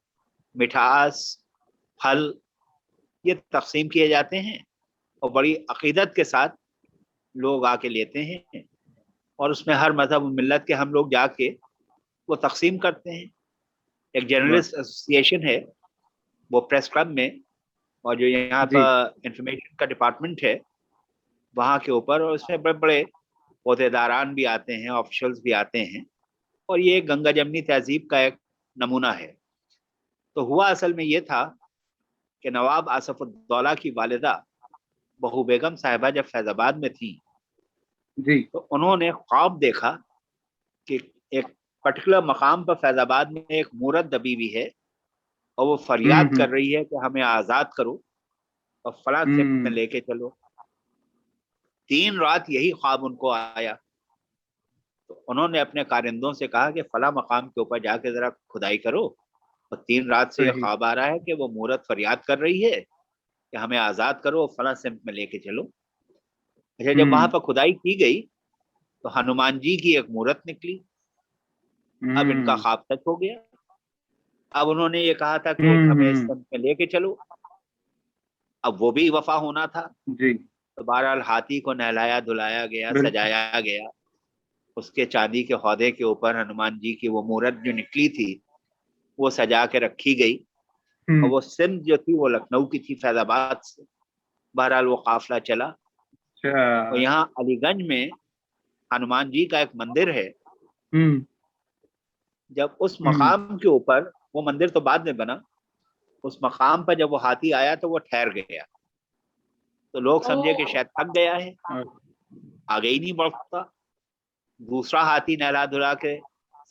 मिठास, फल ये तकसीम किए जाते हैं और बड़ी अकीदत के साथ लोग आके लेते हैं। और उसमें हर मजहब और मिल्लत के हम लोग जाके वो तकसीम करते हैं। एक वाह। जर्नलिस्ट एसोसिएशन है वो प्रेस क्लब में, और जो यहाँ जी। पर इंफॉर्मेशन का डिपार्टमेंट है वहाँ के ऊपर, और उसमें बड़े बड़े अहदेदारान भी आते हैं, ऑफिशियल्स भी आते हैं। और ये गंगा जमनी तहजीब का एक नमूना है। तो हुआ असल में ये था कि नवाब आसफुद्दौला की वालिदा बहू बेगम साहिबा जब फैजाबाद में थी जी। तो उन्होंने ख्वाब देखा कि एक पर्टिकुलर मकाम पर फैजाबाद में एक मूरत दबी हुई है और वो फरियाद हम्म। कर रही है कि हमें आज़ाद करो और फला सिमत में हम्म। लेके चलो। 3 रात यही ख्वाब उनको आया। तो उन्होंने अपने कारिंदों से कहा कि फला मकाम के ऊपर जाके जरा खुदाई करो, और 3 रात से ये सही। ख्वाब आ रहा है कि वो मूरत फरियाद कर रही है कि हमें आज़ाद करो और फला सिमत में लेके चलो। अच्छा, जब वहां हम्म पर खुदाई की गई तो हनुमान जी की एक मूरत निकली। अब इनका हम्म ख्वाब सच हो गया। अब उन्होंने ये कहा था कि हमें इस हम्म। सिमत में लेके चलो, अब वो भी वफा होना था। जी। तो बहरहाल हाथी को नहलाया धुलाया गया, बिल्कुल। सजाया गया। उसके चांदी के हौदे के ऊपर हनुमान जी की वो मूरत जो निकली थी वो सजा के रखी गई। और हम्म। वो सिंध जो थी वो लखनऊ की थी, फैजाबाद से। बहरहाल वो काफिला चला। और अच्छा। यहाँ अलीगंज में हनुमान जी का एक मंदिर है। हम्म जब उस हम्म। मकाम के ऊपर, वो मंदिर तो बाद में बना, उस मकाम पर जब वो हाथी आया तो वो ठहर गया। तो लोग ओ समझे कि शायद थक गया है, और- आगे ही नहीं बढ़ता। दूसरा हाथी नहला धुला के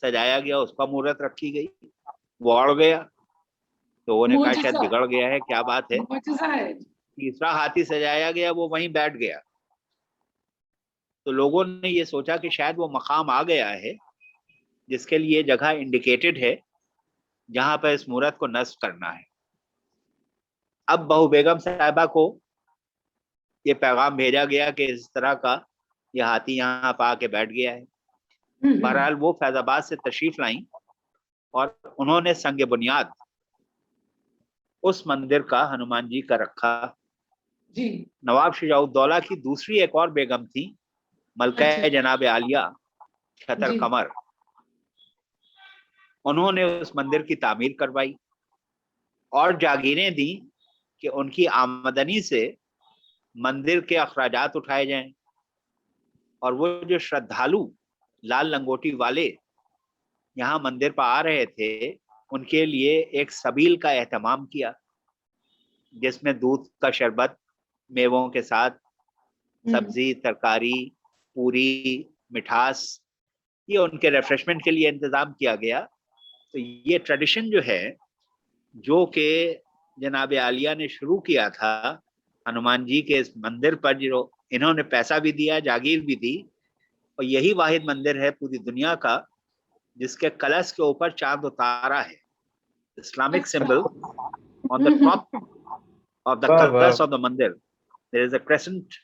सजाया गया, उसका मूर्त रखी गई, वो अड़ गया। तो वो ने कहा शायद मुझसा, बिगड़ गया है, क्या बात है। मुझसा है। तीसरा हाथी सजाया गया, वो वहीं बैठ गया। तो लोगों ने ये सोचा कि शायद वो मकाम आ गया है जिसके लिए जगह इंडिकेटेड है जहां पर इस मूर्त को नस्ब करना है। अब बहू बेगम साहिबा को ये पैगाम भेजा गया कि इस तरह का ये हाथी यहाँ पर आके बैठ गया है। हम्म। बहरहाल वो फैजाबाद से तशरीफ लाई और उन्होंने संग बुनियाद उस मंदिर का हनुमान जी का रखा। जी। नवाब शुजाउद्दौला की दूसरी एक और बेगम थी, अच्छा। मलका जनाब आलिया छतर जी। कमर। उन्होंने उस मंदिर की तामीर करवाई और जागीरें दी कि उनकी आमदनी से मंदिर के अखराजात उठाए जाएं। और वो जो श्रद्धालु लाल लंगोटी वाले यहाँ मंदिर पर आ रहे थे उनके लिए एक सबील का एहतमाम किया जिसमें दूध का शरबत मेवों के साथ, हम्म। सब्जी, तरकारी, पूरी, मिठास, ये उनके रिफ्रेशमेंट के लिए इंतजाम किया गया। तो ये ट्रेडिशन जो है, जो कि जनाब आलिया ने शुरू किया था हनुमान जी के इस मंदिर पर, जो इन्होंने पैसा भी दिया, जागीर भी दी। और यही वाहिद मंदिर है पूरी दुनिया का जिसके कलश के ऊपर चांद और तारा है, इस्लामिक अच्छा। Symbol. On the top of the वाह वाह। colors of the mandir there is a crescent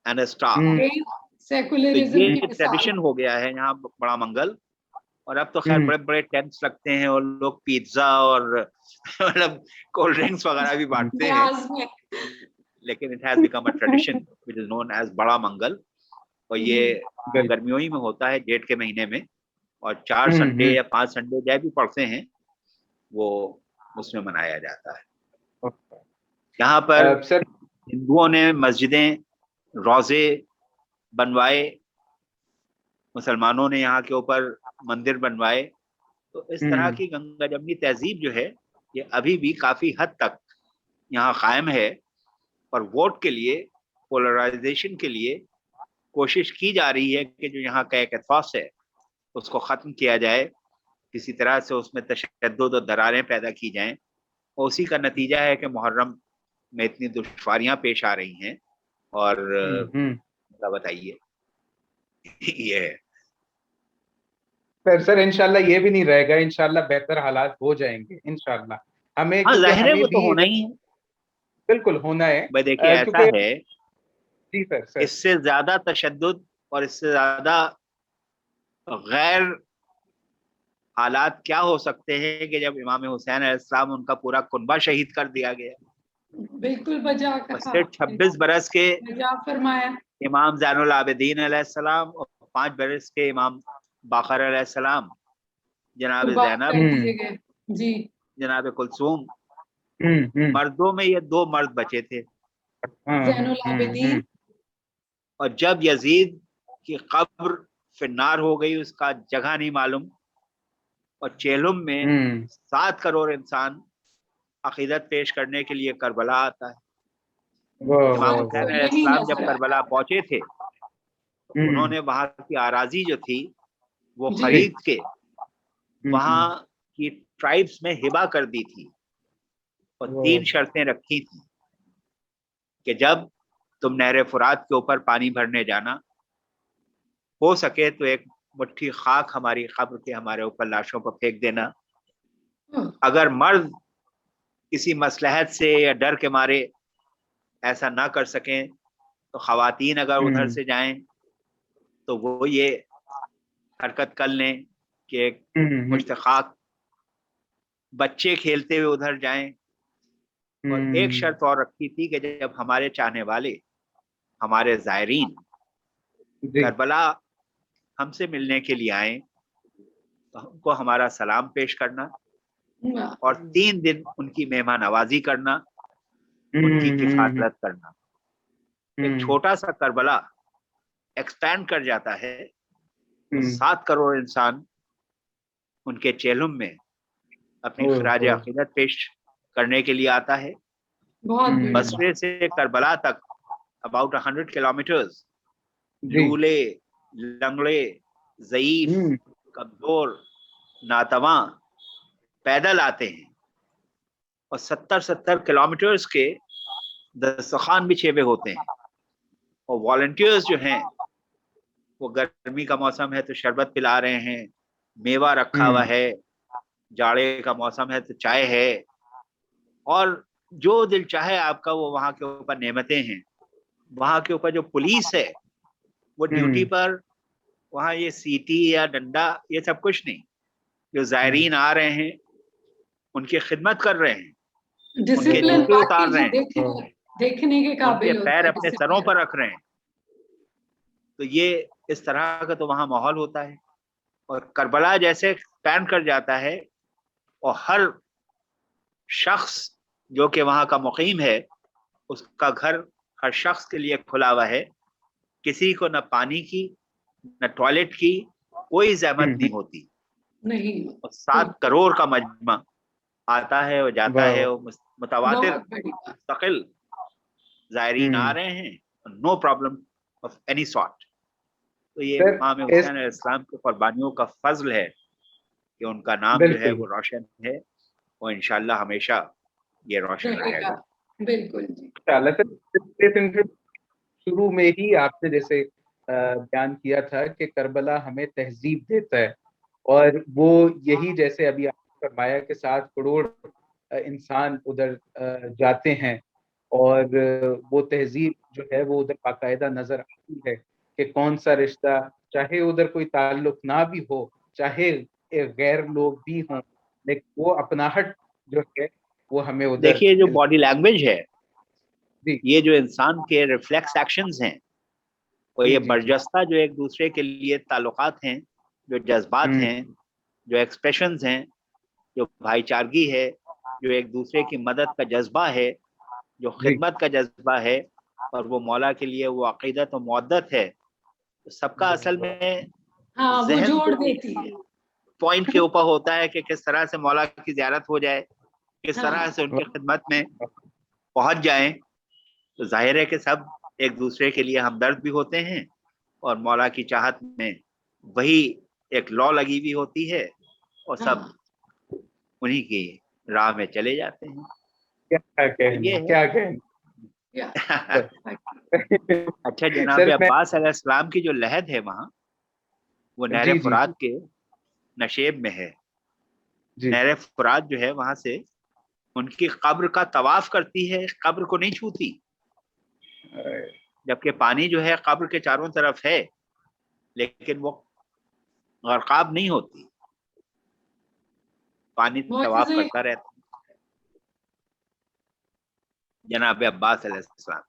and a star। यही तो सेकुलरिज्म की ये मिसाल ट्रेडिशन है। हो गया है यहाँ बड़ा मंगल। और अब तो खैर हम्म। बड़े बड़े टेंट्स लगते हैं और लोग पिज्जा और मतलब कोल्ड ड्रिंक्स वगैरह भी बांटते हैं। ब्याज में। लेकिन it has become a tradition which is known as Bada Mangal. और ये बिल्कुल। गर्मियों ही में होता है, जेठ के महीने में। और 4 संडे या 5 संडे जब भी पड़ते हैं वो उसमें मनाया जाता है। यहाँ पर सर हिंदुओं ने मस्जिदें, रोजे बनवाए, मुसलमानों ने यहाँ के ऊपर मंदिर बनवाए। तो इस तरह की गंगा जमनी तहजीब जो है ये अभी भी काफी हद तक यहाँ कायम है। और वोट के लिए, पोलराइजेशन के लिए कोशिश की जा रही है कि जो यहाँ का एक एथॉस है उसको खत्म किया जाए, किसी तरह से उसमें तशद्दुद और दरारें पैदा की जाएं। और उसी का नतीजा है कि मुहर्रम में इतनी दुश्वारियां पेश आ रही हैं। और बताइए ये है। सर इंशाल्लाह ये भी नहीं रहेगा, इंशाल्लाह बेहतर हालात हो जाएंगे इंशाल्लाह। हमें हाँ, क्योंकि जाहिर है हमें वो तो भी होना ही है। बिल्कुल होना है। भाई देखिए ऐसा क्योंकि है, जी सर इससे ज्यादा तशद्दुद और इससे ज्यादा गैर हालात क्या हो सकते हैं कि जब इमाम हुसैन अलैहिस्सलाम उनका पूरा कुनबा शहीद कर दिया गया। बिल्कुल बजा और कहा, सिर्फ 26 बरस के बजा फरमाया। इमाम ज़ैनुल आबिदीन अलैहिस्सलाम और 5 बरस के इमाम बाकर अलैहिस्सलाम, जनाब कुर्बान ज़ैनब, कर दिए गए। जी, जनाब कुलसूम, मर्दों में ये 2 मर्द बचे थे। ज़ैनुल आबिदीन। और जब यजीद की कब्र फिन्नार हो गई, उसका जगह नहीं मालूम, और चेलुम में 7 करोड़ इंसान अकीदत पेश करने के लिए करबला आता है। इमाम हुसैन यही अलैहिस्सलाम जब नजर करबला पहुंचे थे तो उन्होंने वहां की आराजी जो थी वो जी। खरीद के वहां की ट्राइब्स में हिबा कर दी थी। और 3 शर्तें रखी थी कि जब तुम नहर फुरात के ऊपर पानी भरने जाना, हो सके तो एक मुट्ठी खाक हमारी कब्र के हमारे ऊपर लाशों पर फेंक देना। अगर मर्द किसी मसलहत से या डर के मारे ऐसा ना कर सकें तो खवातीन अगर उधर से जाएं तो वो ये हरकत कर लें कि एक मुश्त खाक बच्चे खेलते हुए उधर जाएं। और एक शर्त और रखी थी कि जब हमारे चाहने वाले, हमारे ज़ायरीन करबला हमसे मिलने के लिए आए तो हमको हमारा सलाम पेश करना और 3 दिन उनकी मेहमान नवाजी करना, उनकी किफालत करना। एक छोटा सा करबला एक्सपैंड कर जाता है तो 7 करोड़ इंसान उनके चेलुम में अपनी खराज अकीदत पेश करने के लिए आता है। बसरे से करबला तक अबाउट 100 किलोमीटर्स लूले, लंगड़े, ज़ईफ, कमजोर, नातवा पैदल आते हैं। और 70-70 किलोमीटर्स के दस्तरखान बिछे हुए होते हैं। और वॉलंटियर्स जो हैं वो गर्मी का मौसम है तो शरबत पिला रहे हैं, मेवा रखा हुआ है, जाड़े का मौसम है तो चाय है, और जो दिल चाहे आपका वो वहां के ऊपर नेमतें हैं। वहां के ऊपर जो पुलिस है वो ड्यूटी पर, वहां ये सीटी या डंडा ये सब कुछ नहीं। जो ज़ायरीन आ रहे हैं उनकी खिदमत कर रहे हैं, उनके डिसिप्लिन जूते उतार रहे हैं, देखने के उनके काबिल पैर होता अपने सरों पर रख रहे हैं। तो ये इस तरह का तो वहां माहौल होता है। और करबला जैसे पैन कर जाता है और हर शख्स जो कि वहां का मुकीम है उसका घर हर शख्स के लिए खुला हुआ है। किसी को न पानी की न टॉयलेट की कोई जहमत नहीं होती। नहीं। और 7 करोड़ का मजमा आता है और जाता है, वो मुतवातिर मुस्तकिल ज़ायरीन आ रहे हैं, no problem of any sort. तो ये इमाम हुसैन अलैहिस्सलाम की कुर्बानियों का फजल है कि उनका नाम जो है वो रोशन है और इंशाल्लाह हमेशा ये रोशन रहेगा। बिल्कुल शुरू में ही आपने जैसे बयान किया था कि करबला हमें तहजीब देता है, और वो यही जैसे अभी आपने फरमाया कि 7 करोड़ इंसान उधर जाते हैं, और वो तहजीब जो है वो उधर बाकायदा नजर आती है कि कौन सा रिश्ता, चाहे उधर कोई ताल्लुक ना भी हो, चाहे गैर लोग भी हों, लेकिन वो अपनाहट जो है वो हमें उधर। देखिए जो बॉडी लैंग्वेज है, ये जो इंसान के रिफ्लेक्स एक्शंस हैं और ये बर्जस्ता जो एक दूसरे के लिए ताल्लुकात हैं, जो जज्बात हम्म। हैं, जो एक्सप्रेशंस हैं, जो भाईचारगी है, जो एक दूसरे की मदद का जज्बा है, जो जी। खिदमत का जज्बा है, और वो मौला के लिए वो अकीदत और मोहब्बत है, तो सबका असल में हाँ, वो जहन जोड़ तो देती है। पॉइंट के ऊपर होता है कि किस तरह से मौला की ज़ियारत हो जाए, किस तरह हाँ, से उनकी खिदमत में पहुंच जाएं। तो जाहिर है कि सब एक दूसरे के लिए हमदर्द भी होते हैं, और मौला की चाहत में वही एक लौ लगी हुई होती है, और सब हाँ, उन्हीं की राह में चले जाते हैं। क्या तो ये कहना, क्या कहना। या है। अच्छा, जनाब सर मैं, अब्बास अलैहिस्सलाम की जो लहद है वहाँ, वो नहर जी जी फुरात के नशेब में है। जी। नहर फुरात जो है वहां से उनकी कब्र का तवाफ करती है, कब्र को नहीं छूती, जबकि पानी जो है कब्र के चारों तरफ है, लेकिन वो गरकाब नहीं होती, पानी तवाफ मौजूद करता रहता है। जनाब अब्बास अलैहिस्सलाम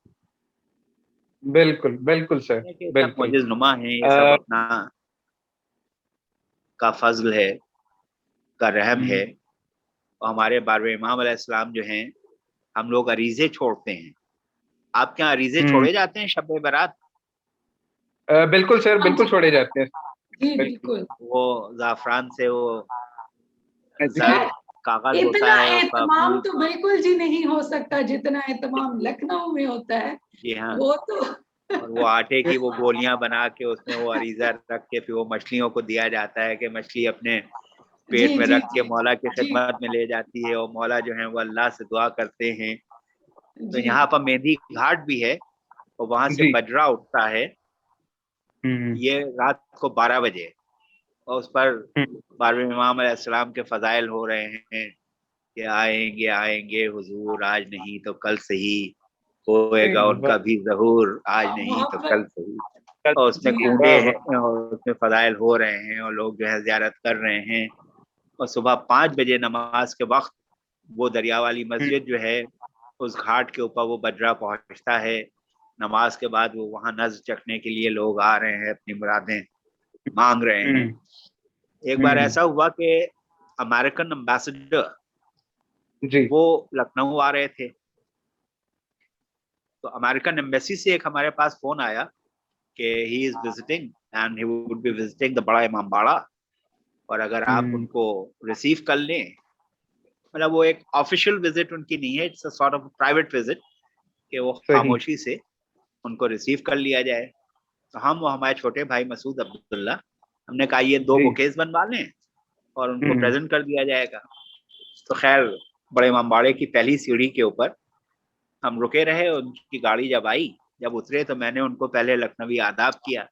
बिल्कुल बिल्कुल सर, के सब बिल्कुल। मोजिज नुमा हैं, ये सब अ, अपना का फजल है, का रहम है। हम्म, और हमारे बारवे इमाम अलैहिस्सलाम जो हैं, हम लोग अरीजे छोड़ते हैं। आपके यहाँ अरीजे हम्म। छोड़े जाते हैं शब बारात? बिल्कुल सर, हाँ बिल्कुल जी, छोड़े जाते हैं। जी बिल्कुल। बिल्कुल। वो जाफरान से वो जी जर्द खैर, कागज होता इतना है, उसका एहतमाम फूल। तो बिल्कुल जी नहीं हो सकता जितना एहतमाम लखनऊ में होता है। जी हाँ। वो तो और वो आटे की वो गोलियां बना के उसमें वो अरीजा रख के फिर वो मछलियों को दिया जाता है कि मछली अपने जी पेट में जी रख के जी मौला की जी खिदमत में ले जाती है, और मौला जो है वो अल्लाह से दुआ करते हैं। तो जी यहाँ पर मेहंदी घाट भी है, और वहां से जी। बजरा उठता है, हम्म ये रात को 12 बजे, और उस पर हम्म बारहवें इमाम अलैहिस्सलाम के फजाइल हो रहे हैं कि आएंगे आएंगे हुजूर, आज नहीं तो कल सही, होएगा वाह, उनका भी ज़हूर, आज नहीं तो मोहब्बत। कल सही। और उसमें जी हाँ। कूडे वाह, वाह। हैं, और उसमें फजाइल हो रहे हैं, और लोग जो है जियारत कर रहे हैं। और सुबह 5 बजे नमाज के वक्त वो दरिया वाली हम्म मस्जिद जो है, उस घाट के ऊपर वो बजरा पहुंचता है। नमाज के बाद वो वहां नज्र चखने के लिए लोग आ रहे हैं, अपनी मुरादें मांग रहे हैं। हम्म एक बार हम्म, ऐसा हुआ कि अमेरिकन एम्बेसडर जी। वो लखनऊ आ रहे थे, तो अमेरिकन एम्बेसी से एक हमारे पास फोन आया कि he is visiting and he would be visiting the बड़ा इमाम बाड़ा, और अगर आप हम्म, उनको रिसीव कर लें, मतलब वो एक ऑफिशियल विजिट उनकी नहीं है, it's a sort of private visit, कि वो सही। खामोशी से उनको रिसीव कर लिया जाए। तो हम और हमारे छोटे भाई मसूद अब्दुल्ला, हमने कहा ये 2 बुकेज बनवा लें और उनको हम्म प्रेजेंट कर दिया जाएगा। तो खैर, बड़े इमामबाड़े की पहली सीढ़ी के ऊपर हम रुके रहे, उनकी गाड़ी जब आई, जब उतरे तो मैंने उनको पहले लखनवी आदाब किया,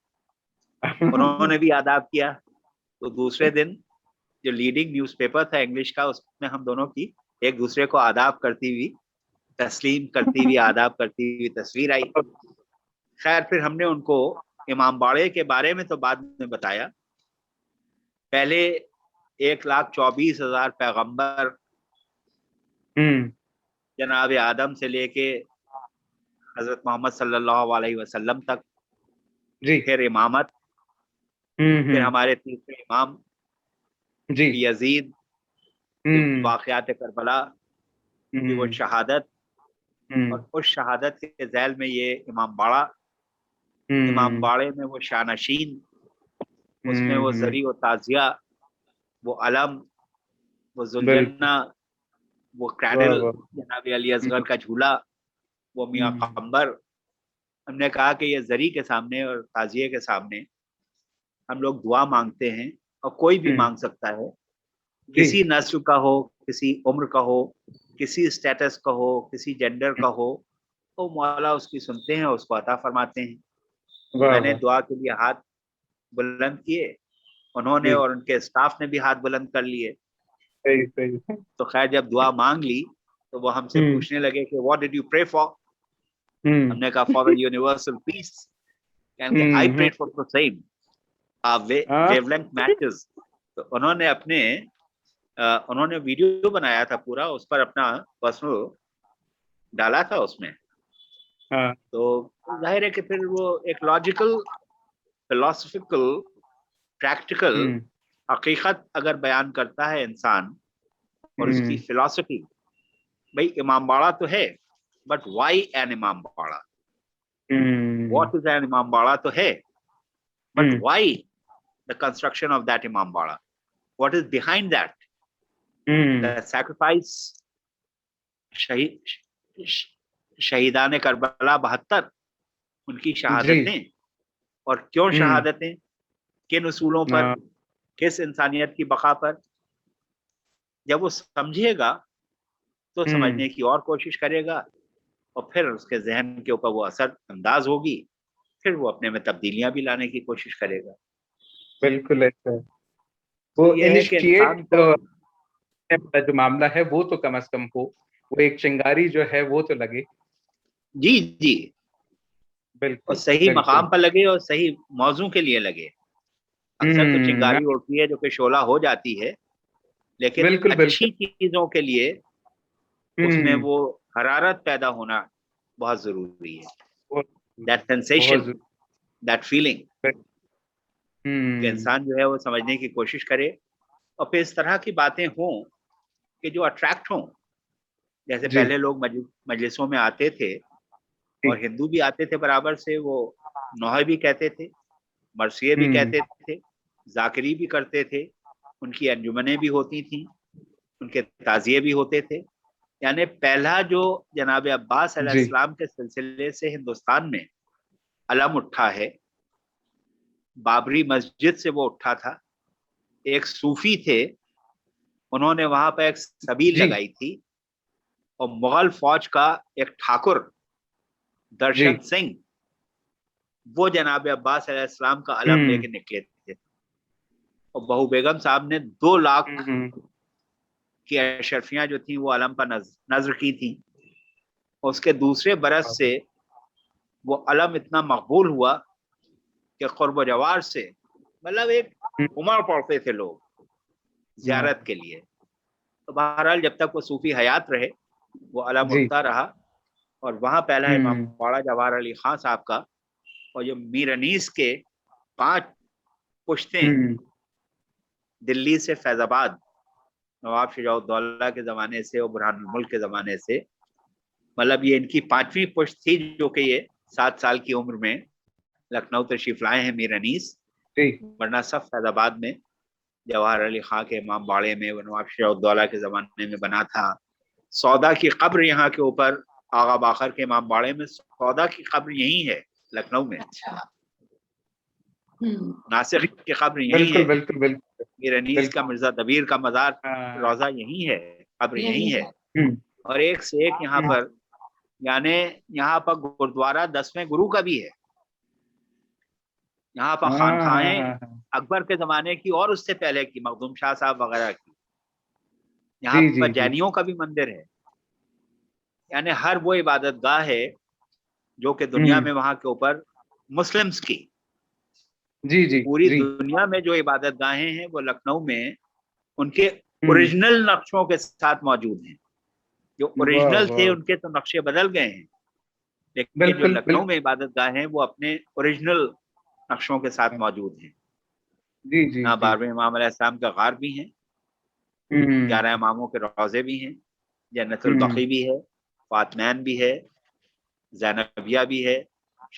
उन्होंने भी आदाब किया। तो दूसरे दिन जो लीडिंग न्यूज़पेपर था इंग्लिश का, उसमें हम दोनों की एक दूसरे को आदाब करती हुई, तस्लीम करती हुई, आदाब करती हुई तस्वीर आई। खैर, फिर हमने उनको इमाम बाड़े के बारे में तो बाद में बताया। पहले 1,24,000 पैगंबर, हम्म, जनाब आदम से लेके हजरत मोहम्मद सल्लल्लाहु अलैहि वसल्लम तक, जी। फिर इमामत, फिर हम्म, हमारे तीसरे इमाम जी। यजीद, फिर हम्म वाक़यात करबला, फिर वो हम्म शहादत, हम्म और उस शहादत के झैल में ये इमाम बाड़ा, इमाम हम्म बाड़े में वो शानशीन, उसमें वो हम्म, जरी व ताजिया, वो अलम, वो बिल्कुल। जुलजन्ना, वो वाह क्रैडल, वाह। जनाब अली असगर हम्म का झूला, वो मियाँ हम्म, कम्बर। हमने कहा कि ये जरी के सामने और ताजिए के सामने हम लोग दुआ मांगते हैं, और कोई भी हम्म, मांग सकता है, जी। किसी नस्ल का हो, किसी उम्र का हो, किसी स्टेटस का हो, किसी जेंडर का हो, तो मौला उसकी सुनते हैं, उसको अता फरमाते हैं। तो वाह मैंने वाह। दुआ के लिए हाथ बुलंद किए, उन्होंने जी। और उनके स्टाफ ने भी हाथ बुलंद कर लिए। सही सही। तो खैर, जब दुआ मांग ली तो वो हमसे हम्म पूछने लगे कि what did you pray for. हम्म हमने कहा फॉर द यूनिवर्सल पीस, यानी कि I hmm, prayed for the same हाँ। Wavelength matches. तो उन्होंने उन्होंने वीडियो बनाया था पूरा, उस पर अपना पर्सनल डाला था उसमें। हाँ। तो जाहिर है कि फिर वो एक लॉजिकल फिलोसफिकल प्रैक्टिकल हकीकत अगर बयान करता है इंसान और उसकी फिलॉसफी, भाई इमाम बाड़ा तो है, बट व्हाई एन इमाम बाड़ा, व्हाट इज एन इमाम बाड़ा तो है, but why the construction of that इमाम बाड़ा, what is behind that, the sacrifice, शहीदान करबला 72, उनकी शहादतें, और क्यों शहादतें, किन उसूलों पर, किस इंसानियत की बका पर, जब वो समझेगा तो समझने की और कोशिश करेगा, और फिर उसके जहन के ऊपर वो असर अंदाज होगी, फिर वो अपने में तब्दीलियां भी लाने की कोशिश करेगा। बिल्कुल ऐसा है। तो वो ये है कि इंसान इनिशिएट जो मामला है वो तो कम से कम हो, वो एक चिंगारी जो है वो तो लगे। जी जी, बिल्कुल, और सही मकाम पर लगे और सही मौजू के लिए लगे। अक्सर तो चिंगारी होती है जो कि शोला हो जाती है, लेकिन बिल्कुल, अच्छी चीजों के लिए उसमें वो हरारत पैदा होना बहुत जरूरी है। दैट सेंसेशन, दैट फीलिंग, कि इंसान जो है वो समझने की कोशिश करे, और फिर इस तरह की बातें हों कि जो अट्रैक्ट हों। जैसे पहले लोग मजलिसों में आते थे, और हिंदू भी आते थे बराबर से, वो नौहे भी कहते थे, मरसिए भी कहते थे, जाकिरी भी करते थे, उनकी अंजुमनें भी होती थी, उनके ताजिए भी होते थे। यानी पहला जो जनाब अब्बास अलैहिस्सलाम के सिलसिले से हिंदुस्तान में अलम उठा है, बाबरी मस्जिद से वो उठा था। एक सूफी थे, उन्होंने वहां पर एक सबील लगाई थी, और मुगल फौज का एक ठाकुर दर्शन सिंह, वो जनाब अब्बास अलैहिस्सलाम का अलम लेके निकले थे, और बहू बेगम साहब ने 2 लाख की अशरफियां जो थी वो अलम पर नजर की थी। उसके दूसरे बरस से वो अलम इतना मकबूल हुआ कि कुर्ब जवार से, मतलब एक उमड़ पड़ते थे लोग जियारत के लिए। तो बहरहाल जब तक वो सूफी हयात रहे, वो अलम उठता रहा, और वहां पहला इमाम बाड़ा जवाहर अली खान साहब का, और जो मीर अनीस के 5 पुश्तें दिल्ली से फैजाबाद, नवाब शुजाउद्दौला के जमाने से और बुरहानुल मुल्क के जमाने से, मतलब ये इनकी 5वीं पुश्त थी, जो कि ये 7 साल की उम्र में लखनऊ तशरीफ लाए हैं मीर अनीस। वरना सब फैजाबाद में जवाहर अली खां के इमाम बाड़े में, नवाब शुजाउद्दौला के जमाने में बना था। सौदा की कब्र यहाँ के ऊपर, आगा बाखर के इमाम बाड़े में सौदा की कब्र यही है लखनऊ में। नासिर की कब्र यही है, मीर अनीस का, मिर्जा दबीर का मजार रोजा यही है, कब्र यही है। और एक से एक यहाँ पर, यानी यहाँ पर गुरुद्वारा 10वें गुरु का भी है, यहाँ पर खानखाएं अकबर के जमाने की और उससे पहले की, मखदूम शाह साहब वगैरह की। यहाँ पर जैनियों का भी मंदिर है। यानी हर वो इबादत गाह है जो कि दुनिया में वहां के ऊपर मुस्लिम्स की, पूरी दुनिया में जो इबादत गाहें हैं वो लखनऊ में उनके ओरिजिनल नक्शों के साथ मौजूद हैं। जो ओरिजिनल थे उनके तो नक्शे बदल गए हैं, लेकिन जो लखनऊ में इबादत गाहें हैं वो अपने ओरिजिनल नक्शों के साथ मौजूद हैं। यहाँ 12वें इमाम अलैहिस्सलाम का गार भी है, 11 इमामों के रोजे भी हैं, जन्नतुल बकी भी है, फातमैन भी है, ज़ैनबिया भी है,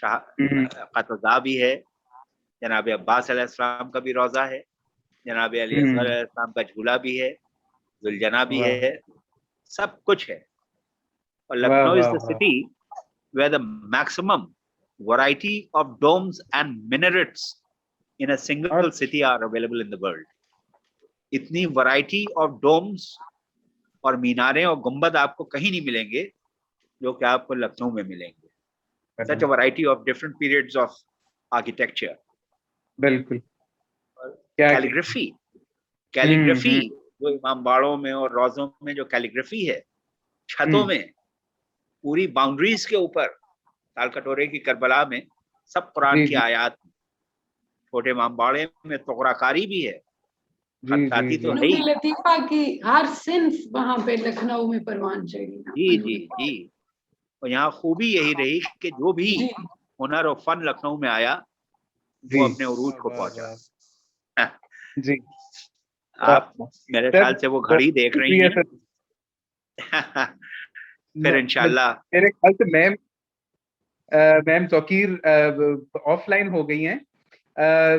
क़तदा भी है, जनाब अब्बास अलैहिस्सलाम का भी रोजा है, जनाब अली असगर अलैहिस्सलाम का झूला भी है, जुलजना भी है, सब कुछ है। और Lucknow is the city where the maximum variety of domes and minarets in a single city are available in the world. इतनी वैरायटी ऑफ डोम्स और मीनारें और गुंबद आपको कहीं नहीं मिलेंगे जो कि आपको लखनऊ में मिलेंगे। Such a variety of different periods of architecture. बिल्कुल। कैलीग्राफी जो इमाम बाड़ों में और रोजों में जो कैलीग्राफी है, छतों में, पूरी बाउंड्रीज के ऊपर, ताल कटोरे की करबला में सब कुरान की आयात, छोटे इमाम बाड़े में तोगराकारी भी है, खत्ताती तो है ही। लतीफा की हर सिंफ वहां पे लखनऊ में परवान चढ़ी। जी। और यहाँ खूबी यही रही कि जो भी हुनर और फन लखनऊ में आया वो अपने उरूज को पहुंचा। जी आप मेरे ख्याल से वो घड़ी देख रही हैं। सर फिर इंशाल्लाह मेरे ख्याल से मैम मैम तौकीर ऑफलाइन हो गई हैं।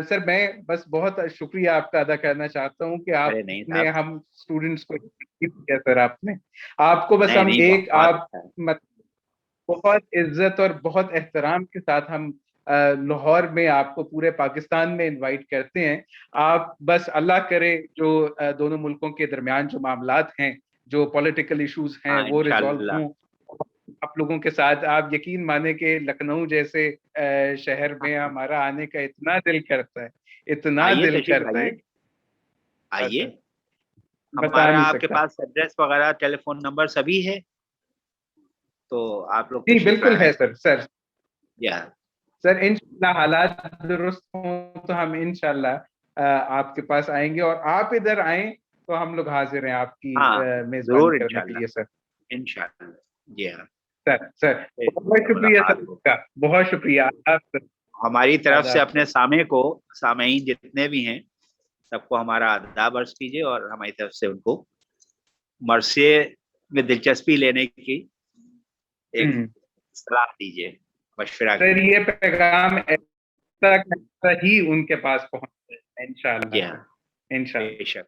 सर मैं बस बहुत शुक्रिया आपका अदा करना चाहता हूँ कि अरे नहीं आपने साहब, हम स्टूडेंट्स को किया सर। आपने आपको बस नहीं हम नहीं, एक बहुत आप अच्छा है। बहुत इज्जत और बहुत एहतराम के साथ हम लाहौर में आपको पूरे पाकिस्तान में इनवाइट करते हैं। आप बस अल्लाह करे जो दोनों मुल्कों के दरमियान जो मामलात हैं, जो पॉलिटिकल इश्यूज हैं, हाँ वो रिजॉल्व इंशाल्लाह। हों आप लोगों के साथ। आप यकीन माने कि लखनऊ जैसे शहर में हमारा आने का इतना दिल करता है, इतना आइए दिल तशरीफ करता है। लाइए, आइए। बस बता हमारा नहीं आपके सकता। पास एड्रेस वगैरह, टेलीफोन नंबर सभी है, तो आप लोग जी तशरीफ बिल्कुल है लाएं। सर। या सर इंशाल्लाह हालात दुरुस्त हों तो हम इंशाल्लाह आपके पास आएंगे, और आप इधर आएं तो हम लोग हाजिर हैं आपकी हाँ, मेजबानी जरूर करने के लिए इंशाल्लाह, सर। इंशाल्लाह। जी हाँ, सर बहुत शुक्रिया सर मुलाकात हो। आपका, बहुत शुक्रिया। आदाब सर। हमारी तरफ से आदाब अपने सर। सामईन जितने भी हैं, सबको हमारा आदाब अर्ज कीजिए, और हमारी तरफ से उनको मरसे में दिलचस्पी लेने की एक हम्म। सलाह दीजिए, मशवरा सर कीजिए। ये पैगाम ऐसा ही उनके पास पहुंचे जी इंशाल्लाह हाँ, सर, इंशाल्लाह। बेशक।